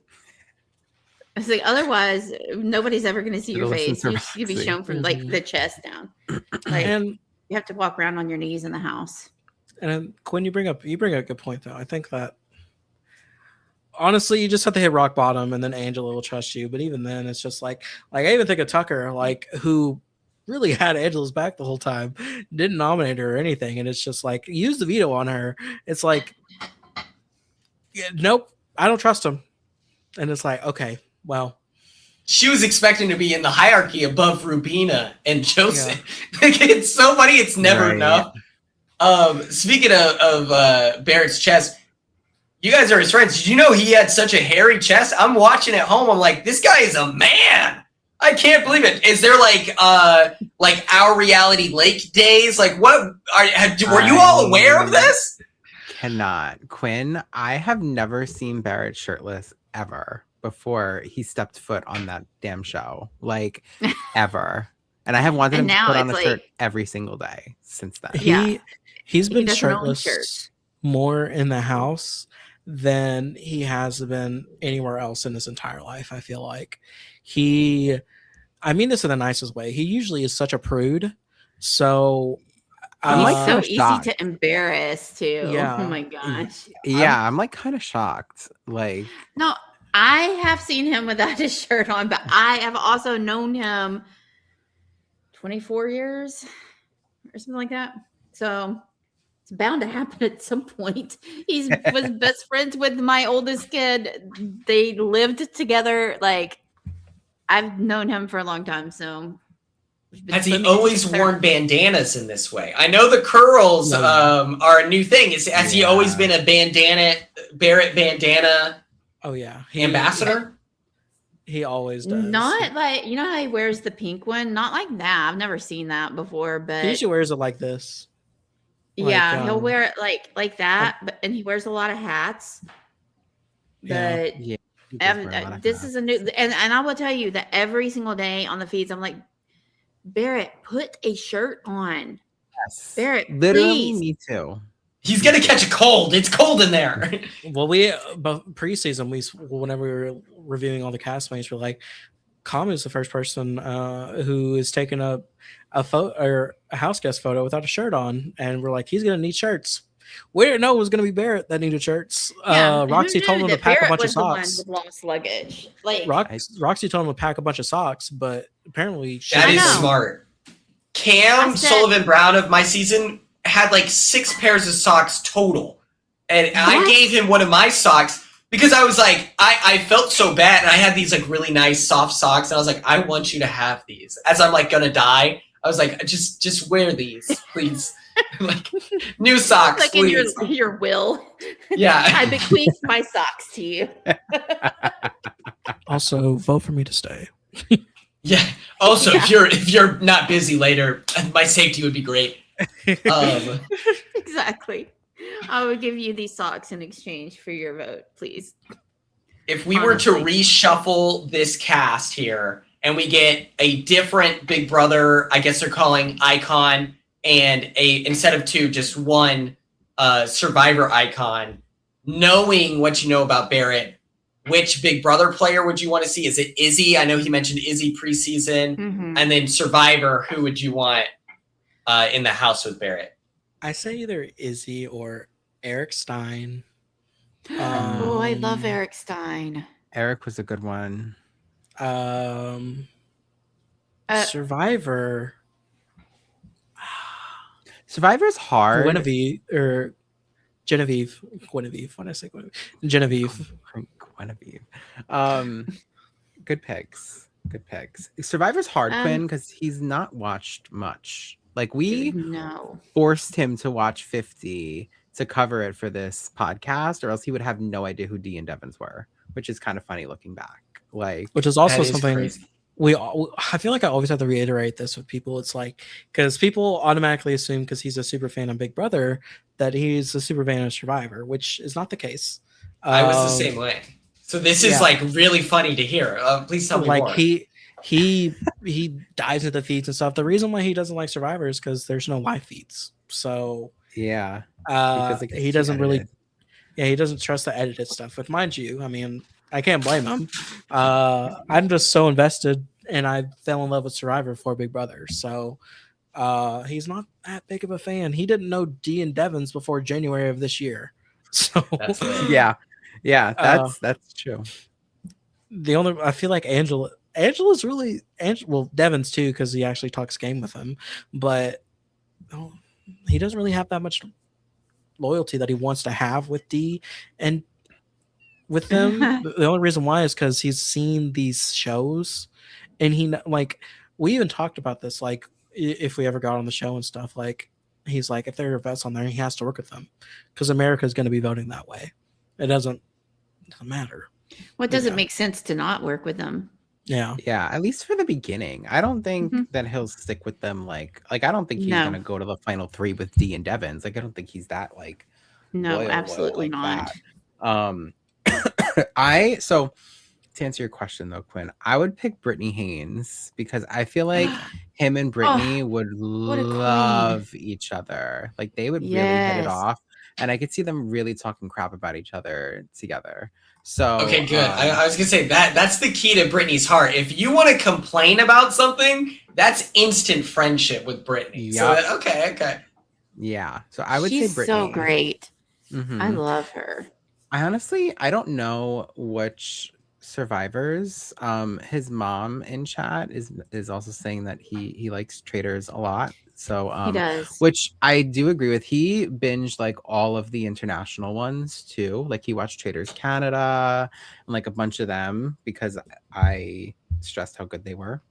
Speaker 3: It's like, otherwise, nobody's ever going to see your
Speaker 4: Listen
Speaker 3: face.
Speaker 4: to
Speaker 3: You should be
Speaker 4: Roxie.
Speaker 3: shown from like the chest down. Like
Speaker 1: And
Speaker 3: you have to walk around on your knees in the house.
Speaker 1: Quinn, you bring up a good point though. I think that honestly, you just have to hit rock bottom, and then Angela will trust you. But even then, it's just like I even think of Tucker, like who really had Angela's back the whole time, didn't nominate her or anything, and it's just like use the veto on her. It's like, yeah, nope, I don't trust him, and it's like, okay, well,
Speaker 2: She was expecting to be in the hierarchy above Rubina and Joseph. Like, it's so funny. It's never
Speaker 4: Right.
Speaker 2: enough. Speaking of Barrett's chest, you guys are his friends. Did you know he had such a hairy chest? I'm watching at home. I'm like, this guy is a man. I can't believe it. Is there like our reality lake days? Like, what were you all aware of this?
Speaker 4: Cannot. Quinn, I have never seen Barrett shirtless ever before he stepped foot on that damn show. Like, ever. And I have wanted him
Speaker 3: And
Speaker 4: to
Speaker 3: now
Speaker 4: put on a
Speaker 3: it's
Speaker 4: shirt
Speaker 3: like-
Speaker 4: every single day since then.
Speaker 3: Yeah.
Speaker 1: He's been
Speaker 3: doesn't own
Speaker 1: shirtless
Speaker 3: shirts.
Speaker 1: more in the house than he has been anywhere else in his entire life. I feel like I mean this in the nicest way. He usually is such a prude. So
Speaker 4: I'm
Speaker 3: He's
Speaker 4: like
Speaker 3: so
Speaker 4: kinda
Speaker 3: easy
Speaker 4: shocked.
Speaker 3: to embarrass too.
Speaker 1: Yeah.
Speaker 3: Oh my gosh.
Speaker 4: Yeah, I'm like kind of shocked. Like,
Speaker 3: No, I have seen him without his shirt on, but I have also known him 24 years or something like that. So it's bound to happen at some point. He was best friends with my oldest kid. They lived together. Like, I've known him for a long time. So we've been
Speaker 2: Has he
Speaker 3: swimming
Speaker 2: always
Speaker 3: together.
Speaker 2: worn bandanas in this way? I know the curls are a new thing. Has he always been a Barrett bandana
Speaker 1: oh yeah,
Speaker 2: ambassador?
Speaker 1: He always does.
Speaker 3: Not like, you know how he wears the pink one? Not like that. I've never seen that before, but
Speaker 1: He usually wears it like this.
Speaker 3: yeah,
Speaker 1: like,
Speaker 3: he'll wear it like that, but and he wears a lot of hats.
Speaker 1: Yeah.
Speaker 3: But
Speaker 4: yeah. he does wear a lot of
Speaker 3: this
Speaker 4: hats.
Speaker 3: is a new, and I will tell you that every single day on the feeds, I'm like, Barrett, put a shirt on.
Speaker 4: Yes.
Speaker 3: Barrett,
Speaker 4: Literally,
Speaker 3: please.
Speaker 4: me too.
Speaker 2: He's gonna catch a cold. It's cold in there.
Speaker 1: Well, preseason, whenever we were reviewing all the castmates, we're like, Common is the first person who is taking up a photo or a house guest photo without a shirt on, and we're like, he's gonna need shirts. We didn't know it was gonna be Barrett that needed shirts.
Speaker 3: Yeah,
Speaker 1: Roxy
Speaker 3: who
Speaker 1: told
Speaker 3: knew
Speaker 1: him to
Speaker 3: that
Speaker 1: pack a
Speaker 3: Barrett
Speaker 1: bunch of
Speaker 3: was the one
Speaker 1: socks.
Speaker 3: with lost luggage. Like,
Speaker 1: Roxy told him to pack a bunch of socks, but apparently she
Speaker 2: That
Speaker 3: I
Speaker 2: is
Speaker 3: know.
Speaker 2: smart. Cam
Speaker 3: I said-
Speaker 2: Sullivan Brown of my season had like 6 pairs of socks total. And I
Speaker 3: What?
Speaker 2: gave him one of my socks because I was like, I felt so bad. And I had these like really nice soft socks. And I was like, I want you to have these. As I'm like gonna die, I was like, just wear these, please. Like new socks,
Speaker 3: like in
Speaker 2: please.
Speaker 3: your will.
Speaker 2: Yeah.
Speaker 3: I bequeath my socks to you.
Speaker 1: also vote for me to stay.
Speaker 2: Yeah. Also,
Speaker 3: Yeah.
Speaker 2: if you're not busy later, my safety would be great.
Speaker 3: Exactly. I would give you these socks in exchange for your vote, please.
Speaker 2: If we were to
Speaker 3: Honestly.
Speaker 2: reshuffle this cast here and we get a different Big Brother, I guess they're calling icon, and instead of 2, just 1 Survivor icon, knowing what you know about Barrett, which Big Brother player would you want to see? Is it Izzy? I know he mentioned Izzy preseason.
Speaker 3: Mhm.
Speaker 2: And then Survivor, who would you want in the house with Barrett?
Speaker 1: I say either Izzy or Eric Stein.
Speaker 3: Oh, I love
Speaker 1: Um,
Speaker 3: Eric Stein.
Speaker 4: Eric was a good one.
Speaker 3: Uh,
Speaker 1: Survivor.
Speaker 4: Survivor's hard.
Speaker 1: Genevieve. When I say Genevieve.
Speaker 4: Guinevere. Good picks. Survivor's hard, Quinn, because he's not watched much. Like, we
Speaker 3: no.
Speaker 4: forced him to watch 50 to cover it for this podcast, or else he would have no idea who Dee and Devins were, which is kind of funny looking back. Like,
Speaker 1: Which is also
Speaker 2: That is
Speaker 1: something
Speaker 2: crazy.
Speaker 1: I feel like I always have to reiterate this with people. It's like, because people automatically assume because he's a super fan of Big Brother that he's a super fan of Survivor, which is not the case.
Speaker 2: I was the same way. So this is
Speaker 1: yeah.
Speaker 2: like really funny to hear. Please tell me
Speaker 1: Like
Speaker 2: more.
Speaker 1: he dives into feeds and stuff. The reason why he doesn't like Survivor is because there's no live feeds. So
Speaker 4: Yeah, because it gets
Speaker 1: he
Speaker 4: too
Speaker 1: doesn't really.
Speaker 4: edited.
Speaker 1: Yeah, he doesn't trust the edited stuff. But mind you, I mean, I can't blame him. I'm just so invested, and I fell in love with Survivor for Big Brother. So he's not that big of a fan. He didn't know Dee and Devins before January of this year. So
Speaker 2: That's it.
Speaker 4: Yeah, that's true.
Speaker 1: the only I feel like Angela's really well, Devins too, because he actually talks game with him, but he doesn't really have that much loyalty that he wants to have with Dee and with them. The only reason why is because he's seen these shows, and we even talked about this, like if we ever got on the show and stuff, like he's like, if there are vets on there, he has to work with them because America is going to be voting that way. It doesn't matter.
Speaker 3: Well, it doesn't make sense to not work with them.
Speaker 1: Yeah,
Speaker 4: at least for the beginning. I don't think that he'll stick with them. Like I don't think he's gonna go to the final 3 with Dee and Devins. Like I don't think he's that like.
Speaker 3: No,
Speaker 4: loyal
Speaker 3: absolutely
Speaker 4: like
Speaker 3: not.
Speaker 4: That. So to answer your question though, Quinn, I would pick Brittany Haynes because I feel like him and Brittany would love each other. Like they would really hit it off, and I could see them really talking crap about each other together. So
Speaker 2: okay, good. I was gonna say that's the key to Brittany's heart. If you want to complain about something, that's instant friendship with Brittany.
Speaker 4: Yep.
Speaker 2: So okay.
Speaker 4: Yeah. So I would
Speaker 3: She's
Speaker 4: say Brittany.
Speaker 3: so great.
Speaker 4: Mm-hmm.
Speaker 3: I love her.
Speaker 4: I don't know which survivors. His mom in chat is also saying that he likes Traitors a lot. So
Speaker 3: He does.
Speaker 4: which I do agree with. He binged like all of the international ones too. Like he watched Traitors Canada and like a bunch of them because I stressed how good they were.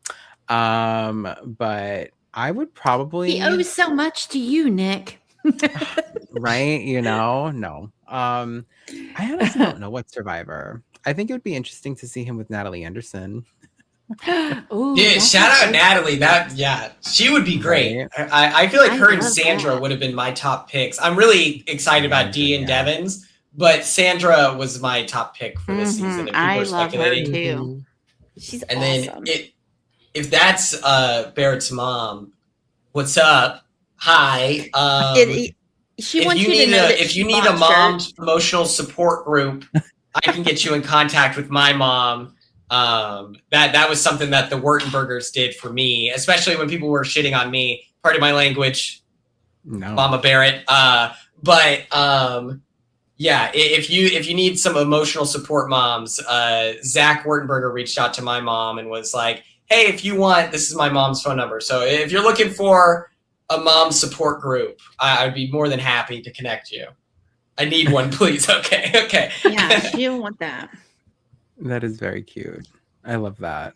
Speaker 4: But I would probably
Speaker 3: He owes so much to you, Nick.
Speaker 4: right? No. I honestly don't know what Survivor. I think it would be interesting to see him with Natalie Anderson.
Speaker 3: Ooh,
Speaker 2: Yeah,
Speaker 3: that's
Speaker 2: shout out
Speaker 3: okay.
Speaker 2: Natalie. She would be great.
Speaker 4: Right.
Speaker 2: I feel like
Speaker 3: I
Speaker 2: her and
Speaker 3: love
Speaker 2: Sandra
Speaker 3: that.
Speaker 2: would have been my top picks. I'm really excited about Dee and Devins, but Sandra was my top pick for this season. And people
Speaker 3: I
Speaker 2: are
Speaker 3: love her
Speaker 2: speculating.
Speaker 3: too. She's
Speaker 2: And
Speaker 3: awesome.
Speaker 2: then if that's Barrett's mom, what's up? Hi.
Speaker 3: She wants you to know that
Speaker 2: if you
Speaker 3: she
Speaker 2: need a
Speaker 3: bought
Speaker 2: mom's
Speaker 3: shirts.
Speaker 2: emotional support group, I can get you in contact with my mom. That was something that the Wurtenbergers did for me, especially when people were shitting on me. Part of my language,
Speaker 4: No.
Speaker 2: Mama Barrett. Yeah, if you need some emotional support moms, Zack Wurtenberger reached out to my mom and was like, hey, if you want, this is my mom's phone number. So if you're looking for a mom support group, I'd be more than happy to connect you. I need one, please. Okay.
Speaker 3: Yeah, she'll want that.
Speaker 4: That is very cute. I love that.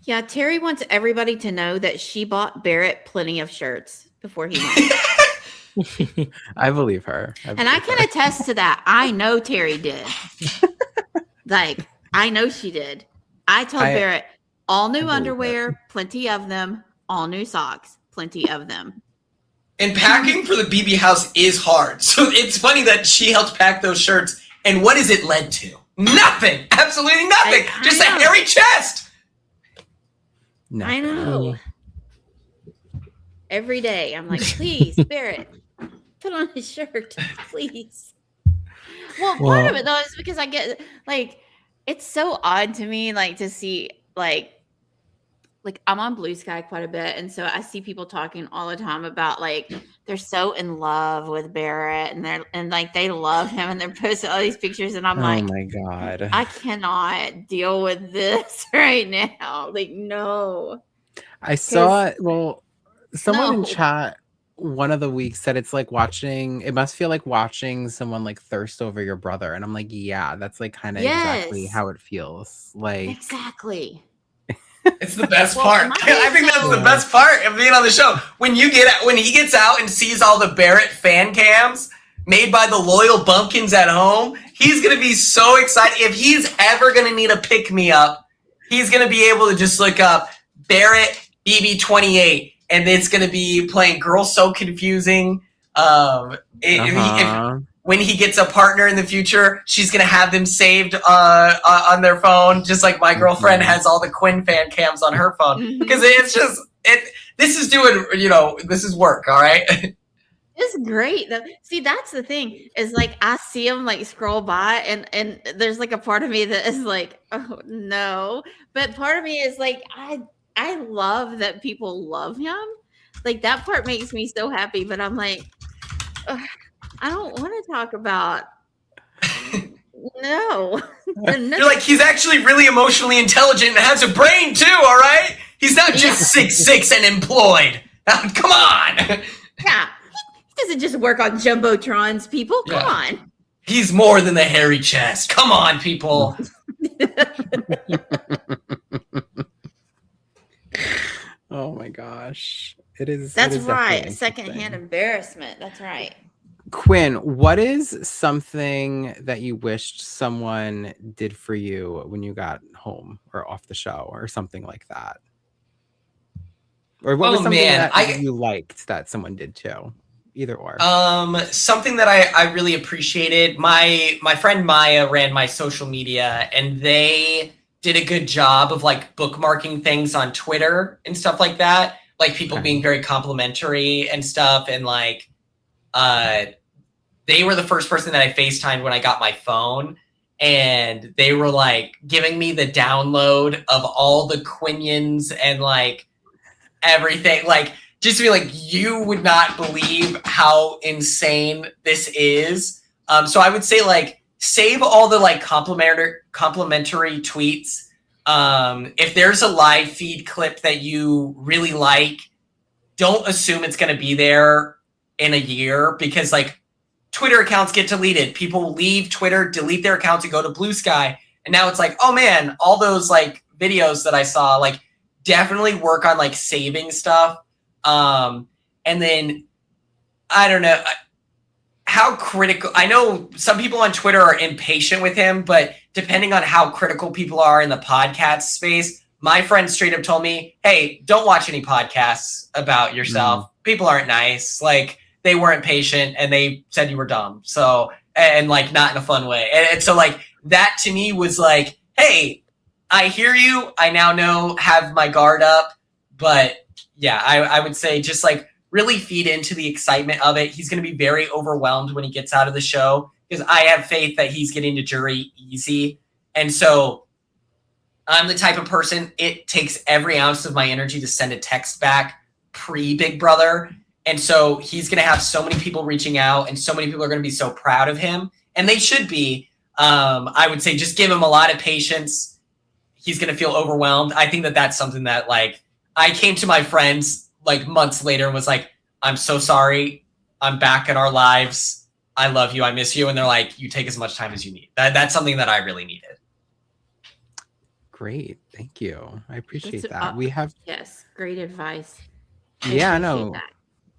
Speaker 3: Yeah, Terry wants everybody to know that she bought Barrett plenty of shirts before he went.
Speaker 4: I believe her.
Speaker 3: And I can attest to that. I know Terry did. Like, I know she did. I told Barrett, all new underwear, plenty of them. All new socks, plenty of them.
Speaker 2: And packing for the BB house is hard. So it's funny that she helped pack those shirts. And what has it led to? Nothing. Absolutely nothing. Just a hairy chest.
Speaker 4: No.
Speaker 3: I know. Every day, I'm like, please, Barrett, put on his shirt, please. Well, part of it though is because I get like, it's so odd to me, like to see like I'm on Blue Sky quite a bit, and so I see people talking all the time about like they're so in love with Barrett, and like they love him, and they're posting all these pictures, and I'm like,
Speaker 4: oh my god,
Speaker 3: I cannot deal with this right now. Like, no.
Speaker 4: I saw it. Well, someone in chat one of the weeks said it's like watching. It must feel like watching someone like thirst over your brother, and I'm like, yeah, that's like kind of exactly how it feels. Like
Speaker 3: exactly.
Speaker 2: It's the best part. I think that's the best part of being on the show. When he gets out and sees all the Barrett fan cams made by the loyal bumpkins at home, he's gonna be so excited. If he's ever gonna need a pick me up, he's gonna be able to just look up Barrett BB28, and it's gonna be playing "Girl So Confusing." If when he gets a partner in the future, she's gonna have them saved on their phone, just like my girlfriend has all the Quinn fan cams on her phone. Because it's just this is doing, this is work, all right.
Speaker 3: It's great. See, that's the thing is like I see him like scroll by, and there's like a part of me that is like, oh no, but part of me is like I love that people love him. Like that part makes me so happy. But I'm like, ugh, I don't want to talk about. No.
Speaker 2: You're like, he's actually really emotionally intelligent and has a brain too. All right, he's not just 6'6" and employed. Come on.
Speaker 3: Yeah. He doesn't just work on jumbotrons, people. Come on.
Speaker 2: He's more than the hairy chest. Come on, people.
Speaker 4: Oh my gosh. It is.
Speaker 3: That's
Speaker 4: it is
Speaker 3: right. Secondhand embarrassment. That's right.
Speaker 4: Quinn, what is something that you wished someone did for you when you got home or off the show or something like that? Or what was something that you liked that someone did too? Either or.
Speaker 2: Something that I really appreciated. My friend Maya ran my social media, and they did a good job of like bookmarking things on Twitter and stuff like that. Like people being very complimentary and stuff, and like they were the first person that I FaceTimed when I got my phone, and they were like giving me the download of all the Quinions and like everything, like just to be like, you would not believe how insane this is. So I would say like save all the like complimentary tweets. If there's a live feed clip that you really like, don't assume it's going to be there in a year, because like Twitter accounts get deleted. People leave Twitter, delete their accounts, and go to Blue Sky. And now it's like, oh man, all those like videos that I saw, like definitely work on like saving stuff. And then I don't know how critical. I know some people on Twitter are impatient with him, but depending on how critical people are in the podcast space, my friend straight up told me, hey, don't watch any podcasts about yourself. People aren't nice. Like they weren't patient and they said you were dumb. So, and like not in a fun way. And so like that to me was like, hey, I hear you. I now know, have my guard up. But yeah, I would say just like really feed into the excitement of it. He's going to be very overwhelmed when he gets out of the show, because I have faith that he's getting to jury easy. And so I'm the type of person, it takes every ounce of my energy to send a text back pre-Big Brother. And so he's going to have so many people reaching out, and so many people are going to be so proud of him. And they should be. I would say just give him a lot of patience. He's going to feel overwhelmed. I think that that's something that like I came to my friends like months later and was like, I'm so sorry. I'm back in our lives. I love you. I miss you. And they're like, you take as much time as you need. That's something that I really needed.
Speaker 4: Great. Thank you. I appreciate that. We have.
Speaker 3: Yes. Great advice.
Speaker 4: Yeah, no,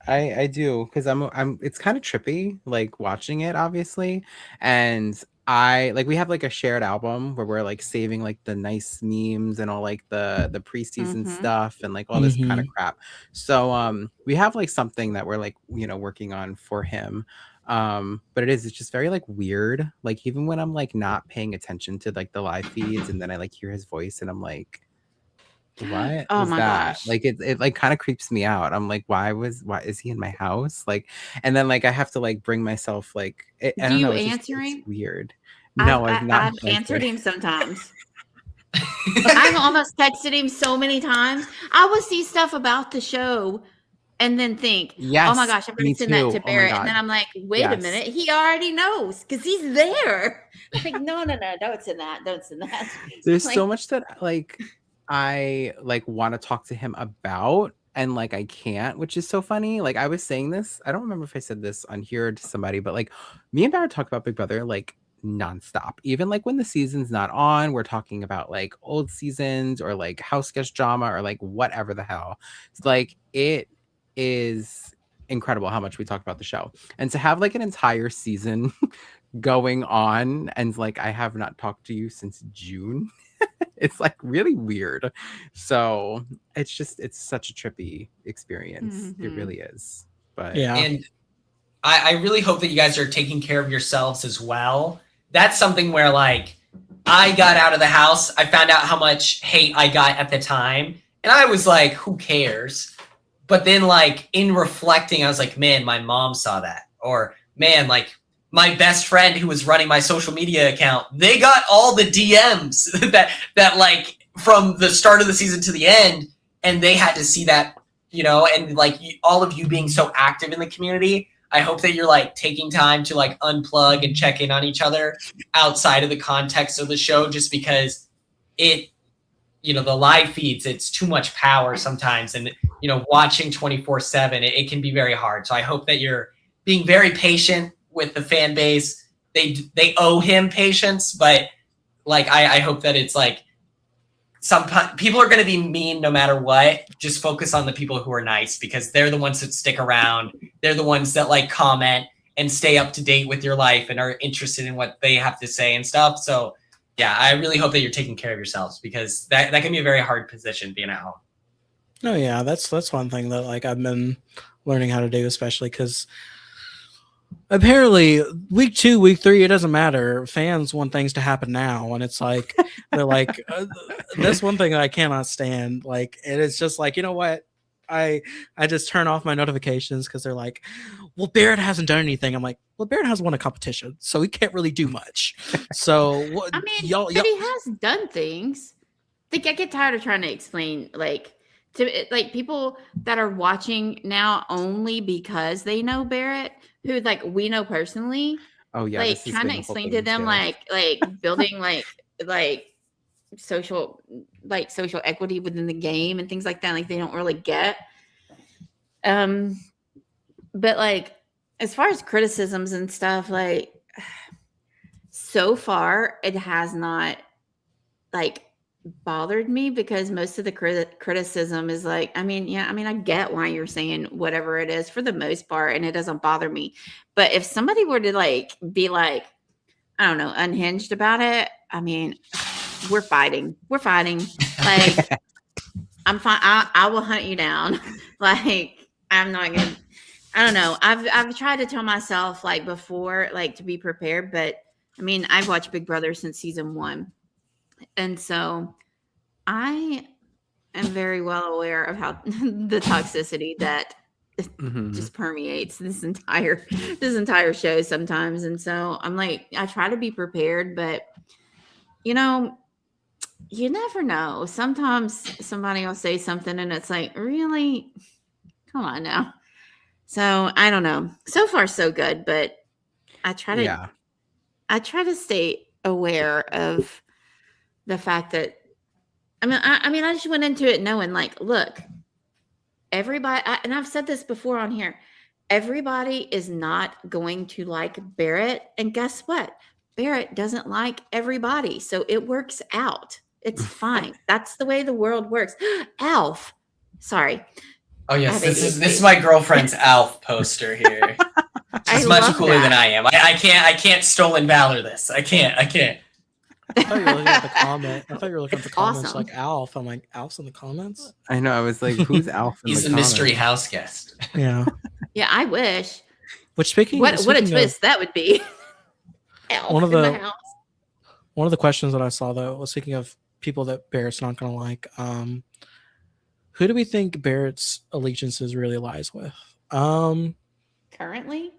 Speaker 4: I do. Cause I'm, it's kind of trippy, like watching it obviously. And we have like a shared album where we're like saving like the nice memes and all like the preseason stuff and like all this kind of crap. So we have like something that we're like, working on for him. But it's just very like weird. Like even when I'm like not paying attention to like the live feeds, and then I like hear his voice and I'm like, what was that?
Speaker 3: Gosh.
Speaker 4: Like it like kind of creeps me out. I'm like, why is he in my house? Like, and then like I have to like bring myself like I don't know,
Speaker 3: answer him?
Speaker 4: It's weird. No, I've not
Speaker 3: answered him sometimes. I've almost texted him so many times. I would see stuff about the show and then think, oh my gosh, I'm going to send that to Barrett. And then I'm like, wait a minute. He already knows because he's there. I'm like, no, don't send that. Don't send that.
Speaker 4: There's so much that like I like want to talk to him about, and like I can't, which is so funny. Like I was saying this, I don't remember if I said this on here to somebody, but like me and Barrett talk about Big Brother like nonstop. Even like when the season's not on, we're talking about like old seasons or like house guest drama or like whatever the hell. It's like it is incredible how much we talk about the show, and to have like an entire season going on and like I have not talked to you since June. It's like really weird. So it's such a trippy experience. It really is. But
Speaker 2: and I really hope that you guys are taking care of yourselves as well. That's something where, like, I got out of the house, I found out how much hate I got at the time, and I was like, who cares? But then, like, in reflecting, I was like, man, my mom saw that. Or, man, like, my best friend who was running my social media account, they got all the DMs that like, from the start of the season to the end, and they had to see that, you know, and, like, all of you being so active in the community, I hope that you're, like, taking time to, like, unplug and check in on each other outside of the context of the show, just because it, you know, the live feeds, it's too much power sometimes. And, you know, watching 24/7, it can be very hard. So I hope that you're being very patient with the fan base. They owe him patience, but, like, I hope that it's like, some people are going to be mean no matter what. Just focus on the people who are nice, because they're the ones that stick around. They're the ones that, like, comment and stay up to date with your life and are interested in what they have to say and stuff. So yeah, I really hope that you're taking care of yourselves, because that can be a very hard position being at home.
Speaker 1: No, yeah, that's one thing that, like, I've been learning how to do, especially because apparently week 2, week 3, it doesn't matter. Fans want things to happen now, and it's like they're like, that's one thing that I cannot stand. Like, and it's just like, you know what? I just turn off my notifications because they're like, well, Barrett hasn't done anything. I'm like, well, Barrett has won a competition, so he can't really do much. So
Speaker 3: I mean, but he has done things. I think I get tired of trying to explain, like, to, like, people that are watching now only because they know Barrett, who, like, we know personally.
Speaker 4: Oh yeah,
Speaker 3: like, trying to explain to them, like building like social equity within the game and things like that. Like, they don't really get. But, like, as far as criticisms and stuff, like, so far it has not, like, bothered me, because most of the criticism is like, I mean, yeah, I mean, I get why you're saying whatever it is for the most part, and it doesn't bother me. But if somebody were to, like, be like, I don't know, unhinged about it, I mean, we're fighting. Like, I'm fine. I will hunt you down. Like, I'm not gonna. I don't know. I've tried to tell myself, like, before, like, to be prepared, but I mean, I've watched Big Brother since season 1. And so I am very well aware of how the toxicity that just permeates this entire show sometimes. And so I'm like, I try to be prepared, but, you know, you never know. Sometimes somebody will say something and it's like, really? Come on now. So I don't know. So far, so good, but I try to stay aware of the fact that, I mean, I just went into it knowing, like, look, everybody, and I've said this before on here, everybody is not going to like Barrett. And guess what? Barrett doesn't like everybody. So it works out. It's fine. That's the way the world works. Alf. Sorry.
Speaker 2: Oh, yes. This is my girlfriend's Alf poster here. She's much cooler than I am. I can't stolen valor this. I can't.
Speaker 1: I thought you were looking at the comment. I thought you were looking at the comments, awesome. Like Alf. I'm like, Alf's in the comments?
Speaker 4: I know. I was like, who's Alf in
Speaker 2: He's
Speaker 4: the
Speaker 2: a
Speaker 4: comments?
Speaker 2: mystery house guest.
Speaker 1: Yeah.
Speaker 3: Yeah, I wish.
Speaker 1: Which speaking
Speaker 3: what a twist that would be. Alf
Speaker 1: one of
Speaker 3: in the house.
Speaker 1: One of the questions that I saw, though, was speaking of people that Barrett's not going to like. Who do we think Barrett's allegiances really lies with?
Speaker 3: Currently,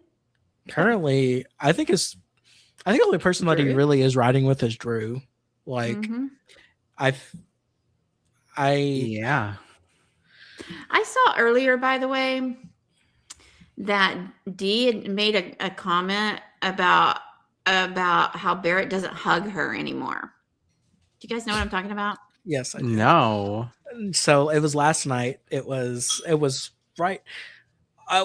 Speaker 1: I think the only person Drew? That he really is riding with is Drew. Like, I
Speaker 3: saw earlier, by the way, that Dee had made a comment about how Barrett doesn't hug her anymore. Do you guys know what I'm talking about?
Speaker 1: Yes, I do.
Speaker 4: No.
Speaker 1: So it was last night. It was right.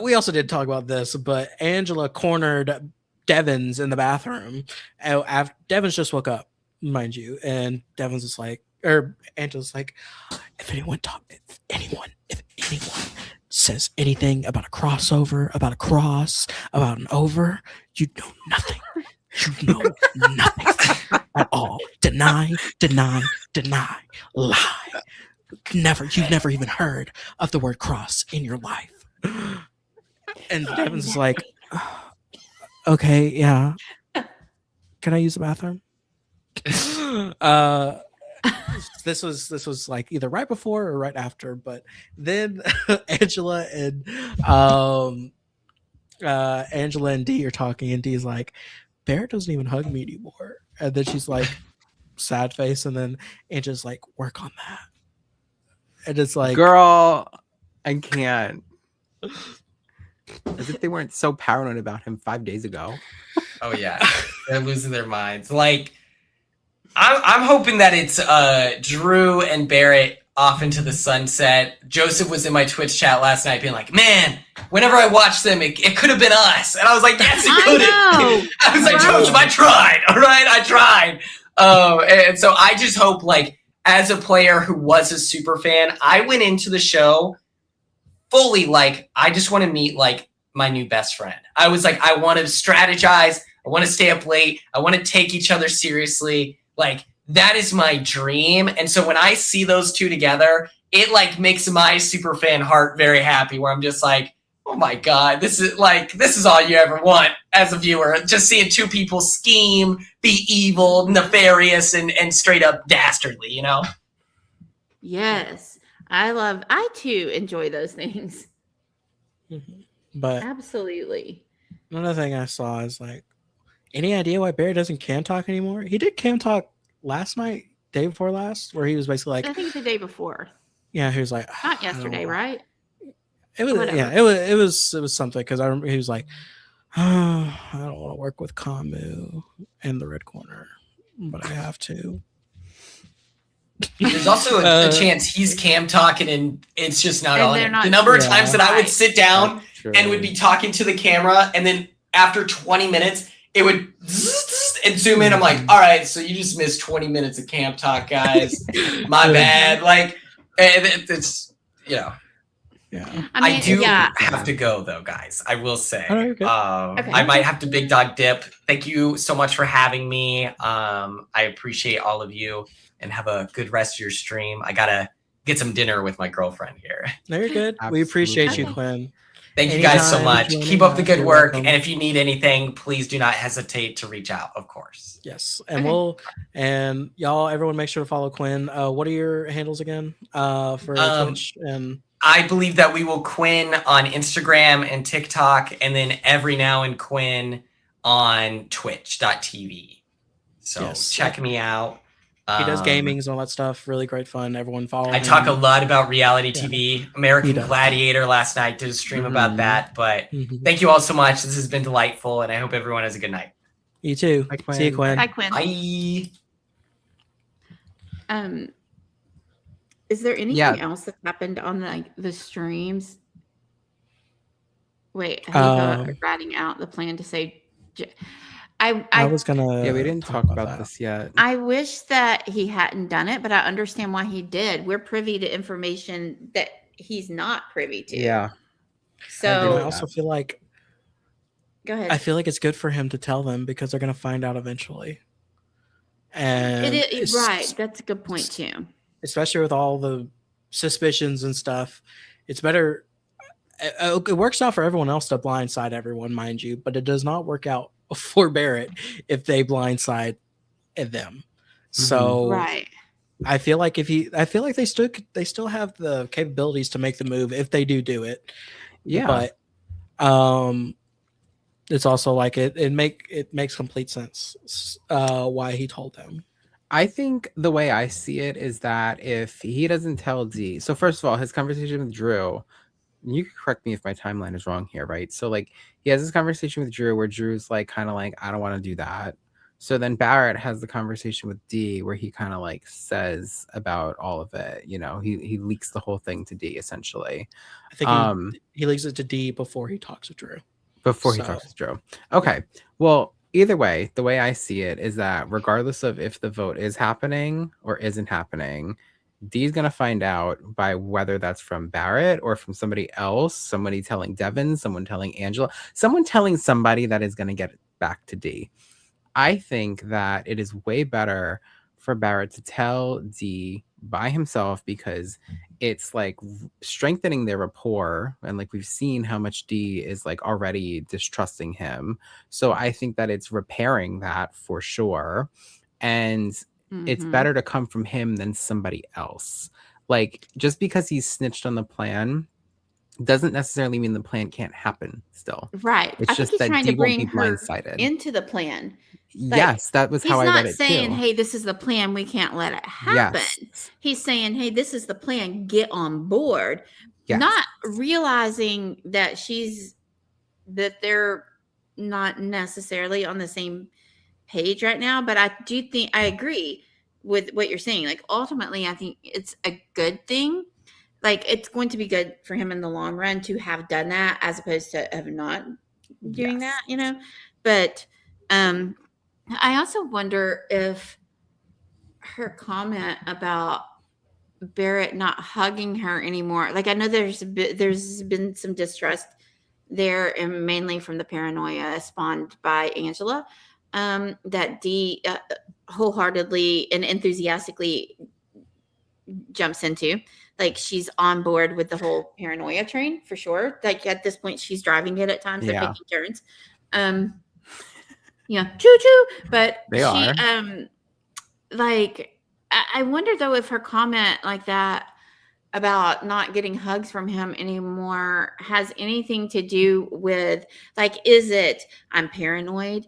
Speaker 1: We also did talk about this, but Angela cornered Devins in the bathroom. After Devins just woke up, mind you, and Devins is like, or Angela's like, if anyone says anything about a crossover, about a cross, about an over, you know nothing. You know nothing at all. Deny, lie. You've never even heard of the word cross in your life. And Devins is like, Okay, yeah. Can I use the bathroom? uh this was like either right before or right after, but then Angela and Angela and Dee are talking, and Dee's like, Barrett doesn't even hug me anymore. And then she's like, sad face, and then Angela's like, work on that. And it's like,
Speaker 4: girl, I can't. As if they weren't so paranoid about him 5 days ago.
Speaker 2: Oh yeah, they're losing their minds. Like, I'm hoping that it's Drew and Barrett off into the sunset. Joseph was in my Twitch chat last night being like, man, whenever I watch them, it could have been us. And I was like, yes, it could have. I was like, Joseph, I tried. All right, I tried. And so I just hope, like, as a player who was a super fan, I went into the show fully like, I just want to meet, like, my new best friend. I was like, I want to strategize. I want to stay up late. I want to take each other seriously. Like, that is my dream. And so when I see those two together, it like makes my super fan heart very happy, where I'm just like, oh my God, this is all you ever want as a viewer. Just seeing two people scheme, be evil, nefarious, and straight up dastardly, you know?
Speaker 3: Yes. I too enjoy those things.
Speaker 1: but
Speaker 3: Absolutely.
Speaker 1: another thing I saw is like, any idea why Barrett doesn't cam talk anymore? He did cam talk last night, day before last, where he was basically like,
Speaker 3: I think the day before.
Speaker 1: yeah, he was like,
Speaker 3: Not yesterday, right?
Speaker 1: It was,
Speaker 3: Whatever.
Speaker 1: yeah, it was something, because I remember he was like, oh, I don't want to work with Kamu in the red corner, but I have to.
Speaker 2: There's also a chance he's cam talking and it's just not
Speaker 3: And
Speaker 2: on
Speaker 3: they're
Speaker 2: him.
Speaker 3: not-
Speaker 2: The number of
Speaker 1: Yeah.
Speaker 2: times that I would sit down
Speaker 4: True.
Speaker 2: and would be talking to the camera, and then after 20 minutes, it would and zoom in. I'm like, all right, so you just missed 20 minutes of camp talk, guys. My bad. Like, it's, you know.
Speaker 1: Yeah.
Speaker 3: I mean,
Speaker 2: I do
Speaker 3: yeah.
Speaker 2: have to go, though, guys. I will say.
Speaker 1: Oh, you're good.
Speaker 3: Okay.
Speaker 2: I might have to big dog dip. Thank you so much for having me. I appreciate all of you, and have a good rest of your stream. I gotta get some dinner with my girlfriend here.
Speaker 1: No, you're good. We
Speaker 4: Absolutely.
Speaker 1: appreciate you,
Speaker 3: Okay.
Speaker 1: Quinn.
Speaker 2: Thank you guys so
Speaker 1: Anytime,
Speaker 2: much.
Speaker 1: join
Speaker 2: Keep
Speaker 1: in,
Speaker 2: up the good
Speaker 1: you're
Speaker 2: work.
Speaker 1: welcome.
Speaker 2: And if you need anything, please do not hesitate to reach out, of course.
Speaker 1: Yes, and
Speaker 3: Okay.
Speaker 1: and y'all, everyone, make sure to follow Quinn. What are your handles again? For Twitch and
Speaker 2: I believe that we will Quinn on Instagram and TikTok, and then every now and Quinn on twitch.tv. So
Speaker 1: Yes.
Speaker 2: check me out.
Speaker 1: he does gamings and all that stuff. Really great fun. Everyone follow
Speaker 2: I
Speaker 1: him.
Speaker 2: talk a lot about reality
Speaker 1: Yeah.
Speaker 2: TV.
Speaker 1: He
Speaker 2: American
Speaker 1: does.
Speaker 2: Gladiator last night, did a stream about
Speaker 4: Mhm.
Speaker 2: that. But
Speaker 1: Mhm.
Speaker 2: thank you all so much. This has been delightful, and I hope everyone has a good night.
Speaker 1: You too.
Speaker 4: Bye,
Speaker 1: See you,
Speaker 4: Quinn.
Speaker 1: Quinn.
Speaker 3: Hi, Quinn.
Speaker 2: Bye.
Speaker 3: Is there anything
Speaker 4: Yeah.
Speaker 3: else that happened on the streams? Wait, how you writing out the plan to say?
Speaker 1: I was gonna.
Speaker 4: Yeah, we didn't talk about
Speaker 1: that.
Speaker 4: this yet.
Speaker 3: I wish that he hadn't done it, but I understand why he did. We're privy to information that he's not privy to.
Speaker 4: Yeah.
Speaker 1: And I
Speaker 3: So
Speaker 1: also feel like
Speaker 3: go ahead.
Speaker 1: I feel like it's good for him to tell them, because they're gonna find out eventually. And
Speaker 3: It is
Speaker 1: it's-
Speaker 3: right. That's a good point too.
Speaker 1: especially with all the suspicions and stuff, it's better. It works out for everyone else to blindside everyone, mind you, but it does not work out for Barrett if they blindside them. So
Speaker 3: Right.
Speaker 1: I feel like I feel like they still have the capabilities to make the move if they do it.
Speaker 4: Yeah.
Speaker 1: But it's also like it makes complete sense why he told them.
Speaker 4: I think the way I see it is that if he doesn't tell D, so first of all, his conversation with Drew, you can correct me if my timeline is wrong here, right? So like he has this conversation with Drew where Drew's like kind of like, I don't want to do that. So then Barrett has the conversation with D where he kind of like says about all of it, you know, he leaks the whole thing to D essentially.
Speaker 1: I think he leaves it to D before he talks to Drew.
Speaker 4: Before he
Speaker 1: So-
Speaker 4: talks to Drew. Okay. Well, either way, the way I see it is that regardless of if the vote is happening or isn't happening, Dee's going to find out by whether that's from Barrett or from somebody else, somebody telling Devin, someone telling Angela, someone telling somebody that is going to get it back to D. I think that it is way better for Barrett to tell D by himself because it's like strengthening their rapport, and like we've seen how much D is like already distrusting him. So I think that it's repairing that for sure, and it's
Speaker 3: Mhm.
Speaker 4: better to come from him than somebody else. Like just because he's snitched on the plan doesn't necessarily mean the plan can't happen still.
Speaker 3: Right.
Speaker 4: It's
Speaker 3: I think
Speaker 4: just
Speaker 3: he's
Speaker 4: that
Speaker 3: trying to
Speaker 4: D won't
Speaker 3: bring
Speaker 4: be
Speaker 3: her
Speaker 4: blindsided.
Speaker 3: into the plan. Like,
Speaker 4: Yes, that was how
Speaker 3: he's
Speaker 4: I read
Speaker 3: not
Speaker 4: it
Speaker 3: saying,
Speaker 4: too.
Speaker 3: hey, this is the plan. We can't let it happen.
Speaker 4: Yes.
Speaker 3: He's saying, hey, this is the plan. Get on board.
Speaker 4: Yes.
Speaker 3: Not realizing that they're not necessarily on the same page right now. But I do think I agree with what you're saying. Like, ultimately, I think it's a good thing. Like, it's going to be good for him in the long run to have done that as opposed to have not doing
Speaker 4: Yes.
Speaker 3: that, But I also wonder if her comment about Barrett not hugging her anymore, like I know there's been some distrust there, and mainly from the paranoia spawned by Angela, that Dee wholeheartedly and enthusiastically jumps into. Like, she's on board with the whole paranoia train for sure. Like, at this point, she's driving it at times. They're
Speaker 4: Yeah.
Speaker 3: taking turns. Choo choo. But
Speaker 4: They
Speaker 3: she,
Speaker 4: are.
Speaker 3: like, I wonder though if her comment like that about not getting hugs from him anymore has anything to do with, like, is it I'm paranoid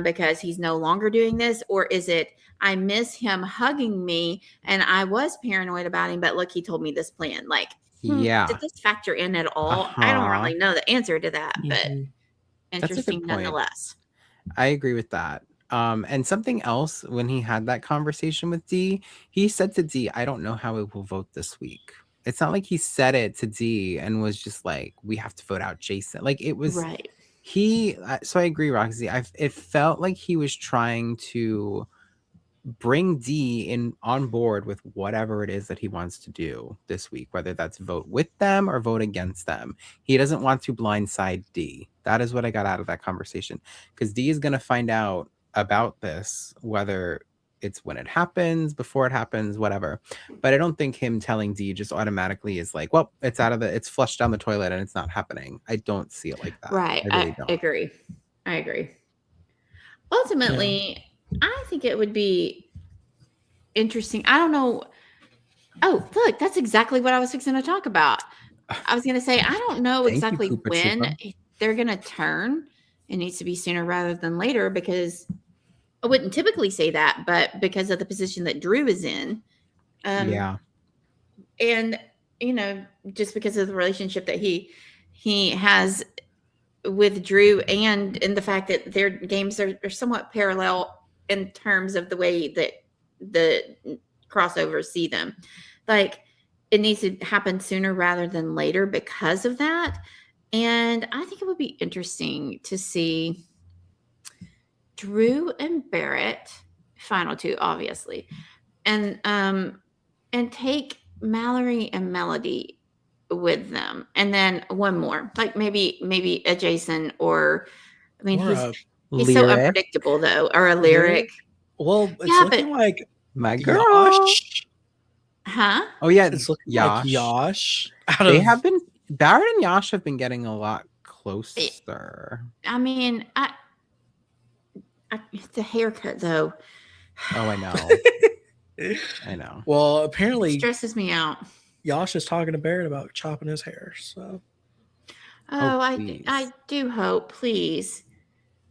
Speaker 3: because he's no longer doing this, or is it I miss him hugging me and I was paranoid about him, but look, he told me this plan. Like,
Speaker 4: Yeah.
Speaker 3: did this factor in at all? I don't really know the answer to that, but
Speaker 1: Mhm.
Speaker 4: That's a
Speaker 3: interesting
Speaker 4: good point.
Speaker 3: nonetheless.
Speaker 4: I agree with that. And something else, when he had that conversation with D, he said to D, I don't know how we will vote this week. It's not like he said it to D and was just like, we have to vote out Jason. Like it was
Speaker 3: Right.
Speaker 4: so I agree, Roxy. It felt like he was trying to bring D in on board with whatever it is that he wants to do this week, whether that's vote with them or vote against them. He doesn't want to blindside D. That is what I got out of that conversation, because D is going to find out about this, whether it's when it happens, before it happens, whatever. But I don't think him telling D just automatically is like, well, it's flushed down the toilet and it's not happening. I don't see it like that.
Speaker 3: Right.
Speaker 4: I really don't.
Speaker 3: Agree. I agree. Ultimately, I think it would be interesting. I don't know. Oh, look, that's exactly what I was fixing to talk about. I was going to say, I don't know
Speaker 4: Thank you,
Speaker 3: exactly
Speaker 4: Koopa
Speaker 3: when
Speaker 4: Troopa.
Speaker 3: they're going to turn. It needs to be sooner rather than later, because I wouldn't typically say that, but because of the position that Drew is in.
Speaker 4: Yeah.
Speaker 3: And, just because of the relationship that he has with Drew, and in the fact that their games are somewhat parallel in terms of the way that the crossovers see them. Like, it needs to happen sooner rather than later because of that. And I think it would be interesting to see Drew and Barrett, final two, obviously, and take Mallory and Melody with them, and then one more, like maybe a Jason, or I mean,
Speaker 1: Or
Speaker 3: he's so unpredictable though, or a lyric.
Speaker 1: Well, it's
Speaker 3: Yeah,
Speaker 1: looking
Speaker 3: but
Speaker 1: like
Speaker 4: my girl.
Speaker 1: Yosh.
Speaker 3: huh?
Speaker 4: Oh yeah,
Speaker 1: It's looking
Speaker 4: Yash.
Speaker 1: like Yosh.
Speaker 4: Barrett and Yash have been getting a lot closer.
Speaker 3: I mean, the haircut though.
Speaker 4: Oh, I know. I know.
Speaker 1: Well,
Speaker 3: It
Speaker 1: apparently
Speaker 3: stresses me out.
Speaker 1: Yosh is talking to Barrett about chopping his hair. So,
Speaker 3: Oh,
Speaker 4: please.
Speaker 3: I do hope, please.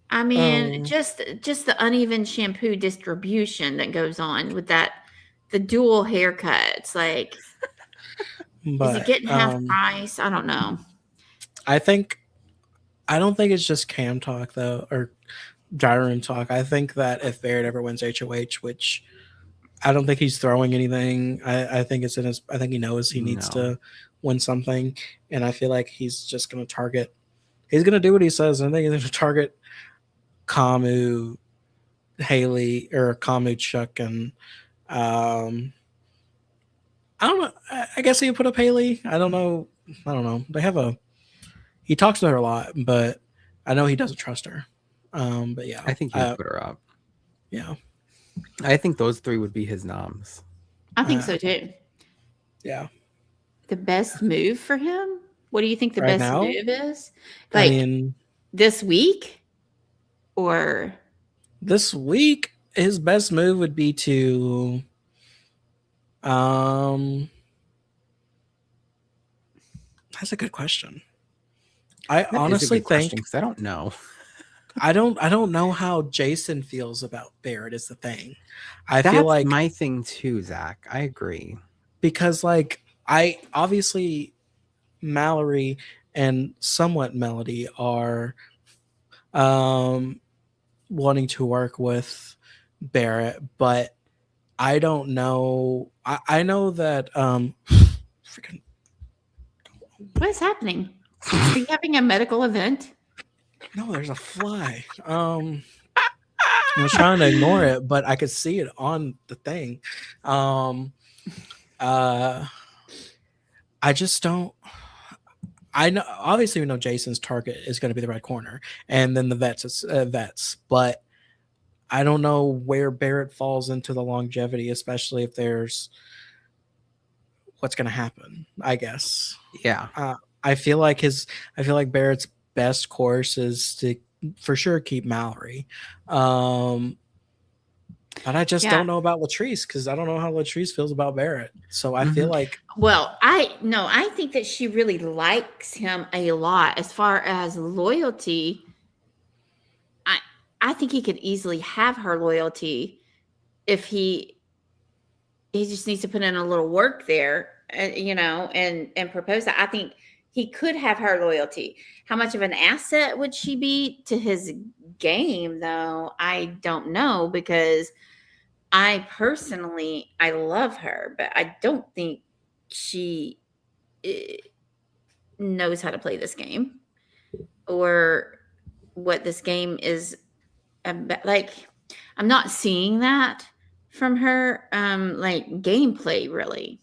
Speaker 3: I mean,
Speaker 1: Um,
Speaker 3: just the uneven shampoo distribution that goes on with the dual haircuts. Like, is he
Speaker 1: but
Speaker 3: getting half price? I don't know.
Speaker 1: I don't think it's just Cam talk though, or Gyro Room talk. I think that if Barrett ever wins HOH, which I don't think he's throwing anything. I think it's in his. I think he knows he needs to win something, and I feel like he's just going to target. He's going to do what he says. I think he's going to target Kamu, Haley, or Kamu, Chuck, and I don't know. I guess he would put up Haley. I don't know. They have a. He talks to her a lot, but I know he doesn't trust her. But yeah,
Speaker 4: I think he would put her up.
Speaker 1: Yeah.
Speaker 4: I think those three would be his noms.
Speaker 3: I think so too.
Speaker 1: Yeah.
Speaker 3: The best move for him? What do you think the
Speaker 1: Right
Speaker 3: best
Speaker 1: now?
Speaker 3: move is?
Speaker 1: I
Speaker 3: Like
Speaker 1: mean,
Speaker 3: this week? Or
Speaker 1: this week, his best move would be to that's a good question. I
Speaker 4: That is a
Speaker 1: honestly
Speaker 4: good question
Speaker 1: think
Speaker 4: because I don't know.
Speaker 1: I don't know how Jason feels about Barrett is the thing. I feel
Speaker 4: That's
Speaker 1: like
Speaker 4: my thing too, Zach. I agree.
Speaker 1: because like I obviously Mallory and somewhat Melody are wanting to work with Barrett, but I don't know. I know that freaking
Speaker 3: what is happening? Are you having a medical event?
Speaker 1: no, there's a fly. I was trying to ignore it, but I could see it on the thing. Um uh I just don't I know obviously we know Jason's target is going to be the right corner and then the vets, but I don't know where Barrett falls into the longevity, especially if there's what's going to happen, I guess.
Speaker 4: Yeah.
Speaker 1: I feel like Barrett's best course is to for sure keep Mallory. But I just don't know about Latrice because I don't know how Latrice feels about Barrett. So I feel like
Speaker 3: Well, I think that she really likes him a lot. As far as loyalty, I think he could easily have her loyalty if he just needs to put in a little work there, and propose that. I think he could have her loyalty. How much of an asset would she be to his game, though? I don't know, because I personally, I love her, but I don't think she knows how to play this game or what this game is about. Like, I'm not seeing that from her, like gameplay, really.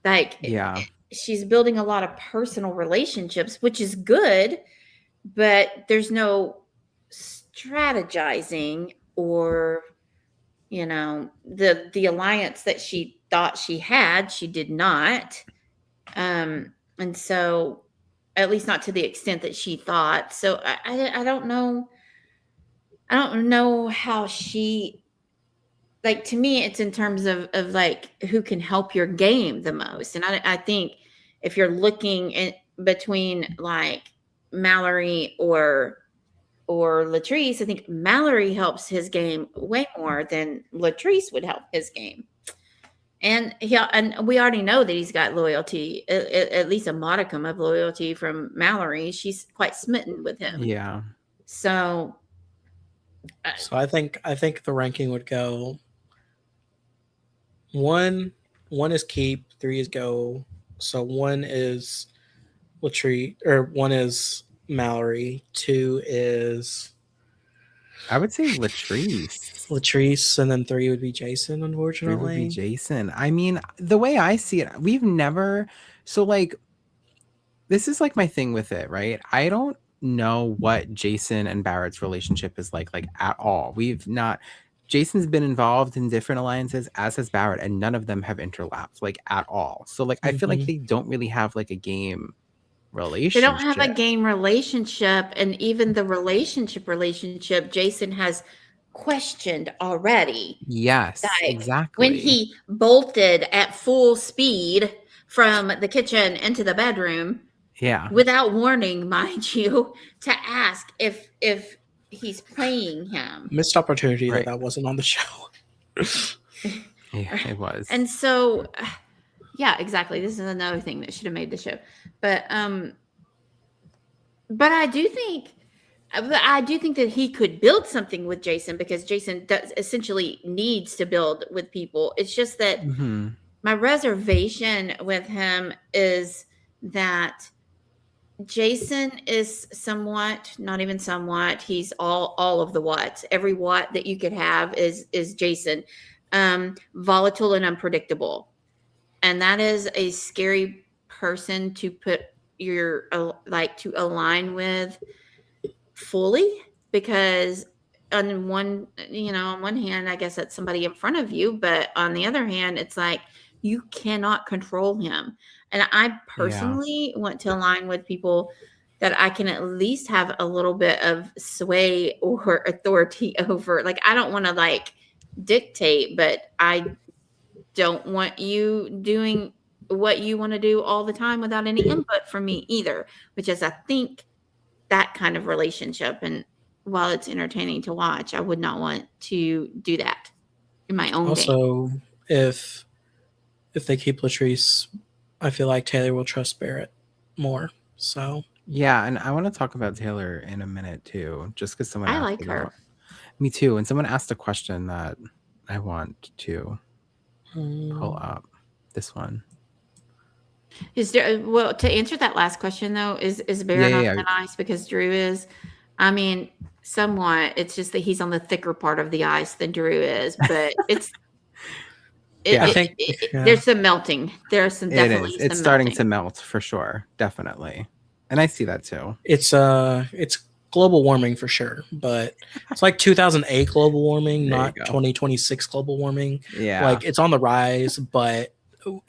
Speaker 3: Like,
Speaker 4: Yeah.
Speaker 3: she's building a lot of personal relationships, which is good, but there's no strategizing or the alliance that she thought she had, she did not. And so, at least not to the extent that she thought. So I don't know. I don't know how she, like, to me, it's in terms of like who can help your game the most. And I think if you're looking in between like Mallory or Latrice, I think Mallory helps his game way more than Latrice would help his game. And we already know that he's got loyalty, at least a modicum of loyalty from Mallory. She's quite smitten with him.
Speaker 4: Yeah.
Speaker 1: So I think the ranking would go 1 is keep, 3 is go. So 1 is Latrice, or 1 is Mallory, 2 is
Speaker 4: I would say Latrice.
Speaker 1: and then 3 would be Jason,
Speaker 4: 3
Speaker 1: unfortunately.
Speaker 4: would be Jason. I mean, the way I see it, we've never, so like, this is like my thing with it, right? I don't know what Jason and Barrett's relationship is like at all. We've not, Jason's been involved in different alliances, as has Barrett, and none of them have interlapped like at all. So like, I feel like they don't really have like a game relationship.
Speaker 3: They don't have a game relationship, and even the relationship Jason has questioned already.
Speaker 4: Yes,
Speaker 3: Like,
Speaker 4: exactly.
Speaker 3: when he bolted at full speed from the kitchen into the bedroom, without warning, mind you, to ask if he's playing him.
Speaker 1: Missed opportunity that wasn't on the show.
Speaker 4: Yeah, it was.
Speaker 3: And so, yeah, exactly. This is another thing that should have made the show. But I do think that he could build something with Jason, because Jason does essentially needs to build with people. It's just that my reservation with him is that Jason is somewhat, not even somewhat, he's all of the Watts. Every Watt that you could have is Jason. Volatile and unpredictable. And that is a scary person to put to align with fully, because on one hand, I guess that's somebody in front of you, but on the other hand, it's like you cannot control him. And I personally want to align with people that I can at least have a little bit of sway or authority over. Like, I don't want to like dictate, but I don't want you doing what you want to do all the time without any input from me either, which is, I think, that kind of relationship. And while it's entertaining to watch, I would not want to do that in my own game.
Speaker 1: Also, if they keep Latrice, I feel like Taylor will trust Barrett more. So
Speaker 4: Yeah, and I want to talk about Taylor in a minute too, just because someone
Speaker 3: I
Speaker 4: asked
Speaker 3: like her.
Speaker 4: about- Me too, and someone asked a question that I want to pull up. This one.
Speaker 3: Is there, well, to answer that last question though, is Barrett
Speaker 4: Yeah,
Speaker 3: on
Speaker 4: yeah,
Speaker 3: the ice because Drew is? I mean, somewhat. It's just that he's on the thicker part of the ice than Drew is, but it's.
Speaker 1: I think
Speaker 3: there's some melting. There's some
Speaker 4: It
Speaker 3: definitely.
Speaker 4: is. It's starting to melt for sure, definitely, and I see that too.
Speaker 1: It's global warming for sure, but it's like 2008 global warming,
Speaker 4: There you
Speaker 1: not
Speaker 4: go.
Speaker 1: 2026 global warming.
Speaker 4: Yeah,
Speaker 1: Like, it's on the rise, but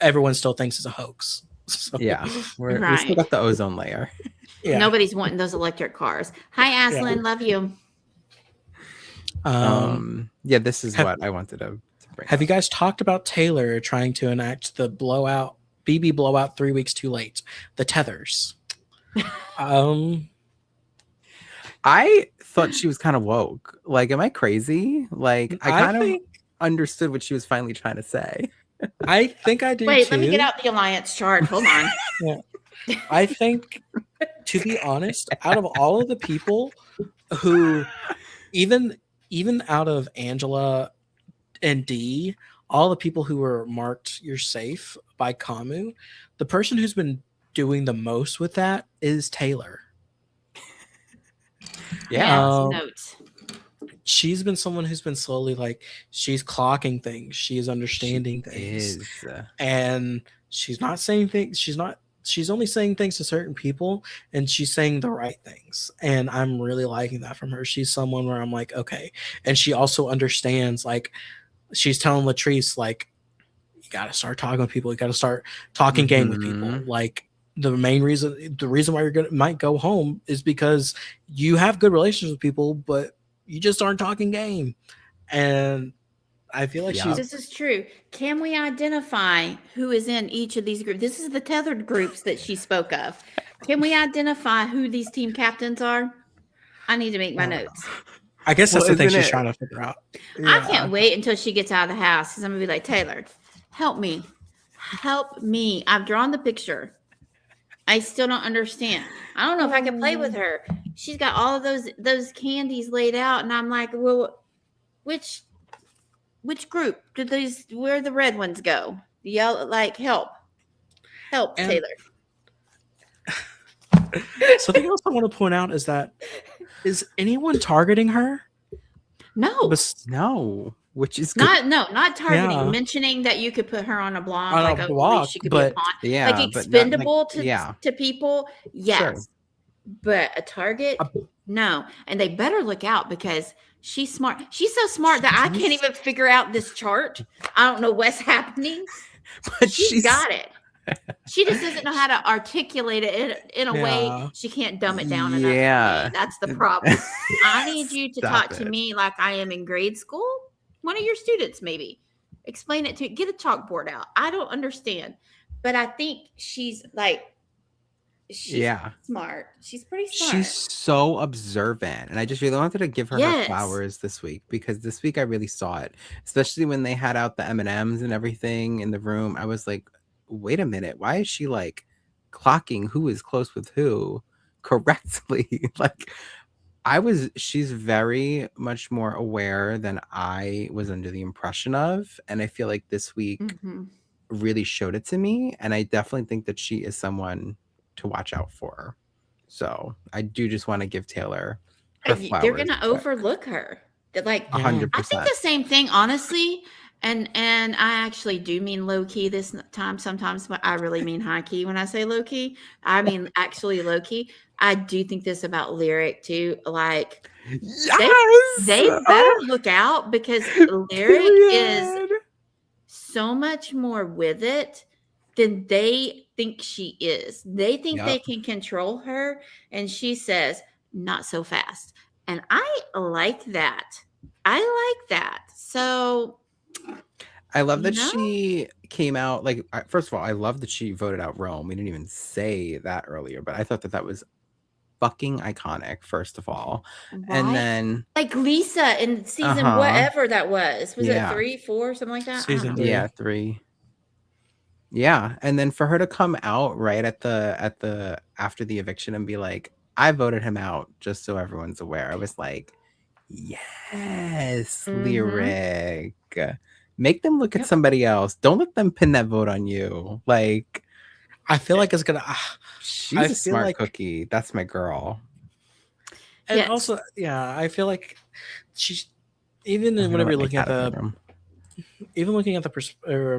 Speaker 1: everyone still thinks it's a hoax. So,
Speaker 4: yeah, we still
Speaker 3: Right.
Speaker 4: got the ozone layer.
Speaker 1: yeah.
Speaker 3: Nobody's wanting those electric cars. Hi, Aslan. Love you.
Speaker 4: Yeah, this is what I wanted to bring
Speaker 1: Have
Speaker 4: up.
Speaker 1: you guys talked about Taylor trying to enact the BB blowout 3 weeks too late? The tethers.
Speaker 4: I thought she was kind of woke. Like, am I crazy? Like, I kind of
Speaker 1: think
Speaker 4: understood what she was finally trying to say.
Speaker 1: I think I do
Speaker 3: Wait,
Speaker 1: too.
Speaker 3: let me get out the alliance chart. Hold on.
Speaker 1: I think, to be honest, out of all of the people who, even out of Angela and Dee, all the people who were marked "you're safe" by Kamu, the person who's been doing the most with that is Taylor.
Speaker 3: Yeah, some notes.
Speaker 1: She's been someone who's been slowly, like, she's clocking things, she is understanding things, and she's not saying things. She's only saying things to certain people, and she's saying the right things. And I'm really liking that from her. She's someone where I'm like, okay. And she also understands, like, she's telling Latrice, like, you got to start talking with people. You got to start talking game with people. Like, the reason why might go home is because you have good relations with people, but you just aren't talking game. And I feel like
Speaker 3: this is true. Can we identify who is in each of these groups? This is the tethered groups that she spoke of. Can we identify who these team captains are? I need to make my notes.
Speaker 1: I guess that's the thing she's trying to figure out.
Speaker 3: I can't wait until she gets out of the house, because I'm gonna be like, Taylor, help me. I've drawn the picture. I still don't understand. I don't know if I can play with her. She's got all of those candies laid out, and I'm like, well, which group did where the red ones go? The yellow, like, help, Taylor.
Speaker 1: Something else I want to point out is anyone targeting her?
Speaker 3: No,
Speaker 4: no. Which is
Speaker 3: not targeting. Mentioning that you could put her on a block, she could be a pawn. Like, expendable to people. Yes, sure. But a target, no. And they better look out, because she's smart. She's so smart that I can't even figure out this chart. I don't know what's happening, but she's got it. She just doesn't know how to articulate it in a way. She can't dumb it down enough.
Speaker 4: Yeah,
Speaker 3: that's the problem. I need you to talk to me like I am in grade school. One of your students, maybe. Explain it to, get a chalkboard out. I don't understand, but I think she's smart. She's pretty smart.
Speaker 4: She's so observant, and I just really wanted to give her her flowers this week, because this week I really saw it, especially when they had out the M&Ms and everything in the room. I was like, wait a minute, why is she like clocking who is close with who correctly? Like, she's very much more aware than I was under the impression of. And I feel like this week really showed it to me. And I definitely think that she is someone to watch out for. So I do just want to give Taylor her flowers.
Speaker 3: They're going to overlook her. Like,
Speaker 4: 100%.
Speaker 3: I think the same thing, honestly, And I actually do mean low key this time sometimes, but I really mean high key when I say low key. I mean actually low key. I do think this about Lyric too. Like
Speaker 4: Yes.
Speaker 3: they better look out because Lyric is
Speaker 4: Period.
Speaker 3: so much more with it than they think she is. They think they
Speaker 4: Yep.
Speaker 3: can control her, and she says, "Not so fast." And I like that. I like that. So
Speaker 4: I love that
Speaker 3: You know?
Speaker 4: she came out like first of all, I love that she voted out Rome. We didn't even say that earlier, but I thought that was fucking iconic, first of all. And
Speaker 3: Right?
Speaker 4: then
Speaker 3: Like Lisa in season whatever that was. Was it 3, 4, something like that? I don't
Speaker 1: Season
Speaker 3: know.
Speaker 1: 3.
Speaker 4: yeah, 3. Yeah, and then for her to come out right at the after the eviction and be like, I voted him out, just so everyone's aware. I was like, yes,
Speaker 3: Mhm.
Speaker 4: Lyric. Make them look at
Speaker 3: Yep.
Speaker 4: somebody else. Don't let them pin that vote on you. Like,
Speaker 1: I feel like it's gonna.
Speaker 4: she's
Speaker 1: I
Speaker 4: a
Speaker 1: feel
Speaker 4: smart
Speaker 1: like-
Speaker 4: cookie. That's my girl.
Speaker 1: And
Speaker 3: Yes.
Speaker 1: also, yeah, I feel like she's even
Speaker 4: I'm gonna
Speaker 1: whenever you're
Speaker 4: let my
Speaker 1: looking at
Speaker 4: cat up in
Speaker 1: the
Speaker 4: the room.
Speaker 1: even looking at the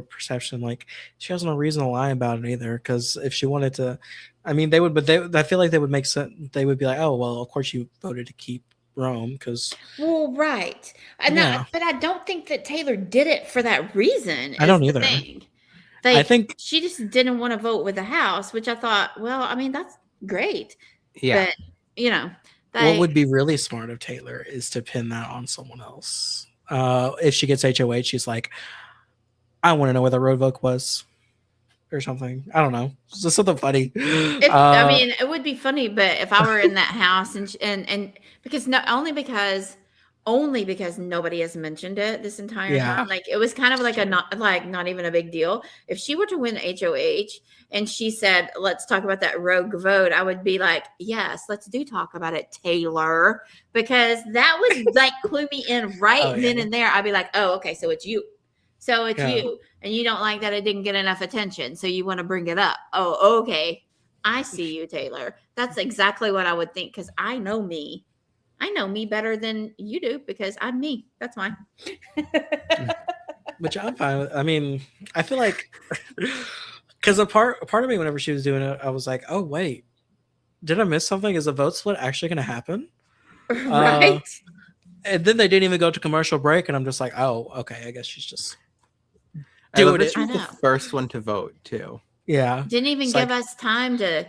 Speaker 1: perception, like she has no reason to lie about it either. Because if she wanted to, I mean, they would, but I feel like they would make sense. They would be like, oh well, of course you voted to keep Rome because
Speaker 3: Well, right. And
Speaker 1: Yeah.
Speaker 3: but I don't think that Taylor did it for that reason.
Speaker 1: I don't
Speaker 3: is the
Speaker 1: either.
Speaker 3: thing.
Speaker 1: I
Speaker 3: Like,
Speaker 1: think
Speaker 3: she just didn't want to vote with the House, which I thought, well, I mean, that's great.
Speaker 4: Yeah.
Speaker 3: But, you know,
Speaker 1: what would be really smart of Taylor is to pin that on someone else. If she gets HOH, she's like, I want to know where the road vote was, or something. I don't know, just something funny.
Speaker 3: I mean, it would be funny, but if I were in that house and because only because nobody has mentioned it this entire
Speaker 1: Yeah.
Speaker 3: time, like it was kind of like not even a big deal. If she were to win HOH and she said, "Let's talk about that rogue vote," I would be like, "Yes, let's do talk about it, Taylor," because that would like clue me in right
Speaker 1: Oh,
Speaker 3: then
Speaker 1: yeah.
Speaker 3: and there. I'd be like, "Oh, okay, so it's you." So it's
Speaker 1: Yeah.
Speaker 3: you, and you don't like that it didn't get enough attention, so you want to bring it up. Oh, okay. I see you, Taylor. That's exactly what I would think because I know me. I know me better than you do because I'm me. That's mine.
Speaker 1: Which I'm fine with. I mean, I feel like because a part of me, whenever she was doing it, I was like, oh wait, did I miss something? Is the vote split actually going to happen?
Speaker 3: Right?
Speaker 1: And then they didn't even go to commercial break, and I'm just like, oh, okay, I guess she's just
Speaker 4: I love
Speaker 1: doing
Speaker 4: that
Speaker 1: it.
Speaker 4: she was
Speaker 3: I
Speaker 4: the
Speaker 3: know.
Speaker 4: first one to vote too.
Speaker 1: Yeah.
Speaker 3: Didn't even
Speaker 1: It's
Speaker 3: give
Speaker 1: like-
Speaker 3: us time to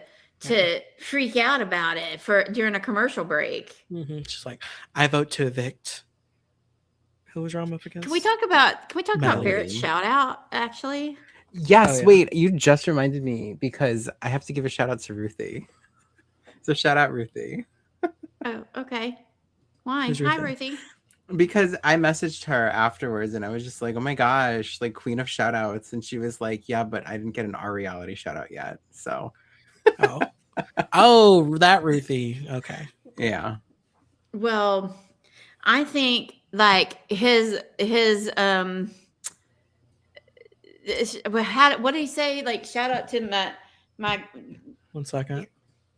Speaker 3: freak out about it during a commercial break.
Speaker 1: She's like, I vote to evict. Who was Rom up against?
Speaker 3: Can we talk about
Speaker 1: Madeline.
Speaker 3: Barrett's shout out actually?
Speaker 4: Yes,
Speaker 1: Oh, yeah.
Speaker 4: wait, you just reminded me because I have to give a shout out to Ruthie. So shout out Ruthie.
Speaker 3: Oh, okay. Why?
Speaker 1: Who's
Speaker 3: Hi,
Speaker 1: Ruthie?
Speaker 3: Ruthie.
Speaker 4: Because I messaged her afterwards and I was just like, oh my gosh, like queen of shout outs. And she was like, yeah, but I didn't get an R reality shout out yet. So
Speaker 1: Oh, that Ruthie. Okay.
Speaker 4: yeah.
Speaker 3: Well, I think like his what did he say? Like shout out to my
Speaker 1: 1 second.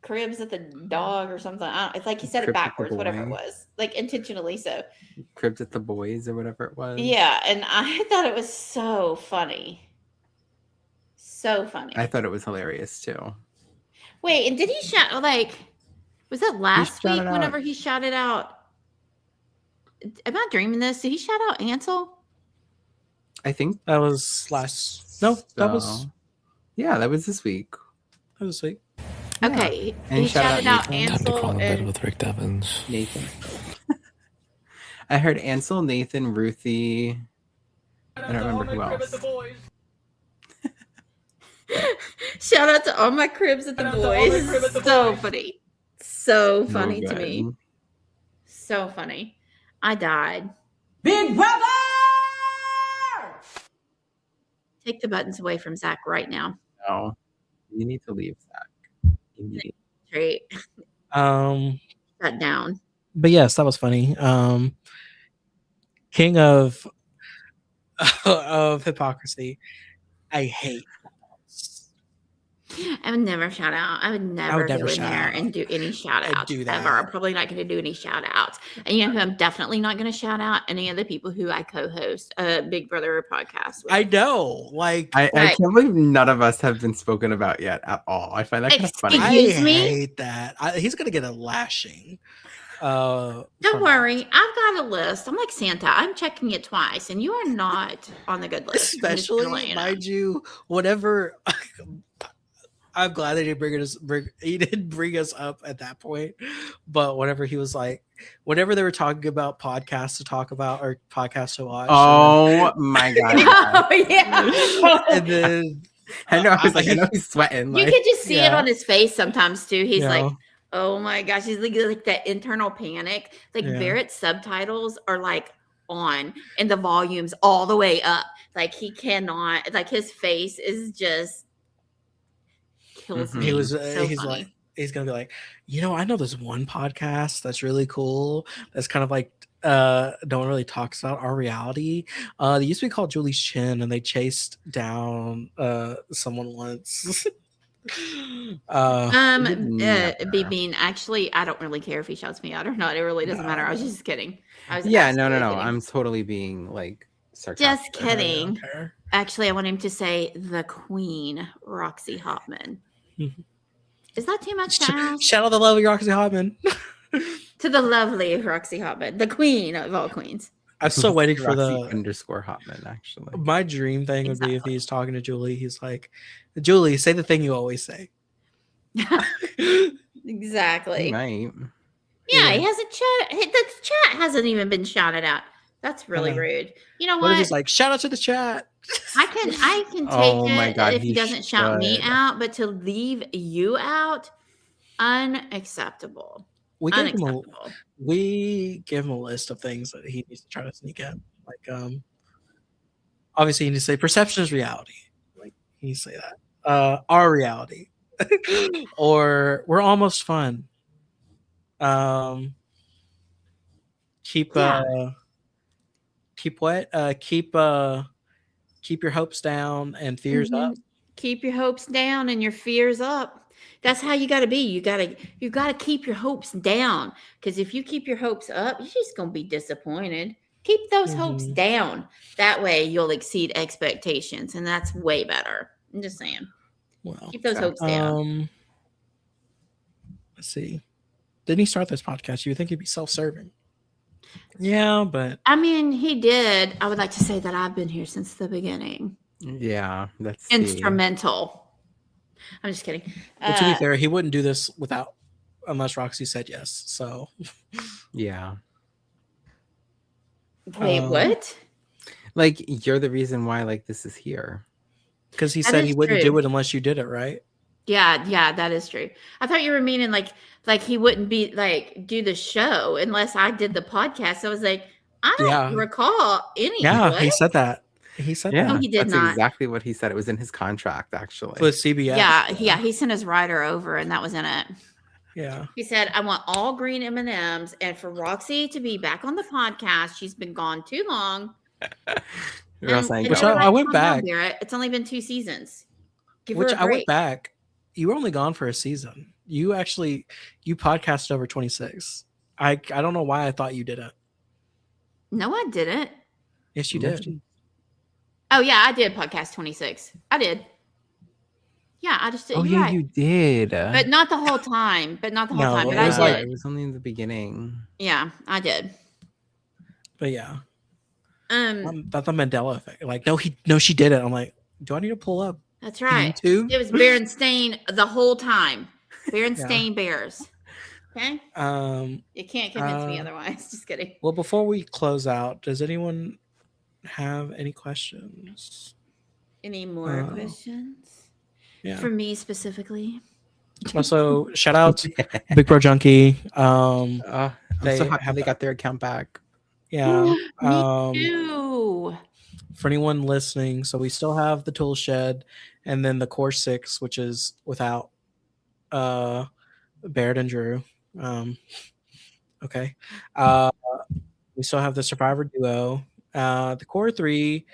Speaker 3: cribs at the dog or something. It's like he said it
Speaker 4: Cribs at the
Speaker 3: backwards, whatever it
Speaker 4: boy.
Speaker 3: was, like intentionally so.
Speaker 4: Cribs at the boys or whatever it was.
Speaker 3: Yeah, and I thought it was so funny. So funny.
Speaker 4: I thought it was hilarious too.
Speaker 3: Wait, and did he shout like was that last week
Speaker 4: shouted out-
Speaker 3: whenever he shouted out? Am I dreaming this? Did he shout out Ansel?
Speaker 4: I think
Speaker 1: That was last. No, that was
Speaker 4: so. Yeah, that was this week.
Speaker 1: sweet.
Speaker 4: Yeah.
Speaker 3: Okay,
Speaker 4: And
Speaker 3: he
Speaker 4: shout
Speaker 3: shouted
Speaker 4: out
Speaker 3: out
Speaker 4: Nathan.
Speaker 5: Time to
Speaker 3: Ansel
Speaker 5: crawl in bed
Speaker 3: and
Speaker 5: with Rick Devins.
Speaker 4: Nathan. I heard Ansel, Nathan, Ruthie. I don't remember who else.
Speaker 3: shout out to all my cribs at the boys. So funny. So funny to me.
Speaker 4: good.
Speaker 3: So funny. I died.
Speaker 2: Big brother!
Speaker 3: Take the buttons away from Zack right now.
Speaker 4: No, you need to leave Zach immediately.
Speaker 3: Straight. Shut down.
Speaker 1: But yes, that was funny. King of hypocrisy. I hate.
Speaker 3: I would never shout out. I would never
Speaker 1: never
Speaker 3: go in
Speaker 1: shout
Speaker 3: there
Speaker 1: out.
Speaker 3: and do any shout
Speaker 1: I'd
Speaker 3: outs
Speaker 1: do
Speaker 3: ever. I'm
Speaker 1: that.
Speaker 3: probably not going to do any shout outs. And you know who I'm definitely not going to shout out? Any of the people who I co-host a Big Brother podcast with.
Speaker 1: I know. Like,
Speaker 4: I
Speaker 3: Right.
Speaker 4: can't believe none of us have been spoken about yet at all. I find that kind of funny.
Speaker 3: Excuse
Speaker 1: I
Speaker 3: me?
Speaker 1: hate that. He's gonna get a lashing.
Speaker 3: Don't
Speaker 1: from
Speaker 3: worry. I've got a list. I'm like Santa. I'm checking it twice, and you are not on the good list. I'm just gonna let
Speaker 1: Especially,
Speaker 3: you know.
Speaker 1: mind you, whatever. I'm glad they didn't he didn't bring us up at that point. But whenever he was like, whenever they were talking about podcasts to talk about or podcasts to watch.
Speaker 4: Oh my god!
Speaker 3: Oh, yeah.
Speaker 1: And then
Speaker 4: I know. I was like, I know he's sweating.
Speaker 3: You
Speaker 4: Like,
Speaker 3: can just see it
Speaker 1: yeah.
Speaker 3: on his face sometimes too. He's
Speaker 1: you
Speaker 3: like,
Speaker 1: know,
Speaker 3: oh my gosh, he's like that internal panic. Like
Speaker 1: Yeah.
Speaker 3: Barrett's subtitles are like on and the volume's all the way up. Like he cannot, like his face is just kills
Speaker 4: Mhm.
Speaker 3: me.
Speaker 1: he was
Speaker 3: So
Speaker 1: he's
Speaker 3: funny.
Speaker 1: like he's gonna be like, I know this one podcast that's really cool. That's kind of like no one really talks about our reality. They used to be called Julie's Chin, and they chased down someone once.
Speaker 4: would never.
Speaker 3: B Bean, actually, I don't really care if he shouts me out or not. It really doesn't matter. I was just kidding. I was
Speaker 4: Yeah, no.
Speaker 3: absolutely kidding.
Speaker 4: I'm totally being like sarcastic.
Speaker 3: Just kidding.
Speaker 1: Okay.
Speaker 3: Actually, I want him to say the Queen, Roxie Hopman.
Speaker 1: Mhm.
Speaker 3: Is that too much to ask?
Speaker 1: Shout out the lovely Roxie Hopman.
Speaker 3: To the lovely Roxie Hopman, the queen of all queens.
Speaker 1: I'm still waiting for
Speaker 4: Roxie
Speaker 1: the
Speaker 4: _Hotman. Actually,
Speaker 1: my dream thing would be if
Speaker 3: Exactly.
Speaker 1: he's talking to Julie. He's like, Julie, say the thing you always say.
Speaker 3: Exactly.
Speaker 4: he might.
Speaker 3: Yeah,
Speaker 1: Yeah.
Speaker 3: he hasn't the chat hasn't even been shouted out. That's really
Speaker 1: know.
Speaker 3: rude. You know
Speaker 1: What if
Speaker 3: what?
Speaker 1: he's like, shout out to the chat?
Speaker 3: I can take
Speaker 4: Oh my
Speaker 3: it
Speaker 4: God,
Speaker 3: if he
Speaker 4: he
Speaker 3: doesn't shout me
Speaker 4: should.
Speaker 3: out, but to leave you out, unacceptable.
Speaker 1: We gave him
Speaker 3: Unacceptable.
Speaker 1: we give him a list of things that he needs to try to sneak in. Like obviously he needs to say perception is reality. Like he needs to say that. Our reality. Or we're almost fun. Keep
Speaker 3: Yeah.
Speaker 1: keep what? Keep your hopes down and fears up.
Speaker 3: Mhm. Keep your hopes down and your fears up. That's how you got to be. You got to keep your hopes down, because if you keep your hopes up, you're just going to be disappointed. Keep those hopes
Speaker 1: Mhm.
Speaker 3: down. That way you'll exceed expectations, and that's way better. I'm just saying.
Speaker 1: Well,
Speaker 3: Keep those hopes down.
Speaker 1: Let's see. Didn't he start this podcast? You would think he'd be self-serving. Yeah, but
Speaker 3: I mean, he did. I would like to say that I've been here since the beginning.
Speaker 4: Yeah, that's
Speaker 3: Instrumental. I'm just kidding.
Speaker 1: well, to be fair, he wouldn't do this unless Roxy said yes. So
Speaker 4: Yeah,
Speaker 3: Wait, what?
Speaker 4: like you're the reason why like this is here.
Speaker 1: because he
Speaker 3: That
Speaker 1: said
Speaker 3: is
Speaker 1: he wouldn't
Speaker 3: true.
Speaker 1: do it unless you did it, right?
Speaker 3: Yeah, that is true. I thought you were meaning like he wouldn't be like do the show unless I did the podcast. I was like, I don't
Speaker 1: Yeah.
Speaker 3: recall any.
Speaker 1: Yeah,
Speaker 3: what?
Speaker 1: he said that. He said
Speaker 4: Yeah,
Speaker 3: Oh, he did
Speaker 4: that's
Speaker 3: not.
Speaker 4: exactly what he said. It was in his contract, actually.
Speaker 1: that with CBS.
Speaker 3: Yeah. He sent his writer over, and that was in it.
Speaker 1: Yeah.
Speaker 3: He said, "I want all green M&Ms, and for Roxie to be back on the podcast. She's been gone too long."
Speaker 4: We're all saying,
Speaker 3: And
Speaker 1: Which
Speaker 3: they were
Speaker 1: I went
Speaker 3: "Calm down,
Speaker 1: back.
Speaker 3: Barrett. It's only been 2 seasons. Give
Speaker 1: Which
Speaker 3: her a
Speaker 1: I
Speaker 3: break."
Speaker 1: went back. You were only gone for a season. You podcasted over 26. I don't know why I thought you didn't.
Speaker 3: No, I didn't.
Speaker 1: Yes, you
Speaker 4: Yes,
Speaker 1: did.
Speaker 3: Oh yeah, I did podcast 26. I did. Yeah, I just did.
Speaker 4: oh
Speaker 3: you're
Speaker 4: yeah,
Speaker 3: right.
Speaker 4: you did.
Speaker 3: But not the whole time. But
Speaker 1: No,
Speaker 3: I
Speaker 1: it was
Speaker 3: did.
Speaker 1: like-
Speaker 4: it was only in the beginning.
Speaker 3: Yeah, I did.
Speaker 1: But yeah.
Speaker 3: Um,
Speaker 1: That's the Mandela effect. Like, no, she did it. I'm like, do I need to pull up
Speaker 3: that's right.
Speaker 1: YouTube?
Speaker 3: It was Berenstain the whole time. Berenstain Bears. Okay, you can't convince me otherwise. Just kidding.
Speaker 1: Well, before we close out, does anyone have any questions?
Speaker 3: Any more questions
Speaker 1: Yeah.
Speaker 3: for me specifically?
Speaker 1: Also, shout out Big Bro Junkie.
Speaker 4: I'm
Speaker 1: They
Speaker 4: so happy
Speaker 1: have
Speaker 4: they
Speaker 1: that-
Speaker 4: got their account back.
Speaker 1: Yeah.
Speaker 3: Me too.
Speaker 1: For anyone listening, so we still have the tool shed and then the core 6, which is without Baird and Drew. Okay. We still have the survivor duo, the core 3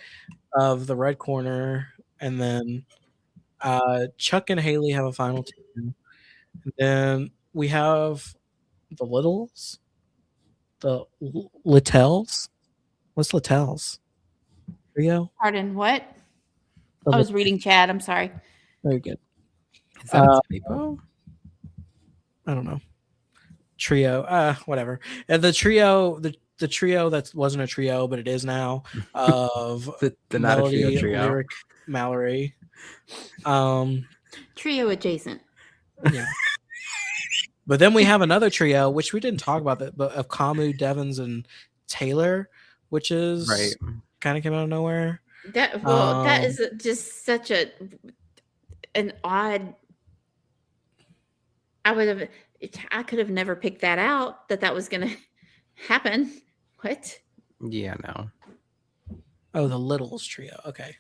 Speaker 1: of the red corner, and then Chuck and Haley have a final two. And then we have the Littles, the Littles. What's Littles? Trio?
Speaker 3: Pardon, what?
Speaker 1: The
Speaker 3: I was reading chat. I'm sorry.
Speaker 1: Very good.
Speaker 4: Is that a typo?
Speaker 1: I don't know. Trio, whatever. And the trio that wasn't a trio, but it is now, of
Speaker 4: The not a
Speaker 1: Melody,
Speaker 4: trio trio.
Speaker 1: Lyric, Mallory.
Speaker 3: Trio adjacent.
Speaker 1: Yeah. But then we have another trio, which we didn't talk about, but of Kamu, Devins, and Taylor, which is
Speaker 4: Right.
Speaker 1: kind of came out of nowhere.
Speaker 3: That is just such an odd. I could have never picked that out, that was going to happen. What?
Speaker 4: Yeah, no.
Speaker 1: Oh, the Littles trio. Okay.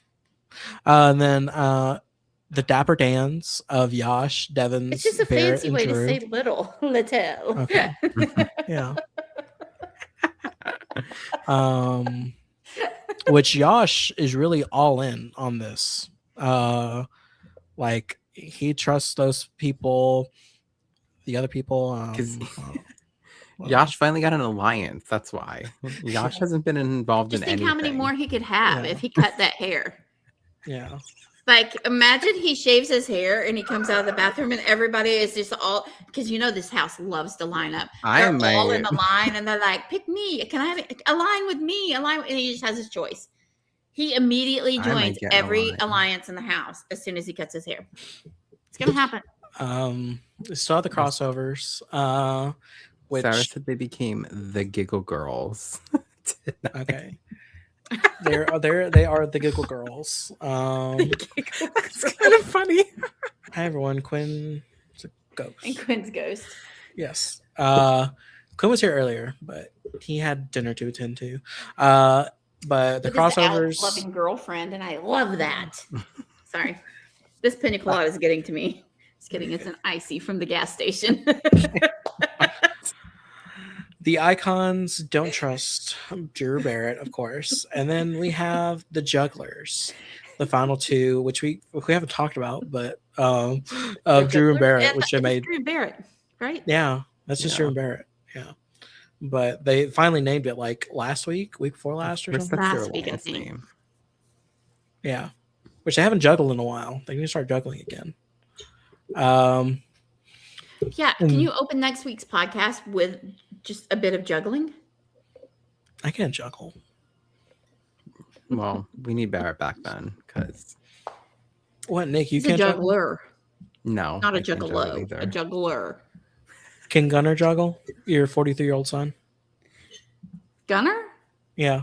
Speaker 1: And then the Dapper Dans of Yash, Devins,
Speaker 3: It's just a
Speaker 1: Barrett,
Speaker 3: fancy
Speaker 1: and
Speaker 3: way
Speaker 1: Drew.
Speaker 3: to say little. Little.
Speaker 1: Okay. Yeah. Which Yash is really all in on this. Like he trusts those people, the other people.
Speaker 4: Because Yash finally got an alliance. That's why. Yash hasn't been involved
Speaker 3: Just
Speaker 4: in
Speaker 3: think
Speaker 4: anything.
Speaker 3: how many more he could have if he cut that hair.
Speaker 1: Yeah.
Speaker 3: Like, imagine he shaves his hair and he comes out of the bathroom and everybody is just all, because this house loves to line up. They're all in the line and they're like, pick me. Can I have it? Align with me? And he just has his choice. He immediately joins every alliance in the house as soon as he cuts his hair. It's going to happen.
Speaker 1: Still have the crossovers. Which
Speaker 4: Sarah said they became the Giggle Girls.
Speaker 1: Okay. They are the Giggle Girls.
Speaker 4: It's kind of funny.
Speaker 1: Hi everyone, Quinn is a ghost.
Speaker 3: And Quinn's ghost.
Speaker 1: Yes. Quinn was here earlier, but he had dinner to attend to. But the crossovers,
Speaker 3: loving girlfriend, and I love that. Sorry, this pina colada is getting to me. Just kidding. It's an icy from the gas station.
Speaker 1: The icons don't trust Drew Barrett, of course, and then we have the jugglers, the final two, which we haven't talked about, but of Drew and Barrett, which they made.
Speaker 3: Drew and Barrett, right?
Speaker 1: Yeah, that's just Drew and Barrett. Yeah, but they finally named it like week before last, or something.
Speaker 3: Last week, I think.
Speaker 1: Yeah, which they haven't juggled in a while. They need to start juggling again.
Speaker 3: Yeah, can you open next week's podcast with just a bit of juggling?
Speaker 1: I can't juggle.
Speaker 4: Well, we need Barrett back then, because
Speaker 1: what, Nick? You
Speaker 3: He's
Speaker 1: can't
Speaker 3: a juggler.
Speaker 4: No,
Speaker 3: not a juggalo. A juggler.
Speaker 1: Can Gunner juggle? Your 43-year-old son.
Speaker 3: Gunner?
Speaker 1: Yeah.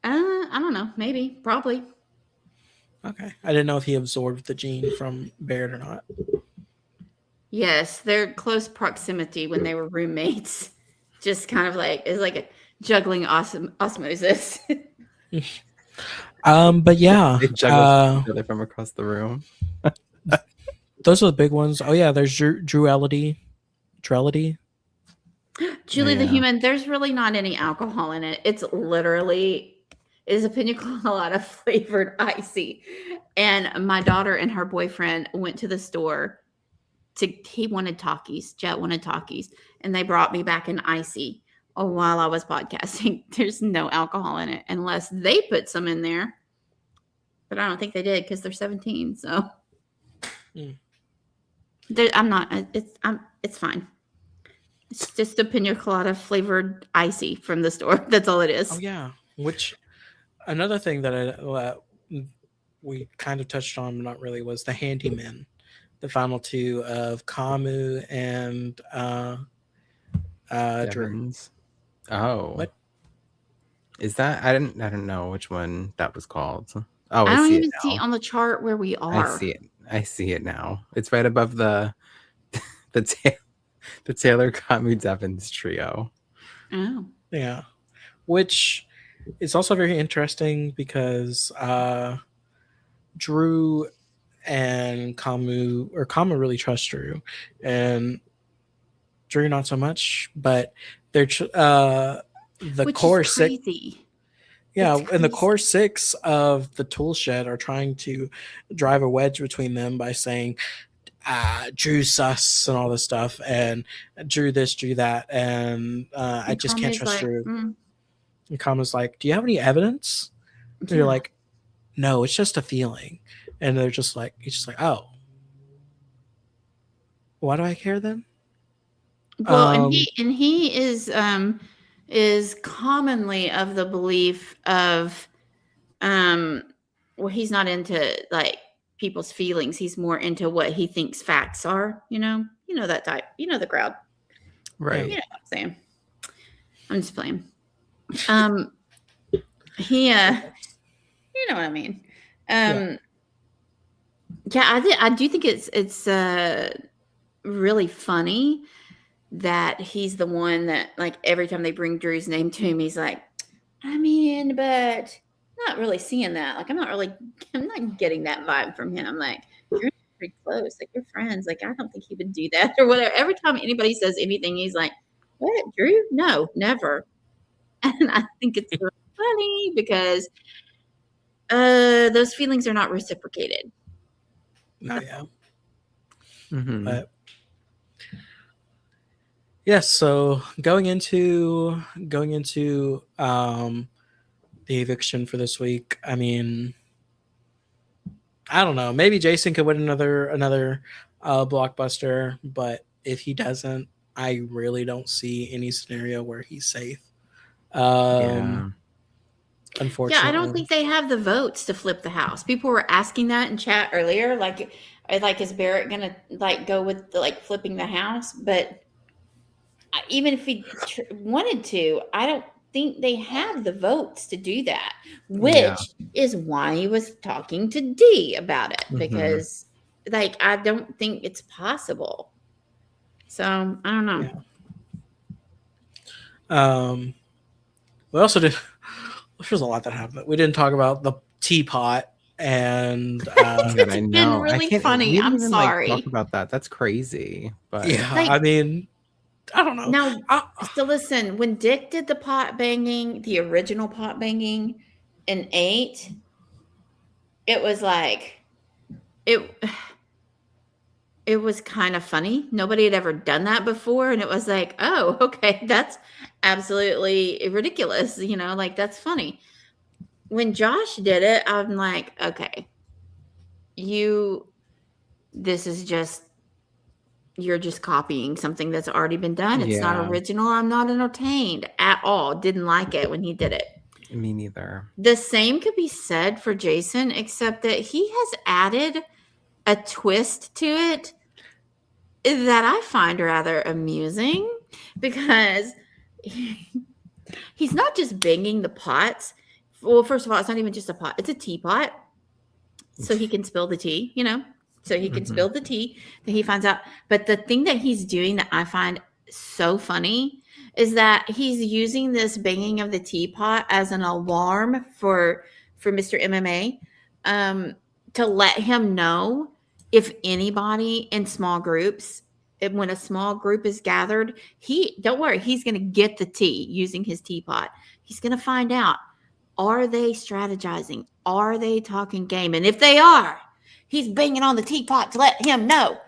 Speaker 3: I don't know. Maybe. Probably.
Speaker 1: Okay. I didn't know if he absorbed the gene from Barrett or not.
Speaker 3: Yes, their close proximity when they were roommates, just kind of like is like a juggling osmosis.
Speaker 1: But yeah,
Speaker 4: they juggle each other from across the room.
Speaker 1: Those are the big ones. Oh yeah, there's Drelity.
Speaker 3: Julie the Human. There's really not any alcohol in it. It's literally is a pina colada flavored icy. And my daughter and her boyfriend went to the store. He wanted Takis. Jet wanted Takis, and they brought me back an icy while I was podcasting. There's no alcohol in it unless they put some in there, but I don't think they did because they're 17. So I'm not. It's fine. It's just a pina colada flavored icy from the store. That's all it is.
Speaker 1: Oh yeah. Which another thing that we kind of touched on, but not really, was the handyman. The final two of Kamu and Drew.
Speaker 4: Oh, what is that? I don't know which one that was called. Oh,
Speaker 3: I don't even see on the chart where we are.
Speaker 4: I see it now. It's right above the Taylor Kamu Devins trio.
Speaker 3: Oh,
Speaker 1: yeah, which is also very interesting because Drew and Kamu really trusts Drew, and Drew not so much. But they're the
Speaker 3: which
Speaker 1: core
Speaker 3: is crazy.
Speaker 1: Yeah,
Speaker 3: It's
Speaker 1: and the
Speaker 3: crazy.
Speaker 1: core six of the tool shed are trying to drive a wedge between them by saying, Drew sus and all this stuff, and Drew this, Drew that, and I
Speaker 3: And
Speaker 1: just can't
Speaker 3: Kami's
Speaker 1: trust
Speaker 3: like,
Speaker 1: Drew. And Kama's like, do you have any evidence? And
Speaker 3: yeah.
Speaker 1: you're like, no, it's just a feeling. And they're just like, he's just like, oh, why do I care then?
Speaker 3: Well, and
Speaker 1: Um,
Speaker 3: he is commonly of the belief of um well, he's not into like people's feelings. He's more into what he thinks facts are, you know? You know that type. You know the crowd.
Speaker 4: Right.
Speaker 3: You know what I'm saying. I'm just playing. He you know what I mean.
Speaker 1: Yeah.
Speaker 3: Yeah, I do think it's really funny that he's the one that, like, every time they bring Drew's name to him, he's like, I mean, but not really seeing that. Like, I'm not getting that vibe from him. Like, you're pretty close. Like, you're friends. Like, I don't think he would do that or whatever. Every time anybody says anything, he's like, what, Drew? No, never. And I think it's really funny because those feelings are not reciprocated.
Speaker 1: No, yeah.
Speaker 4: Mhm.
Speaker 1: But yes, so going into the eviction for this week, I mean, I don't know. Maybe Jason could win another blockbuster, but if he doesn't, I really don't see any scenario where he's safe.
Speaker 4: Yeah.
Speaker 3: Yeah, I don't
Speaker 1: Unfortunately.
Speaker 3: think they have the votes to flip the House. People were asking that in chat earlier, like is Barrett gonna like go with the, like, flipping the House? But even if he wanted to, I don't think they have the votes to do that. Which
Speaker 4: Yeah.
Speaker 3: is why he was talking to D about it,
Speaker 4: Mhm.
Speaker 3: because like I don't think it's possible. So I don't know.
Speaker 1: Yeah. We also did. There's a lot that happened. We didn't talk about the teapot and
Speaker 4: Oh my God, I
Speaker 3: It's been
Speaker 4: know.
Speaker 3: really
Speaker 4: I can't.
Speaker 3: funny.
Speaker 4: We didn't
Speaker 3: I'm
Speaker 4: even
Speaker 3: sorry.
Speaker 4: talk about that. That's crazy. But
Speaker 1: yeah.
Speaker 3: Like,
Speaker 1: I mean, I don't know.
Speaker 3: now, so listen, when Dick did the pot banging, the original pot banging in 8, it was like it it was kind of funny. Nobody had ever done that before, and it was like, oh, okay, that's absolutely ridiculous, like, that's funny. When Josh did it, I'm like, okay, this is just, you're just copying something that's already been done. It's not
Speaker 4: yeah,
Speaker 3: original. I'm not entertained at all. Didn't like it when he did it.
Speaker 4: me neither.
Speaker 3: The same could be said for Jason, except that he has added a twist to it that I find rather amusing, because he's not just banging the pots. Well, first of all, it's not even just a pot, it's a teapot. So he can spill the tea, so he can spill the tea that he finds out. But the thing that he's doing that I find so funny is that he's using this banging of the teapot as an alarm for Mr. MMA, to let him know if anybody in small groups, when a small group is gathered, don't worry, he's going to get the tea using his teapot. He's going to find out, are they strategizing? Are they talking game? And if they are, he's banging on the teapot to let him know,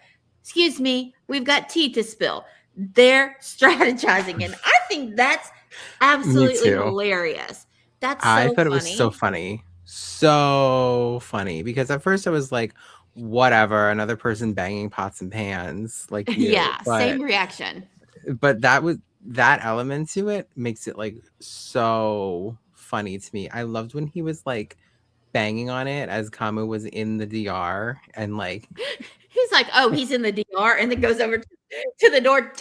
Speaker 3: excuse me, we've got tea to spill. They're strategizing. And I think that's absolutely hilarious. That's so
Speaker 4: I thought
Speaker 3: funny.
Speaker 4: it was so funny. So funny. Because at first I was like, whatever, another person banging pots and pans like you.
Speaker 3: Yeah, same reaction.
Speaker 4: But that element to it makes it like so funny to me. I loved when he was like banging on it as Kamu was in the DR and like
Speaker 3: he's like, oh, he's in the DR, and then goes over to the door.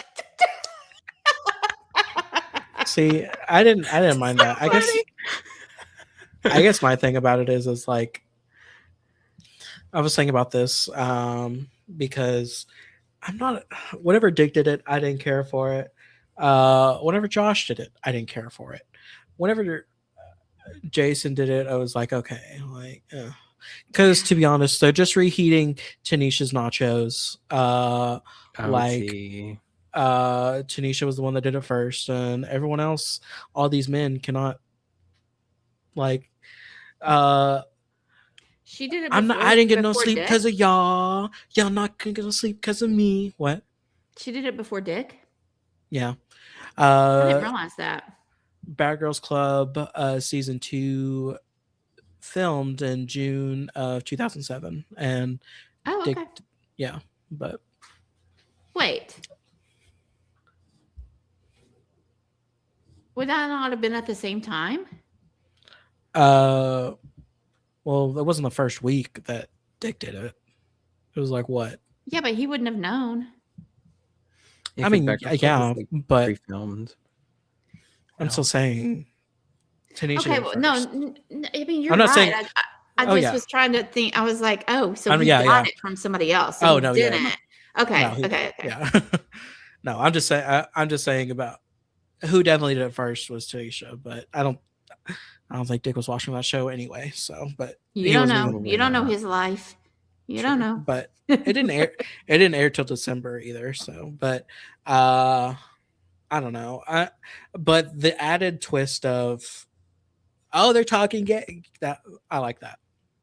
Speaker 1: See, I didn't mind that. I guess my thing about it is like, I was thinking about this because I'm not, whenever Dick did it, I didn't care for it. Whenever Josh did it, I didn't care for it. Whenever Jason did it, I was like, okay, like, because to be honest, they're just reheating Tanisha's nachos. Tanisha was the one that did it first, and everyone else, all these men cannot Like,
Speaker 3: She did it
Speaker 1: I
Speaker 3: before.
Speaker 1: didn't get no
Speaker 3: before
Speaker 1: sleep
Speaker 3: Dick?
Speaker 1: because of y'all. Y'all not gonna get no sleep because of me. What?
Speaker 3: She did it before Dick.
Speaker 1: Yeah.
Speaker 3: I didn't realize that.
Speaker 1: Bad Girls Club season 2 filmed in June of 2007, and
Speaker 3: Oh,
Speaker 1: Dick,
Speaker 3: okay.
Speaker 1: yeah, but
Speaker 3: Wait. Would that not have been at the same time?
Speaker 1: well, it wasn't the first week that Dick did it. It was like what?
Speaker 3: Yeah, but he wouldn't have known.
Speaker 1: I mean, yeah, but
Speaker 4: pre-filmed.
Speaker 1: I'm still saying. Tanisha
Speaker 3: Okay,
Speaker 1: did
Speaker 3: well,
Speaker 1: it
Speaker 3: no,
Speaker 1: first.
Speaker 3: I mean you're
Speaker 1: I'm not
Speaker 3: right.
Speaker 1: saying.
Speaker 3: I
Speaker 1: Oh,
Speaker 3: just
Speaker 1: yeah.
Speaker 3: was trying to think. I was like, oh, so
Speaker 1: I mean,
Speaker 3: he
Speaker 1: yeah,
Speaker 3: got
Speaker 1: yeah.
Speaker 3: it from somebody else. So
Speaker 1: Oh,
Speaker 3: he
Speaker 1: no, yeah.
Speaker 3: didn't. Okay,
Speaker 1: No,
Speaker 3: okay.
Speaker 1: Yeah. No, I'm just saying. I'm just saying about who definitely did it first was Tanisha, but I don't think Dick was watching that show anyway. So, but
Speaker 3: You
Speaker 1: he
Speaker 3: don't
Speaker 1: wasn't
Speaker 3: know.
Speaker 1: even
Speaker 3: You don't know
Speaker 4: not.
Speaker 3: his life. You
Speaker 1: True,
Speaker 3: don't know.
Speaker 1: but it didn't air. It didn't air till December either. So, but I don't know. But the added twist of they're talking gay. That I like that.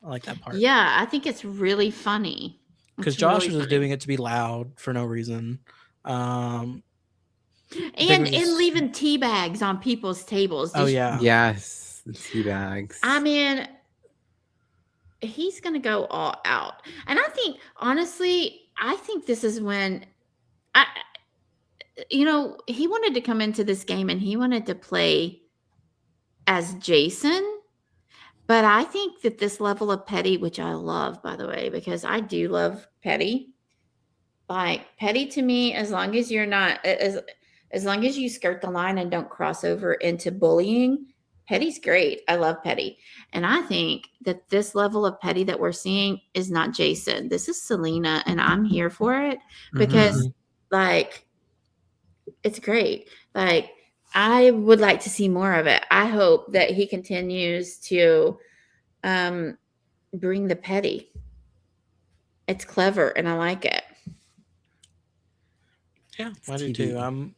Speaker 1: I like that part.
Speaker 3: Yeah, I think it's really funny.
Speaker 1: Because
Speaker 3: It's
Speaker 1: Josh
Speaker 3: really
Speaker 1: was
Speaker 3: funny.
Speaker 1: doing it to be loud for no reason.
Speaker 3: and
Speaker 1: was just-
Speaker 3: leaving tea bags on people's tables.
Speaker 1: Oh yeah.
Speaker 4: Yes, the tea bags.
Speaker 3: I mean, he's going to go all out. And I think, honestly, I think this is when he wanted to come into this game and he wanted to play as Jason. But I think that this level of petty, which I love, by the way, because I do love petty. Like petty to me, as long as you're not, as long as you skirt the line and don't cross over into bullying, petty's great. I love petty. And I think that this level of petty that we're seeing is not Jason. This is Selena, and I'm here for it because, like, it's great. Like, I would like to see more of it. I hope that he continues to bring the petty. It's clever, and I like it.
Speaker 1: Yeah, I do too.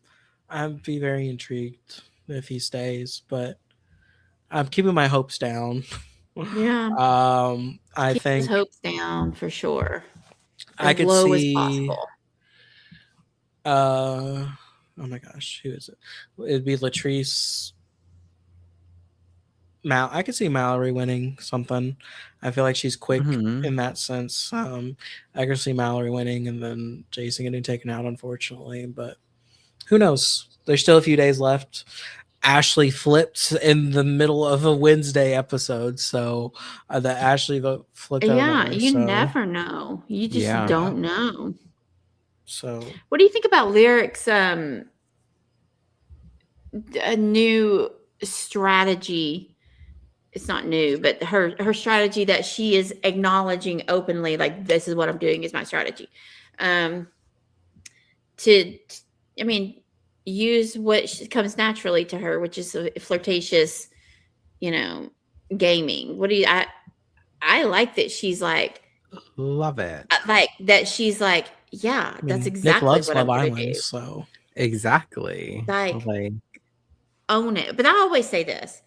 Speaker 1: I'd be very intrigued if he stays, but I'm keeping my hopes down.
Speaker 3: Yeah.
Speaker 1: I
Speaker 3: Keep
Speaker 1: think
Speaker 3: his hopes down for sure.
Speaker 1: I could
Speaker 3: low
Speaker 1: see.
Speaker 3: as possible.
Speaker 1: Oh my gosh, who is it? It'd be Latrice. I could see Mallory winning something. I feel like she's quick in that sense. I could see Mallory winning and then Jason getting taken out, unfortunately. But who knows? There's still a few days left. Ashley flipped in the middle of a Wednesday episode, so the Ashley vote flipped.
Speaker 3: Yeah,
Speaker 1: over,
Speaker 3: you never know. You just don't know.
Speaker 1: So,
Speaker 3: what do you think about Lyric's a new strategy? It's not new, but her strategy that she is acknowledging openly, like, this is what I'm doing is my strategy. Use what comes naturally to her, which is flirtatious, gaming. What do you? I like that she's like,
Speaker 4: love it.
Speaker 3: Like that she's like, yeah, that's exactly
Speaker 1: Nick loves
Speaker 3: what
Speaker 1: Love
Speaker 3: I'm gonna
Speaker 1: Island,
Speaker 3: do.
Speaker 1: so
Speaker 4: exactly.
Speaker 3: Like own it. But I always say this: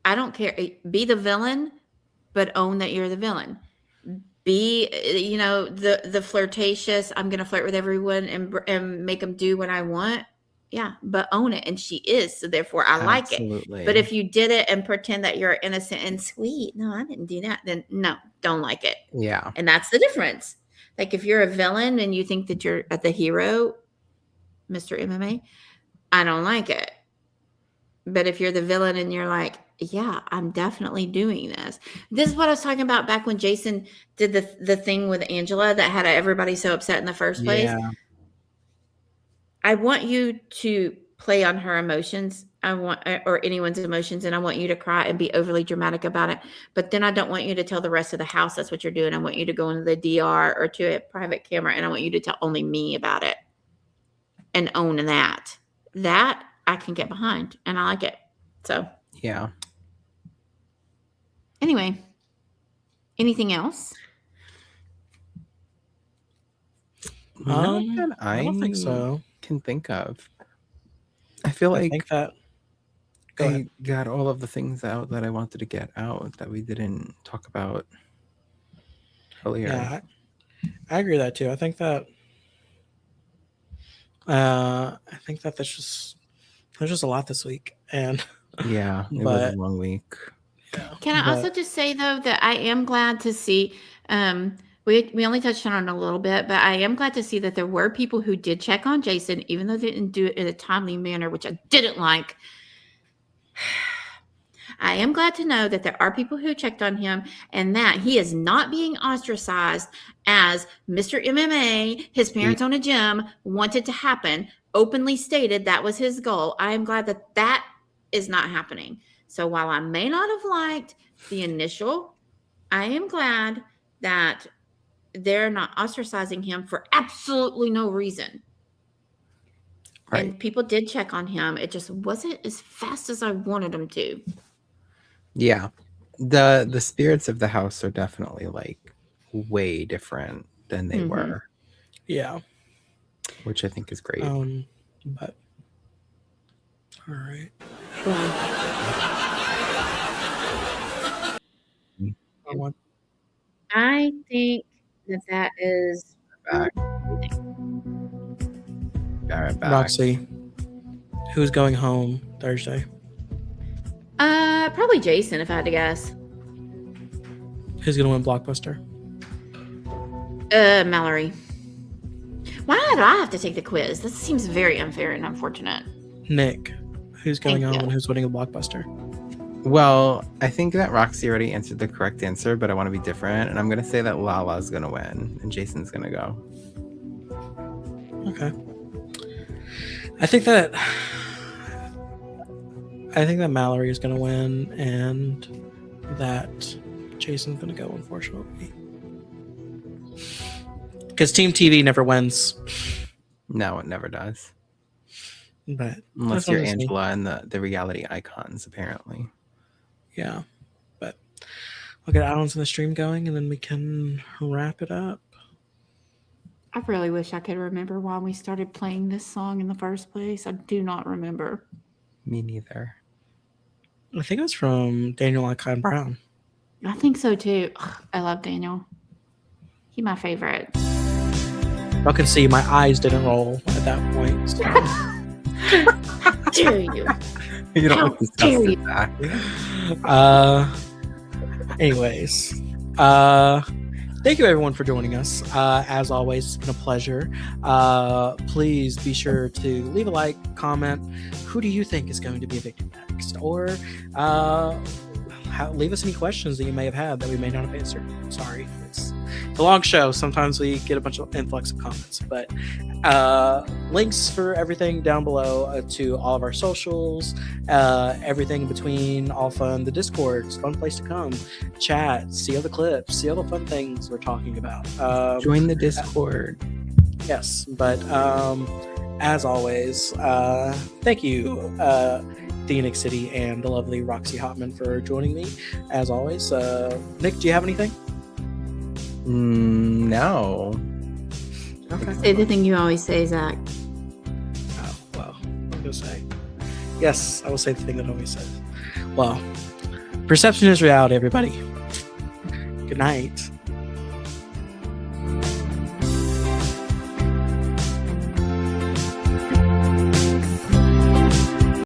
Speaker 3: I don't care. Be the villain, but own that you're the villain. Be, the flirtatious. I'm gonna flirt with everyone and make them do what I want. Yeah, but own it. And she is, so therefore I like it. But if you did it and pretend that you're innocent and sweet, no, I didn't do that, then no, don't like it.
Speaker 4: Yeah.
Speaker 3: And that's the difference. Like if you're a villain and you think that you're the hero, Mr. MMA, I don't like it. But if you're the villain and you're like, yeah, I'm definitely doing this. This is what I was talking about back when Jason did the thing with Angela that had everybody so upset in the first place.
Speaker 4: Yeah.
Speaker 3: I want you to play on her emotions. Or anyone's emotions, and I want you to cry and be overly dramatic about it. But then I don't want you to tell the rest of the house that's what you're doing. I want you to go into the DR or to a private camera, and I want you to tell only me about it and own that. That I can get behind, and I like it. So
Speaker 4: yeah.
Speaker 3: Anyway, anything else?
Speaker 1: I don't think so.
Speaker 4: Can think of. I feel like
Speaker 1: think that Go ahead.
Speaker 4: I got all of the things out that I wanted to get out that we didn't talk about earlier.
Speaker 1: Yeah, I agree with that too. I think that there's just a lot this week, and
Speaker 4: Yeah, it was a
Speaker 1: but
Speaker 4: long week.
Speaker 1: yeah,
Speaker 3: Can I also just say though that I am glad to see we only touched on it a little bit, but I am glad to see that there were people who did check on Jason, even though they didn't do it in a timely manner, which I didn't like. I am glad to know that there are people who checked on him and that he is not being ostracized as Mr. MMA, his parents own a gym, wanted to happen, openly stated that was his goal. I am glad that that is not happening. So while I may not have liked the initial, I am glad that they're not ostracizing him for absolutely no reason.
Speaker 4: Right.
Speaker 3: And people did check on him. It just wasn't as fast as I wanted them to.
Speaker 4: Yeah. The spirits of the house are definitely like way different than they were,
Speaker 1: yeah.
Speaker 4: which I think is great.
Speaker 1: But all right.
Speaker 3: I think that is
Speaker 4: Back. Back.
Speaker 1: Roxie, who's going home Thursday?
Speaker 3: probably Jason if I had to guess.
Speaker 1: Who's gonna win Blockbuster?
Speaker 3: Mallory. Why do I have to take the quiz? This seems very unfair and unfortunate.
Speaker 1: Nick, who's going
Speaker 3: Thank
Speaker 1: home
Speaker 3: you.
Speaker 1: and who's winning a Blockbuster?
Speaker 4: Well, I think that Roxy already answered the correct answer, but I want to be different, and I'm going to say that Lala's going to win and Jason's going to go.
Speaker 1: Okay. I think that Mallory is going to win and that Jason's going to go, unfortunately. Because Team TV never wins.
Speaker 4: No, it never does.
Speaker 1: But
Speaker 4: Unless
Speaker 1: that's
Speaker 4: you're
Speaker 1: what I'm saying.
Speaker 4: Angela and the reality icons, apparently.
Speaker 1: Yeah. But I'll get Alan's in the stream going and then we can wrap it up.
Speaker 3: I really wish I could remember why we started playing this song in the first place. I do not remember.
Speaker 4: Me neither.
Speaker 1: I think it was from Daniel Icon Brown.
Speaker 3: I think so too. Ugh, I love Daniel. He's my favorite.
Speaker 1: Y'all can see my eyes didn't roll at that point. So.
Speaker 3: How dare you?
Speaker 4: You don't
Speaker 3: How
Speaker 4: look
Speaker 3: dare
Speaker 4: disgusted
Speaker 3: you.
Speaker 4: back.
Speaker 1: Anyways, thank you everyone for joining us. As always, it's been a pleasure. Please be sure to leave a like, comment. Who do you think is going to be evicted next? Or leave us any questions that you may have had that we may not have answered. Sorry, it's a long show. Sometimes we get a bunch of influx of comments, but links for everything down below to all of our socials, everything in between, all fun. The Discord's a fun place to come, chat, see all the clips, see all the fun things we're talking about.
Speaker 4: Join the Discord.
Speaker 1: Yes, but as always, thank you, Phoenix City and the lovely Roxie Hotman for joining me. As always, Nick, do you have anything?
Speaker 4: No.
Speaker 1: Okay.
Speaker 3: Say the thing you always say, Zach.
Speaker 1: Oh, well, I'm going to say. Yes, I will say the thing that always says. Well, perception is reality, everybody. Good night.